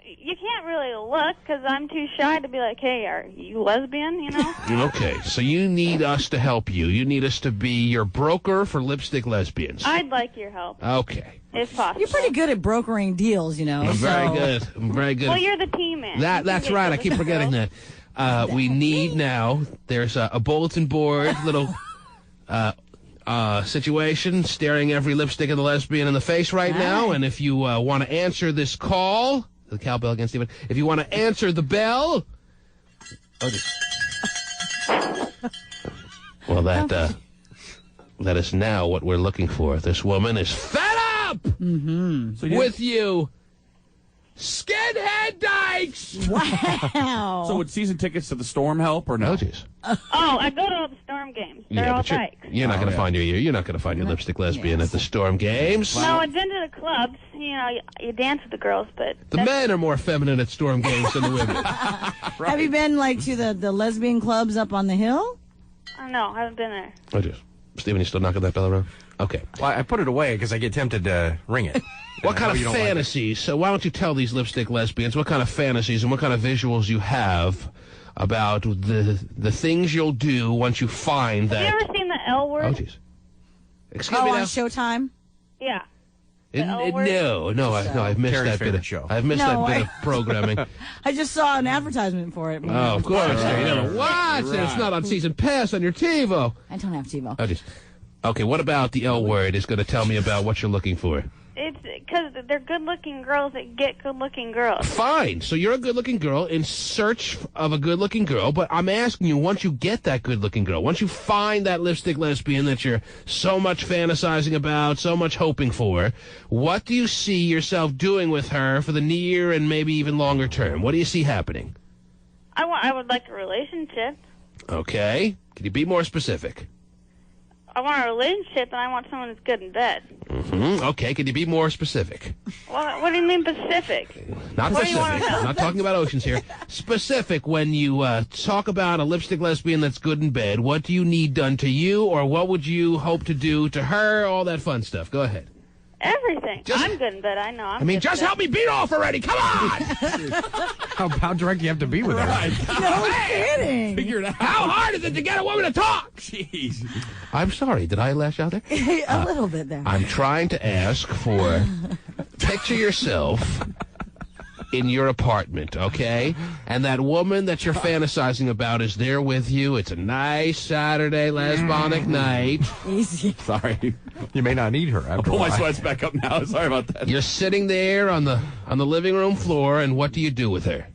You can't really look because I'm too shy to be like, hey, are you lesbian, you know? Okay, so you need us to help you. You need us to be your broker for lipstick lesbians. I'd like your help. Okay. If possible. You're pretty good at brokering deals, you know. I'm very good. I'm very good. Well, you're the team man. That's right. I keep forgetting that. We need now, there's a bulletin board, little situation, staring every lipstick of the lesbian in the face right now. And if you want to answer this call, the cowbell against Stephen, if you want to answer the bell. Well, that is now what we're looking for. This woman is fed up with you. Skinhead dykes! Wow. So would season tickets to the Storm help or no? Oh, jeez. I go to all the Storm games. They're all dykes. You're not going to find you're not going to find your lipstick lesbian at the Storm games. No, I've been to the clubs. You know, you dance with the girls, but... The men are more feminine at Storm games than the women. Have you been, to the lesbian clubs up on the hill? No, I haven't been there. Oh, jeez. Stephen, you still knocking that bell around? Okay. Well, I put it away because I get tempted to ring it. What kind of fantasies? So why don't you tell these lipstick lesbians what kind of fantasies and what kind of visuals you have about the things you'll do once you find that... Have you ever seen the L Word? Oh, jeez. Excuse me on now? Showtime? Yeah. No, I've missed Terry's that bit of show. I've missed that bit of programming. I just saw an advertisement for it. Oh, of course. You never watch it. It's not on season pass on your TiVo. I don't have TiVo. Oh, jeez. Okay, what about the L Word is going to tell me about what you're looking for? It's because they're good-looking girls that get good-looking girls. Fine. So you're a good-looking girl in search of a good-looking girl, but I'm asking you, once you get that good-looking girl, once you find that lipstick lesbian that you're so much fantasizing about, so much hoping for, what do you see yourself doing with her for the near and maybe even longer term? What do you see happening? I would like a relationship. Okay. Can you be more specific? I want a relationship, and I want someone that's good in bed. Okay, can you be more specific? What do you mean specific? Not What do you specific. wanna know? I'm not talking about oceans here. Specific, when you talk about a lipstick lesbian that's good in bed, what do you need done to you, or what would you hope to do to her, all that fun stuff. Go ahead. Everything. I'm good in bed. I know. Just help me beat off already. Come on! How direct do you have to be with her? No kidding. Figure it out. How hard is it to get a woman to talk? Jeez. I'm sorry. Did I lash out there? A little bit there. I'm trying to ask for, picture yourself in your apartment, okay? And that woman that you're fantasizing about is there with you. It's a nice Saturday lesbonic night. Easy. Sorry. You may not need her after I'll pull my sweats back up now. Sorry about that. You're sitting there on the living room floor, and what do you do with her?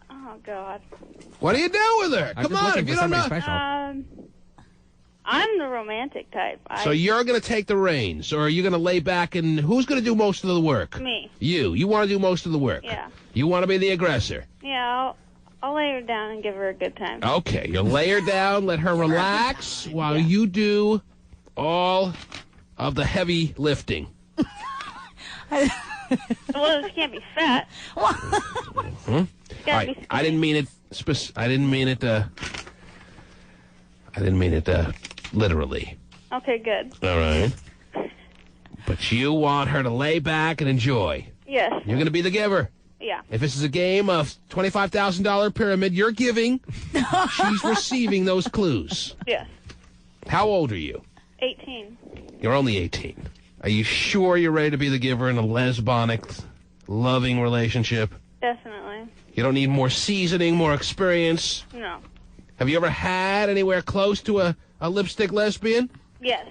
Oh, God. What do you do with her? Come on, if you don't know. I'm the romantic type. So you're going to take the reins, or are you going to lay back and who's going to do most of the work? Me. You. You want to do most of the work. Yeah. You want to be the aggressor. Yeah, I'll lay her down and give her a good time. Okay, you lay her down, let her relax while you do all of the heavy lifting. Well, she can't be fat. All right, I didn't mean it. I didn't mean it literally. Okay, good. All right. But you want her to lay back and enjoy. Yes. You're going to be the giver. Yeah. If this is a game of $25,000 pyramid, you're giving, she's receiving those clues. Yes. How old are you? 18. You're only 18. Are you sure you're ready to be the giver in a lesbonic, loving relationship? Definitely. You don't need more seasoning, more experience? No. Have you ever had anywhere close to a lipstick lesbian? Yes.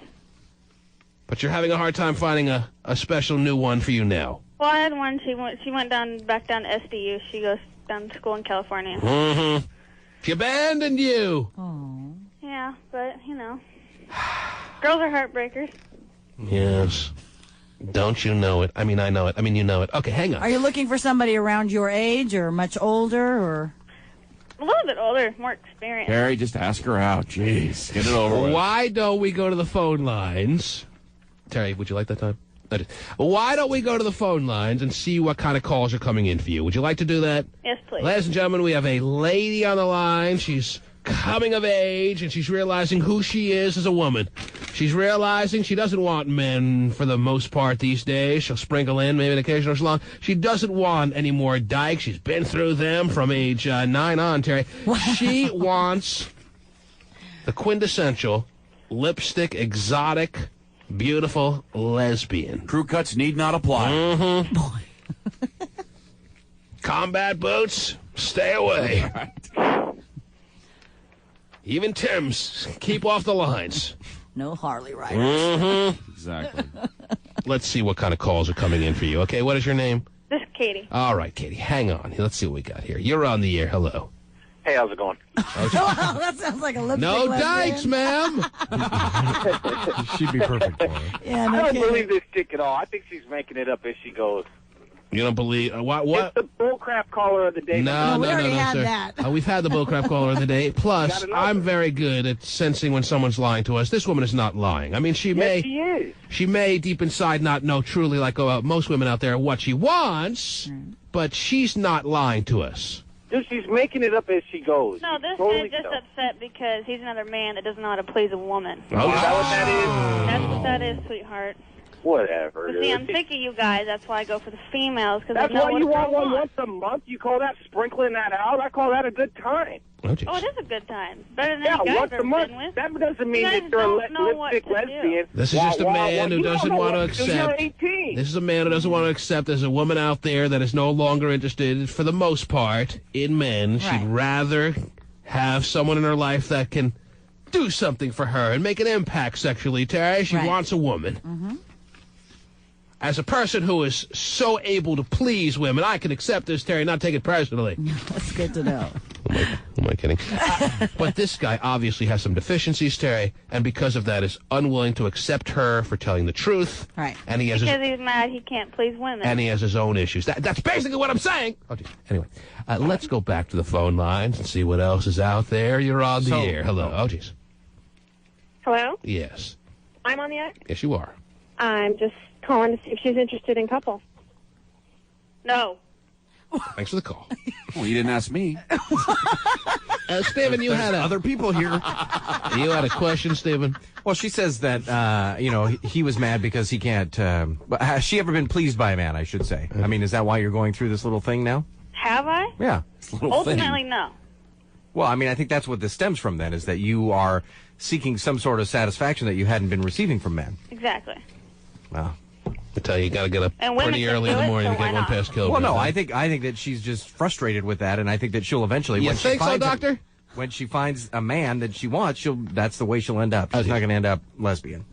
But you're having a hard time finding a special new one for you now. Well, I had one. She went back down to SDU. She goes down to school in California. Mm-hmm. She abandoned you. Oh. Yeah, but, you know. Girls are heartbreakers. Yes. Don't you know it? I mean, I know it. I mean, you know it. Okay, hang on. Are you looking for somebody around your age or much older or? A little bit older, more experienced. Harry, just ask her out. Jeez, get it over with. Why don't we go to the phone lines? Terry, would you like that time? Why don't we go to the phone lines and see what kind of calls are coming in for you? Would you like to do that? Yes, please. Ladies and gentlemen, we have a lady on the line. She's coming of age, and she's realizing who she is as a woman. She's realizing she doesn't want men for the most part these days. She'll sprinkle in maybe an occasional salon. She doesn't want any more dykes. She's been through them from age 9 on, Terry. She wants the quintessential lipstick, exotic, beautiful lesbian. Crew cuts need not apply. Mm-hmm. Boy. Combat boots, stay away. Even Tim's, keep off the lines. No Harley riders. Mm-hmm. Exactly. Let's see what kind of calls are coming in for you. Okay, what is your name? This is Katie. All right, Katie, hang on. Let's see what we got here. You're on the air. Hello. Hey, how's it going? Wow, that sounds like a lipstick No lesbian. dykes, ma'am. She'd be perfect for it. Yeah, no I don't kidding. believe this chick at all. I think she's making it up as she goes. You don't believe what? It's the bullcrap caller of the day. No, we already had sir. that. We've had the bullcrap caller of the day. Plus, I'm very good at sensing when someone's lying to us. This woman is not lying. I mean, she may deep inside not know truly, like most women out there, what she wants, but she's not lying to us. Dude, she's making it up as she goes. No, this totally guy's just upset because he's another man that doesn't know how to please a woman. Oh, is that what that is? That's what that is, sweetheart. Whatever. But see, I'm sick of you guys. That's why I go for the females. Cause That's I know why what you a girl want one wants. once a month? You call that sprinkling that out? I call that a good time. Oh, Oh, it is a good time. Better than Yeah, any guys once I've a ever month. been with. That doesn't mean You that guys you're a don't know what lipstick to do. lesbian. This is just a man who You don't doesn't know want to what do. You're accept. 18. This is a man who doesn't want to accept there's a woman out there that is no longer interested, for the most part, in men. Right. She'd rather have someone in her life that can do something for her and make an impact sexually, Terry. She Right. wants a woman. Mm-hmm. As a person who is so able to please women, I can accept this, Terry, not take it personally. That's good to know. Am I kidding? But this guy obviously has some deficiencies, Terry, and because of that is unwilling to accept her for telling the truth. Right. And he has Because he's mad he can't please women. and he has his own issues. That's basically what I'm saying. Oh, geez. Anyway, let's go back to the phone lines and see what else is out there. You're on the air. Hello. Oh, jeez. Hello? Yes. I'm on the air? Yes, you are. I'm just calling to see if she's interested in couple. No. Thanks for the call. Well, you didn't ask me. Stephen, you had other people here. You had a question, Stephen? Well, she says that, he was mad because he can't, has she ever been pleased by a man, I should say? I mean, is that why you're going through this little thing now? Have I? Yeah. Ultimately, no. Well, I mean, I think that's what this stems from then, is that you are seeking some sort of satisfaction that you hadn't been receiving from men. Exactly. Wow. I tell you, you got to get up And women pretty can early do in the it, morning so to get why one not? past Kilburn. Well, no, I think that she's just frustrated with that, and I think that she'll eventually. You when think she so, finds Doctor? When she finds a man that she wants, that's the way she'll end up. She's not going to end up lesbian.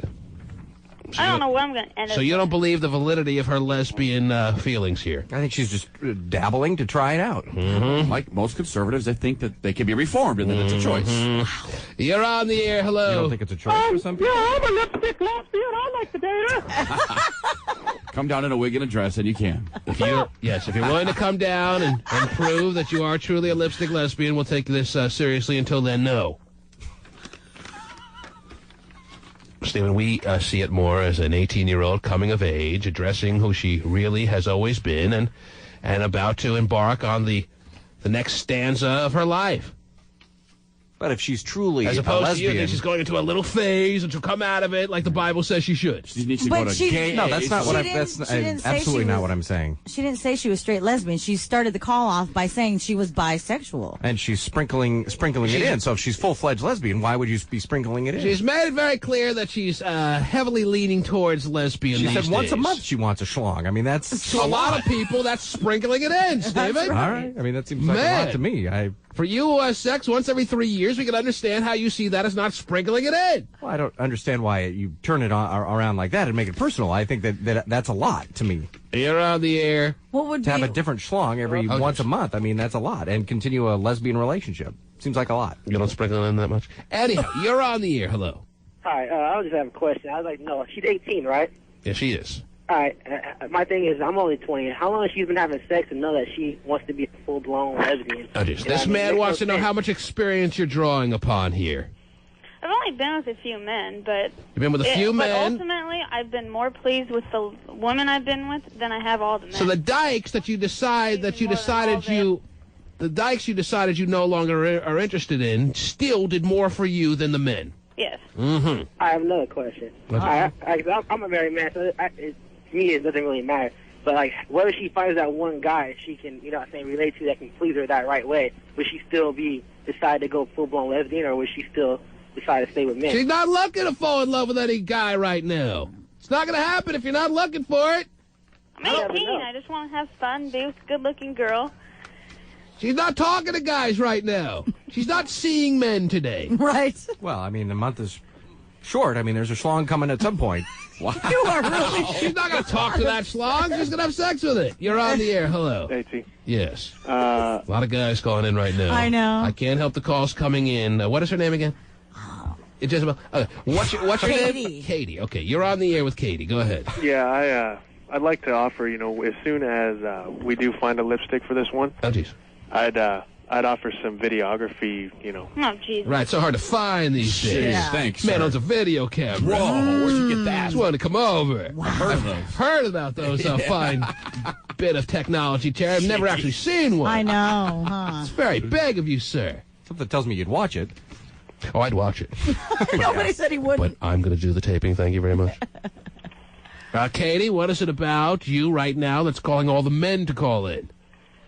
I don't know what I'm going to end up. So you don't believe the validity of her lesbian feelings here? I think she's just dabbling to try it out. Mm-hmm. Like most conservatives, they think that they can be reformed and that it's a choice. You're on the air. Hello. You don't think it's a choice for some people? Yeah, I'm a lipstick lesbian. I like the data. Come down in a wig and a dress, and you can. If you're willing to come down and prove that you are truly a lipstick lesbian, we'll take this seriously. Until then, no. Stephen, we see it more as an 18-year-old coming of age, addressing who she really has always been, and about to embark on the next stanza of her life. But if she's truly as a opposed lesbian, to you, she's going into a little phase and she'll come out of it like the Bible says she should. She needs to go to gay. No, that's not what I'm. That's absolutely not what I'm saying. She didn't say she was straight lesbian. She started the call off by saying she was bisexual. And she's sprinkling it in. So if she's full-fledged lesbian, why would you be sprinkling it in? She's made it very clear that she's heavily leaning towards lesbian. She these said once a days. month she wants a schlong. I mean, that's a lot of people. That's sprinkling it in, Stephen. All right. I mean, that seems like a lot to me. For you, sex once every 3 years, we can understand how you see that as not sprinkling it in. Well, I don't understand why you turn it around like that and make it personal. I think that's a lot to me. You're on the air. What would to have a different schlong every once a month? I mean, that's a lot. And continue a lesbian relationship. Seems like a lot. You don't sprinkle it in that much? Anyhow, you're on the air. Hello. Hi, I just have a question. I was like, no, she's 18, right? Yeah, she is. All right, my thing is, I'm only 20. How long has she been having sex and know that she wants to be a full-blown lesbian? Oh, geez. This man wants to know how much experience you're drawing upon here. I've only been with a few men, but... You've been with a few men? But ultimately, I've been more pleased with the women I've been with than I have all the men. So the dykes that you decided you no longer are interested in still did more for you than the men? Yes. Mm-hmm. I have another question. I'm a married man, so to me, it doesn't really matter. But, like, whether she finds that one guy she can, relate to that can please her that right way, would she still decide to go full-blown lesbian, or would she still decide to stay with men? She's not looking to fall in love with any guy right now. It's not going to happen if you're not looking for it. I'm 18. I just want to have fun, be with a good-looking girl. She's not talking to guys right now. She's not seeing men today. Right. Well, I mean, the month is short. I mean, there's a schlong coming at some point. Wow. You are really... She's not going to talk to that schlong. She's going to have sex with it. You're on the air. Hello. Hey, yes. A lot of guys calling in right now. I know. I can't help the calls coming in. What is her name again? Jezebel. What's your Katie. name? Katie. Okay, you're on the air with Katie. Go ahead. Yeah, I'd like to offer, as soon as we do find a lipstick for this one. Oh, jeez. I'd offer some videography, Oh, jeez. Right, so hard to find these days. Yeah. Thanks, Man sir. owns a video camera. Whoa, where'd you get that? Just wanted to come over. Wow. I've heard about those fine bit of technology, Terry. I've never actually seen one. I know, huh? It's very big of you, sir. Something tells me you'd watch it. Oh, I'd watch it. Nobody said he wouldn't. But I'm going to do the taping. Thank you very much. Katie, what is it about you right now that's calling all the men to call in?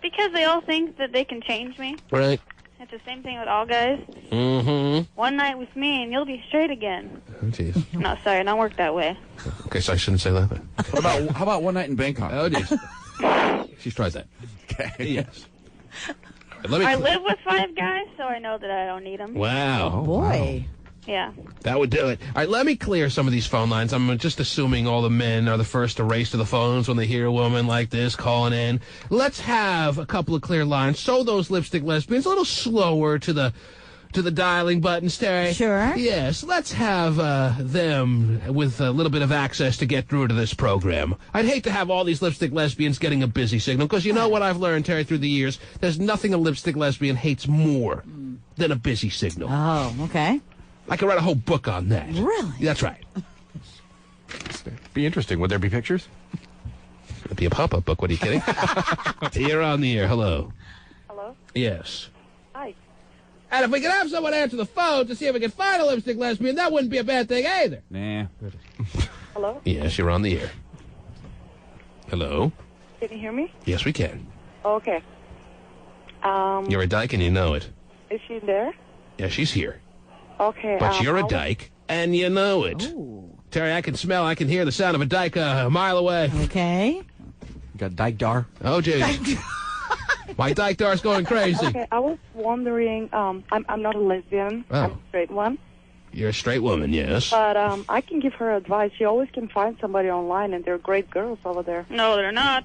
Because they all think that they can change me. Right. It's the same thing with all guys. Mm-hmm. One night with me and you'll be straight again. Oh, jeez. No, sorry, it don't work that way. Okay, so I shouldn't say that then. How about one night in Bangkok? Oh, jeez. She's tried that. Okay. Yes. I live with 5 guys, so I know that I don't need them. Wow. Oh, boy. Yeah. That would do it. All right, let me clear some of these phone lines. I'm just assuming all the men are the first to race to the phones when they hear a woman like this calling in. Let's have a couple of clear lines so those lipstick lesbians a little slower to the dialing buttons, Terry. Sure. Yes, let's have them with a little bit of access to get through to this program. I'd hate to have all these lipstick lesbians getting a busy signal, because you know what I've learned, Terry, through the years? There's nothing a lipstick lesbian hates more than a busy signal. Oh, okay. I could write a whole book on that. Really? That's right. Be interesting. Would there be pictures? It'd be a pop-up book. What are you kidding? You're on the air. Hello. Hello? Yes. Hi. And if we could have someone answer the phone to see if we could find a lipstick lesbian, that wouldn't be a bad thing either. Nah. Hello? Yes, you're on the air. Hello. Can you hear me? Yes, we can. Okay. You're a dyke and you know it. Is she there? Yeah, she's here. Okay. But you're a dyke and you know it. Ooh. Terry, I can hear the sound of a dyke a mile away. Okay. You got dyke dar? Oh, geez. My dyke dar's going crazy. Okay, I was wondering, I'm not a lesbian. Oh. I'm a straight one. You're a straight woman, yes. But I can give her advice. She always can find somebody online, and they're great girls over there. No, they're not.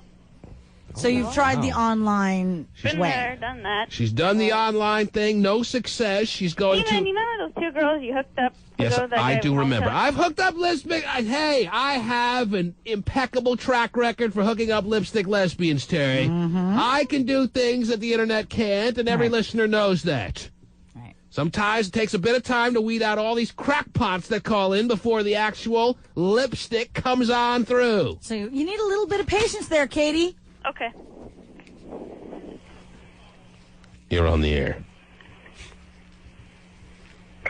So you've tried the online Been way. there, done that. She's done the online thing, no success. She's going Even, to... you remember those 2 girls you hooked up? Yes, That I guy do with remember. long hair? I've hooked up lipstick... Hey, I have an impeccable track record for hooking up lipstick lesbians, Terry. I can do things that the internet can't, and every listener knows that. Right. Sometimes it takes a bit of time to weed out all these crackpots that call in before the actual lipstick comes on through. So you need a little bit of patience there, Katie. Okay. You're on the air.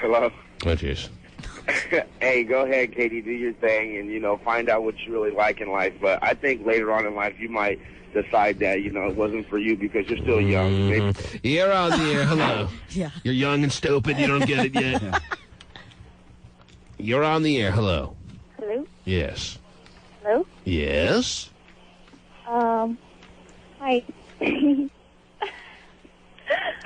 Hello. Oh, jeez. Hey, go ahead, Katie, do your thing and, find out what you really like in life. But I think later on in life you might decide that, it wasn't for you because you're still young. Maybe. You're on the air. Hello. Yeah. You're young and stupid. You don't get it yet. Yeah. You're on the air. Hello. Hello? Yes. Hello? Yes. Hi.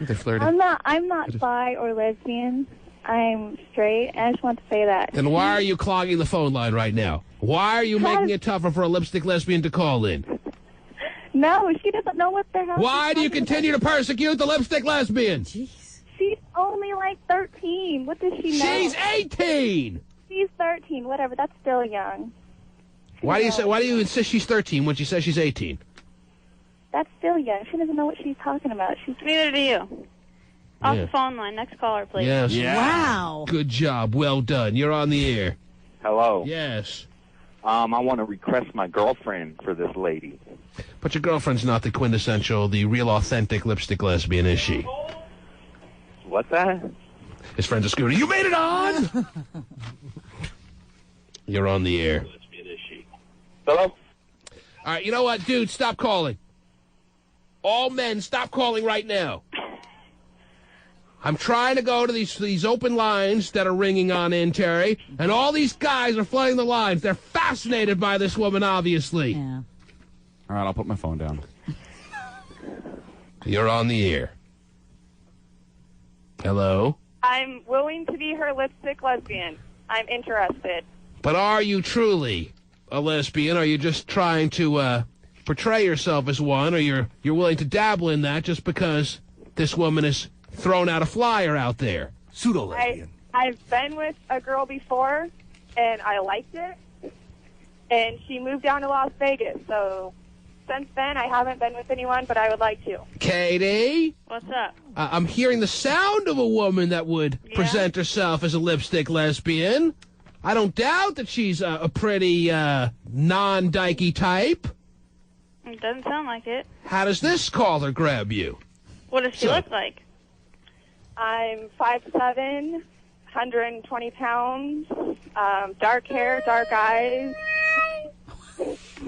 They're flirting. I'm not bi or lesbian. I'm straight, and I just want to say that. Then why are you clogging the phone line right now? Why are you making it tougher for a lipstick lesbian to call in? No, she doesn't know what they're having. Why do you continue to persecute the lipstick lesbian? Jeez. She's only like 13. What does she know? She's 18. She's 13. Whatever. That's still young. Why do you insist she's 13 when she says she's 18? That's still young. She doesn't know what she's talking about. Neither do you. Off the phone line. Next caller, please. Yes. Yeah. Wow. Good job. Well done. You're on the air. Hello. Yes. I want to request my girlfriend for this lady. But your girlfriend's not the quintessential, the real authentic lipstick lesbian, is she? What's that? His friend's a scooter. You made it on! You're on the air. Hello? All right, you know what, dude? Stop calling. All men, stop calling right now. I'm trying to go to these open lines that are ringing on in, Terry, and all these guys are flooding the lines. They're fascinated by this woman, obviously. Yeah. All right, I'll put my phone down. You're on the air. Hello? I'm willing to be her lipstick lesbian. I'm interested. But are you truly a lesbian? Are you just trying to portray yourself as one, or you're willing to dabble in that just because this woman has thrown out a flyer out there? Pseudo-lesbian. I've been with a girl before, and I liked it, and she moved down to Las Vegas, so since then I haven't been with anyone, but I would like to. Katie? What's up? I'm hearing the sound of a woman that would present herself as a lipstick lesbian. I don't doubt that she's a pretty non-dykey type. It doesn't sound like it. How does this caller grab you? What does she look like? I'm 5'7", 120 pounds, dark hair, dark eyes.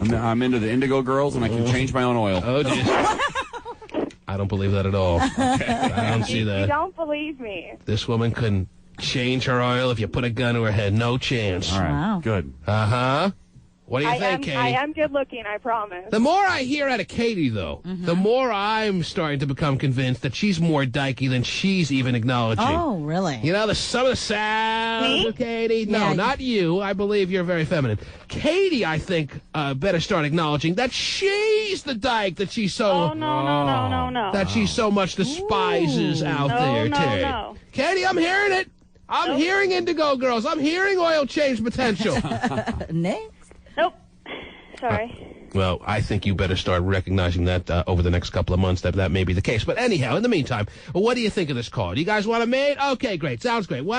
I'm into the indigo girls, and I can change my own oil. Oh, jeez. I don't believe that at all. I don't see that. You don't believe me. This woman couldn't change her oil if you put a gun to her head. No chance. All right, good. Uh-huh. What do you think, Katie? I am good looking, I promise. The more I hear out of Katie, though, the more I'm starting to become convinced that she's more dykey than she's even acknowledging. Oh, really? You know, some of the sounds of Katie? No, Yeah, not you. I believe you're very feminine. Katie, I think, better start acknowledging that she's the dyke that she's so... Oh, no. That she so much despises out there, Terry. No. Katie, I'm hearing it. I'm hearing indigo girls. I'm hearing oil change potential. Next. Nope. Sorry. Well, I think you better start recognizing that over the next couple of months that may be the case. But anyhow, in the meantime, what do you think of this call? Do you guys want to mate? Okay, great. Sounds great. What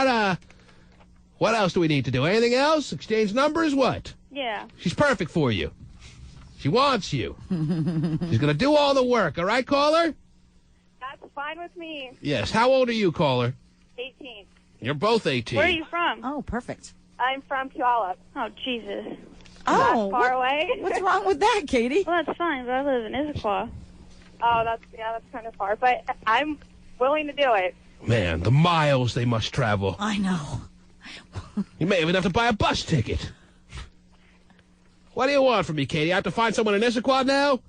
else do we need to do? Anything else? Exchange numbers? What? Yeah. She's perfect for you. She wants you. She's going to do all the work. All right, caller? That's fine with me. Yes. How old are you, caller? 18. You're both 18. Where are you from? Oh, perfect. I'm from Puyallup. Oh, Jesus. Oh, Not far away. What's wrong with that, Katie? Well, that's fine, but I live in Issaquah. Oh, that's kind of far, but I'm willing to do it. Man, the miles they must travel. I know. You may even have to buy a bus ticket. What do you want from me, Katie? I have to find someone in Issaquah now?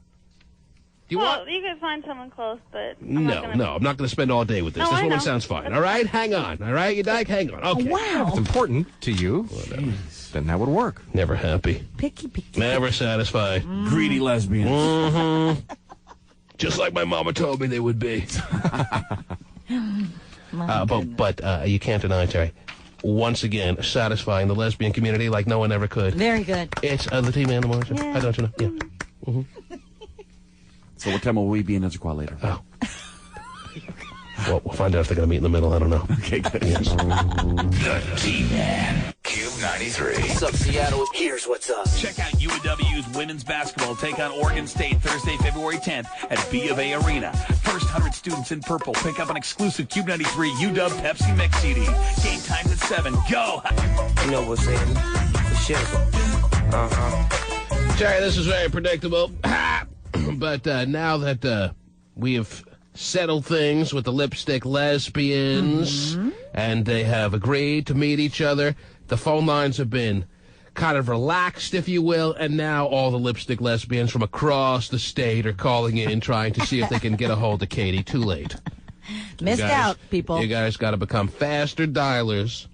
You can find someone close, but I'm I'm not going to spend all day with this. No, This I woman know. sounds fine. All right? Hang on. All right, you dyke? Hang on. Okay. Wow. If it's important to you, then that would work. Never happy. Picky. Never satisfied. Greedy lesbians. Mm-hmm. Just like my mama told me they would be. But you can't deny, Terry, once again, satisfying the lesbian community like no one ever could. Very good. It's the T-Man in the morning. Yeah. How don't you know? Yeah. Mm-hmm. So what time will we be in Issaquah later? Oh. Well, we'll find out if they're going to meet in the middle. I don't know. Okay, good. Yes. The T-Man. Cube 93. What's up, Seattle? Here's what's up. Check out UNW's women's basketball take on Oregon State Thursday, February 10th at B of A Arena. First 100 students in purple pick up an exclusive Cube 93 UW Pepsi Mix CD. Game time's at 7. Go! You know what's in for shizzle. Jerry, this is very predictable. But now that we have settled things with the lipstick lesbians and they have agreed to meet each other, the phone lines have been kind of relaxed, if you will, and now all the lipstick lesbians from across the state are calling in trying to see if they can get a hold of Katie. Too late. Missed out, people. You guys got to become faster dialers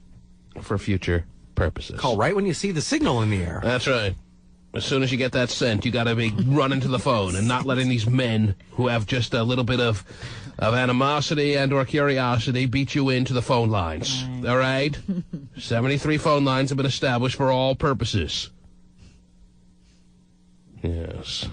for future purposes. Call right when you see the signal in the air. That's right. As soon as you get that scent, you got to be running to the phone and not letting these men who have just a little bit of animosity and or curiosity beat you into the phone lines. All right? 73 phone lines have been established for all purposes. Yes.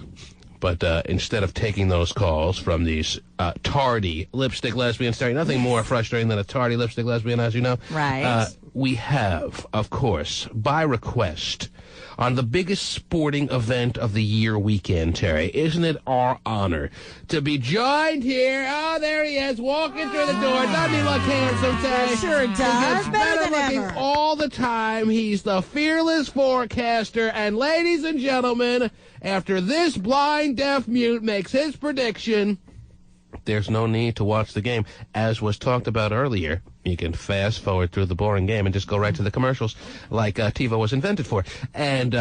But instead of taking those calls from these tardy lipstick lesbians, nothing more frustrating than a tardy lipstick lesbian, as you know. Right. We have, of course, by request, on the biggest sporting event of the year weekend, Terry, isn't it our honor to be joined here? Oh, there he is, walking through the door. Doesn't he look handsome, Terry? Sure He does. gets Better than looking ever. all the time. He's the fearless forecaster. And ladies and gentlemen, after this blind deaf mute makes his prediction, there's no need to watch the game. As was talked about earlier, you can fast forward through the boring game and just go right to the commercials like TiVo was invented for. And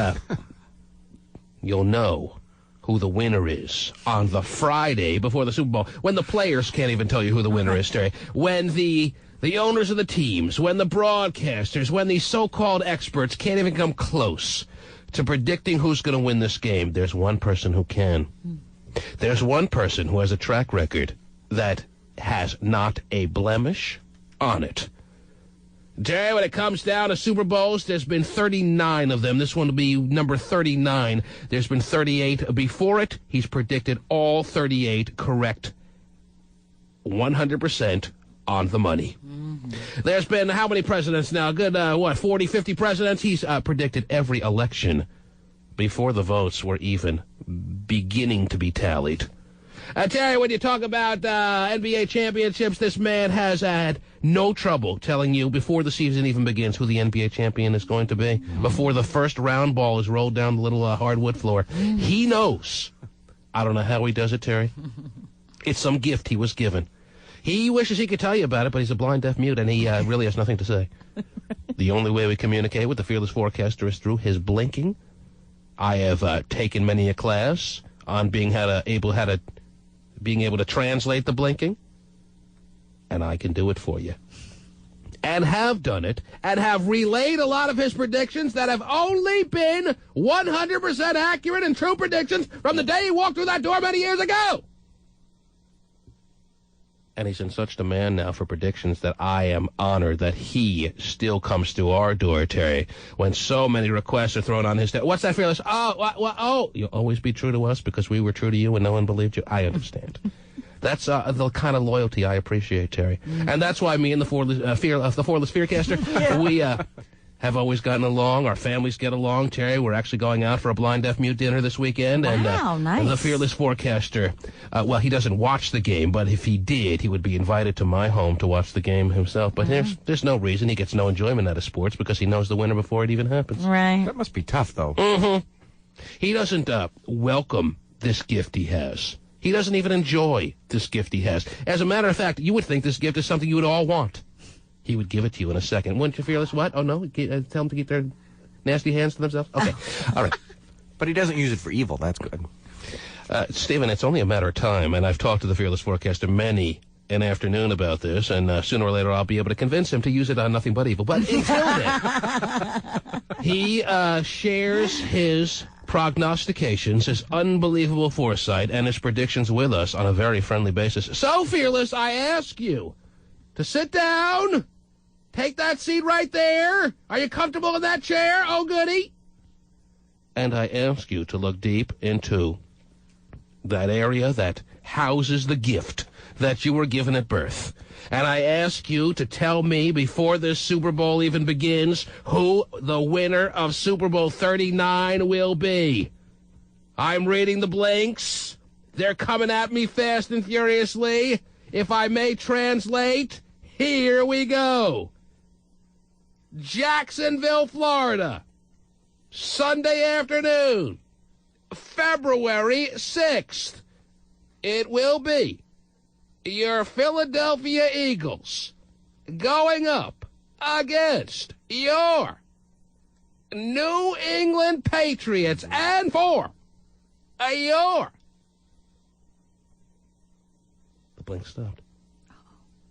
you'll know who the winner is on the Friday before the Super Bowl, when the players can't even tell you who the winner is, Terry. When the owners of the teams, when the broadcasters, when these so-called experts can't even come close to predicting who's going to win this game, there's one person who can. There's one person who has a track record that has not a blemish on it. Jerry, when it comes down to Super Bowls, there's been 39 of them. This one will be number 39. There's been 38 before it. He's predicted all 38 correct. 100% on the money. There's been how many presidents now? Good, 40, 50 presidents? He's predicted every election before the votes were even beginning to be tallied. Terry, when you talk about NBA championships, this man has had no trouble telling you before the season even begins who the NBA champion is going to be. Before the first round ball is rolled down the little hardwood floor. He knows. I don't know how he does it, Terry. It's some gift he was given. He wishes he could tell you about it, but he's a blind deaf mute, and he really has nothing to say. The only way we communicate with the fearless forecaster is through his blinking. I have taken many a class on being able to translate the blinking, and I can do it for you. And have done it, and have relayed a lot of his predictions that have only been 100% accurate and true predictions from the day he walked through that door many years ago. And he's in such demand now for predictions that I am honored that he still comes to our door, Terry, when so many requests are thrown on his desk. What's that, fearless? Oh, you'll always be true to us because we were true to you and no one believed you. I understand. That's the kind of loyalty I appreciate, Terry. And that's why me and the Fourless Fearcaster, we have always gotten along. Our families get along, Terry. We're actually going out for a blind deaf mute dinner this weekend. Wow, nice. And the Fearless Forecaster, well, he doesn't watch the game, but if he did, he would be invited to my home to watch the game himself. But there's no reason. He gets no enjoyment out of sports because he knows the winner before it even happens. Right. That must be tough, though. He doesn't welcome this gift he has. He doesn't even enjoy this gift he has. As a matter of fact, you would think this gift is something you would all want. He would give it to you in a second. Wouldn't you, Fearless? What? Oh, no? Tell them to keep their nasty hands to themselves? Okay. All right. But he doesn't use it for evil. That's good. Stephen, it's only a matter of time, and I've talked to the Fearless Forecaster many an afternoon about this, and sooner or later I'll be able to convince him to use it on nothing but evil. But until then, he shares his prognostications, his unbelievable foresight, and his predictions with us on a very friendly basis. So, Fearless, I ask you to sit down. Take that seat right there. Are you comfortable in that chair? Oh, goody. And I ask you to look deep into that area that houses the gift that you were given at birth. And I ask you to tell me before this Super Bowl even begins who the winner of Super Bowl 39 will be. I'm reading the blinks, They're coming at me fast and furiously. If I may translate, here we go. Jacksonville, Florida, Sunday afternoon, February 6th. It will be your Philadelphia Eagles going up against your New England Patriots, and for your... The blink stopped.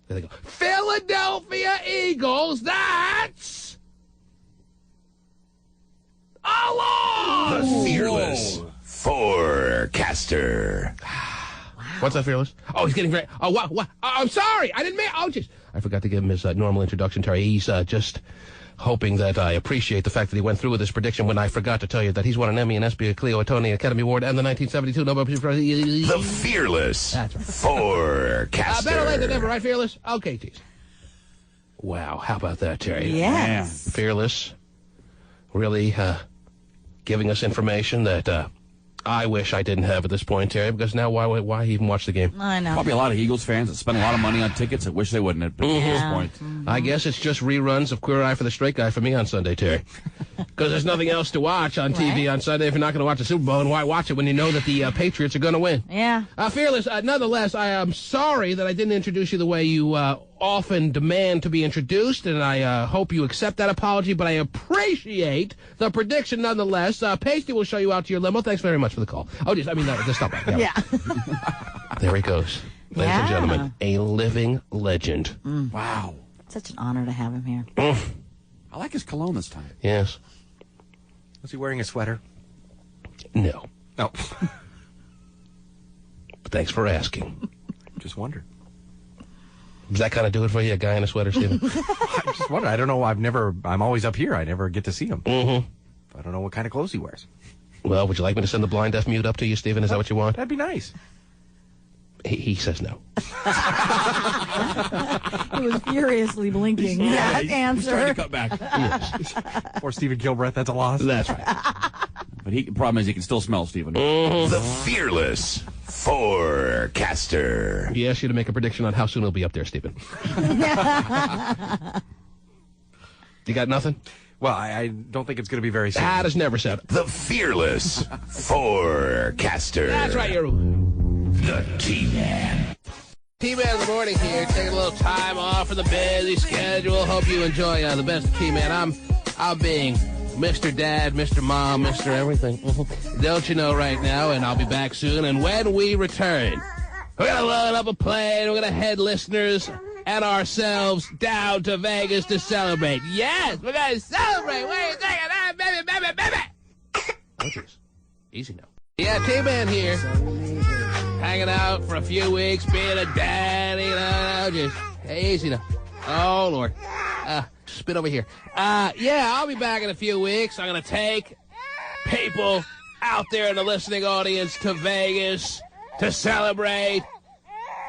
There they go. Philadelphia Eagles, that's... a loss! The Fearless Forecaster. What's that, Fearless? Oh, he's getting very... Oh, what? I'm sorry. I didn't mean... Oh, jeez. I forgot to give him his normal introduction, Terry. He's just hoping that I appreciate the fact that he went through with his prediction when I forgot to tell you that he's won an Emmy, an ESPY, a Clio, a Tony, Academy Award, and the 1972 Nobel Peace Prize. The Fearless Forecaster. Better late than never, right, Fearless? Okay, geez. Wow, how about that, Terry? Yes. Fearless. Really giving us information that I wish I didn't have at this point, Terry, because now why even watch the game? I know. Probably a lot of Eagles fans that spend a lot of money on tickets that wish they wouldn't at this point. I guess it's just reruns of Queer Eye for the Straight Guy for me on Sunday, Terry. Because there's nothing else to watch on TV on Sunday if you're not going to watch the Super Bowl, and why watch it when you know that the Patriots are going to win? Yeah. Fearless, nonetheless, I am sorry that I didn't introduce you the way you often demand to be introduced, and I hope you accept that apology, but I appreciate the prediction nonetheless. Pasty will show you out to your limo. Thanks very much for the call. Oh, just stop that. Yeah. There he goes. Ladies and gentlemen, a living legend. Wow. Such an honor to have him here. I like his cologne this time. Yes. Was he wearing a sweater? No. No. But thanks for asking. Just wondered. Does that kind of do it for you, a guy in a sweater, Stephen? I just wonder. I don't know. I'm always up here. I never get to see him. Mm-hmm. I don't know what kind of clothes he wears. Well, would you like me to send the blind deaf mute up to you, Stephen? Is that what you want? That'd be nice. He says no. He was furiously blinking that answer. He's trying to cut back. Yes. Or Stephen Gilbreth, that's a loss. That's right. But the problem is he can still smell Stephen. The Fearless Forecaster. He asked you to make a prediction on how soon he'll be up there, Stephen. You got nothing? Well, I don't think it's going to be very soon. That is never said. The Fearless Forecaster. That's right, you're... The T-Man. T-Man in the morning here, taking a little time off from the busy schedule. Hope you enjoy the best of T-Man. I'm being Mr. Dad, Mr. Mom, Mr. Everything. Don't you know right now, and I'll be back soon. And when we return, we're going to load up a plane. We're going to head listeners and ourselves down to Vegas to celebrate. Yes, we're going to celebrate. What are you thinking? Baby. Oh, jeez. Easy now. Yeah, T-Man here. Hanging out for a few weeks, being a daddy, just easy now. Oh, Lord. Spit over here. Yeah, I'll be back in a few weeks. I'm going to take people out there in the listening audience to Vegas to celebrate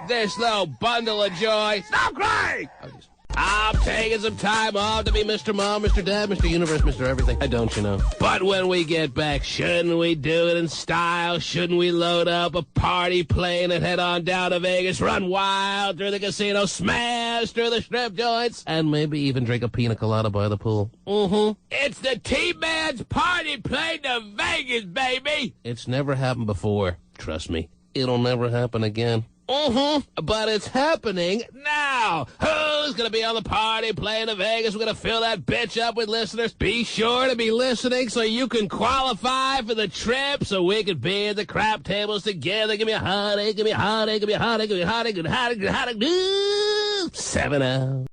this little bundle of joy. Stop crying! I'm taking some time off to be Mr. Mom, Mr. Dad, Mr. Universe, Mr. Everything. I don't, you know. But when we get back, shouldn't we do it in style? Shouldn't we load up a party plane and head on down to Vegas, run wild through the casino, smash through the strip joints, and maybe even drink a pina colada by the pool? Mm-hmm. It's the T-Man's party plane to Vegas, baby! It's never happened before. Trust me. It'll never happen again. But it's happening now. Who's going to be on the party plane to Vegas? We're going to fill that bitch up with listeners. Be sure to be listening so you can qualify for the trip so we can be at the crap tables together. Give me a heartache, give me a heartache, give me a heartache, give me a heartache, give me a heartache, give me a heartache. 7 out.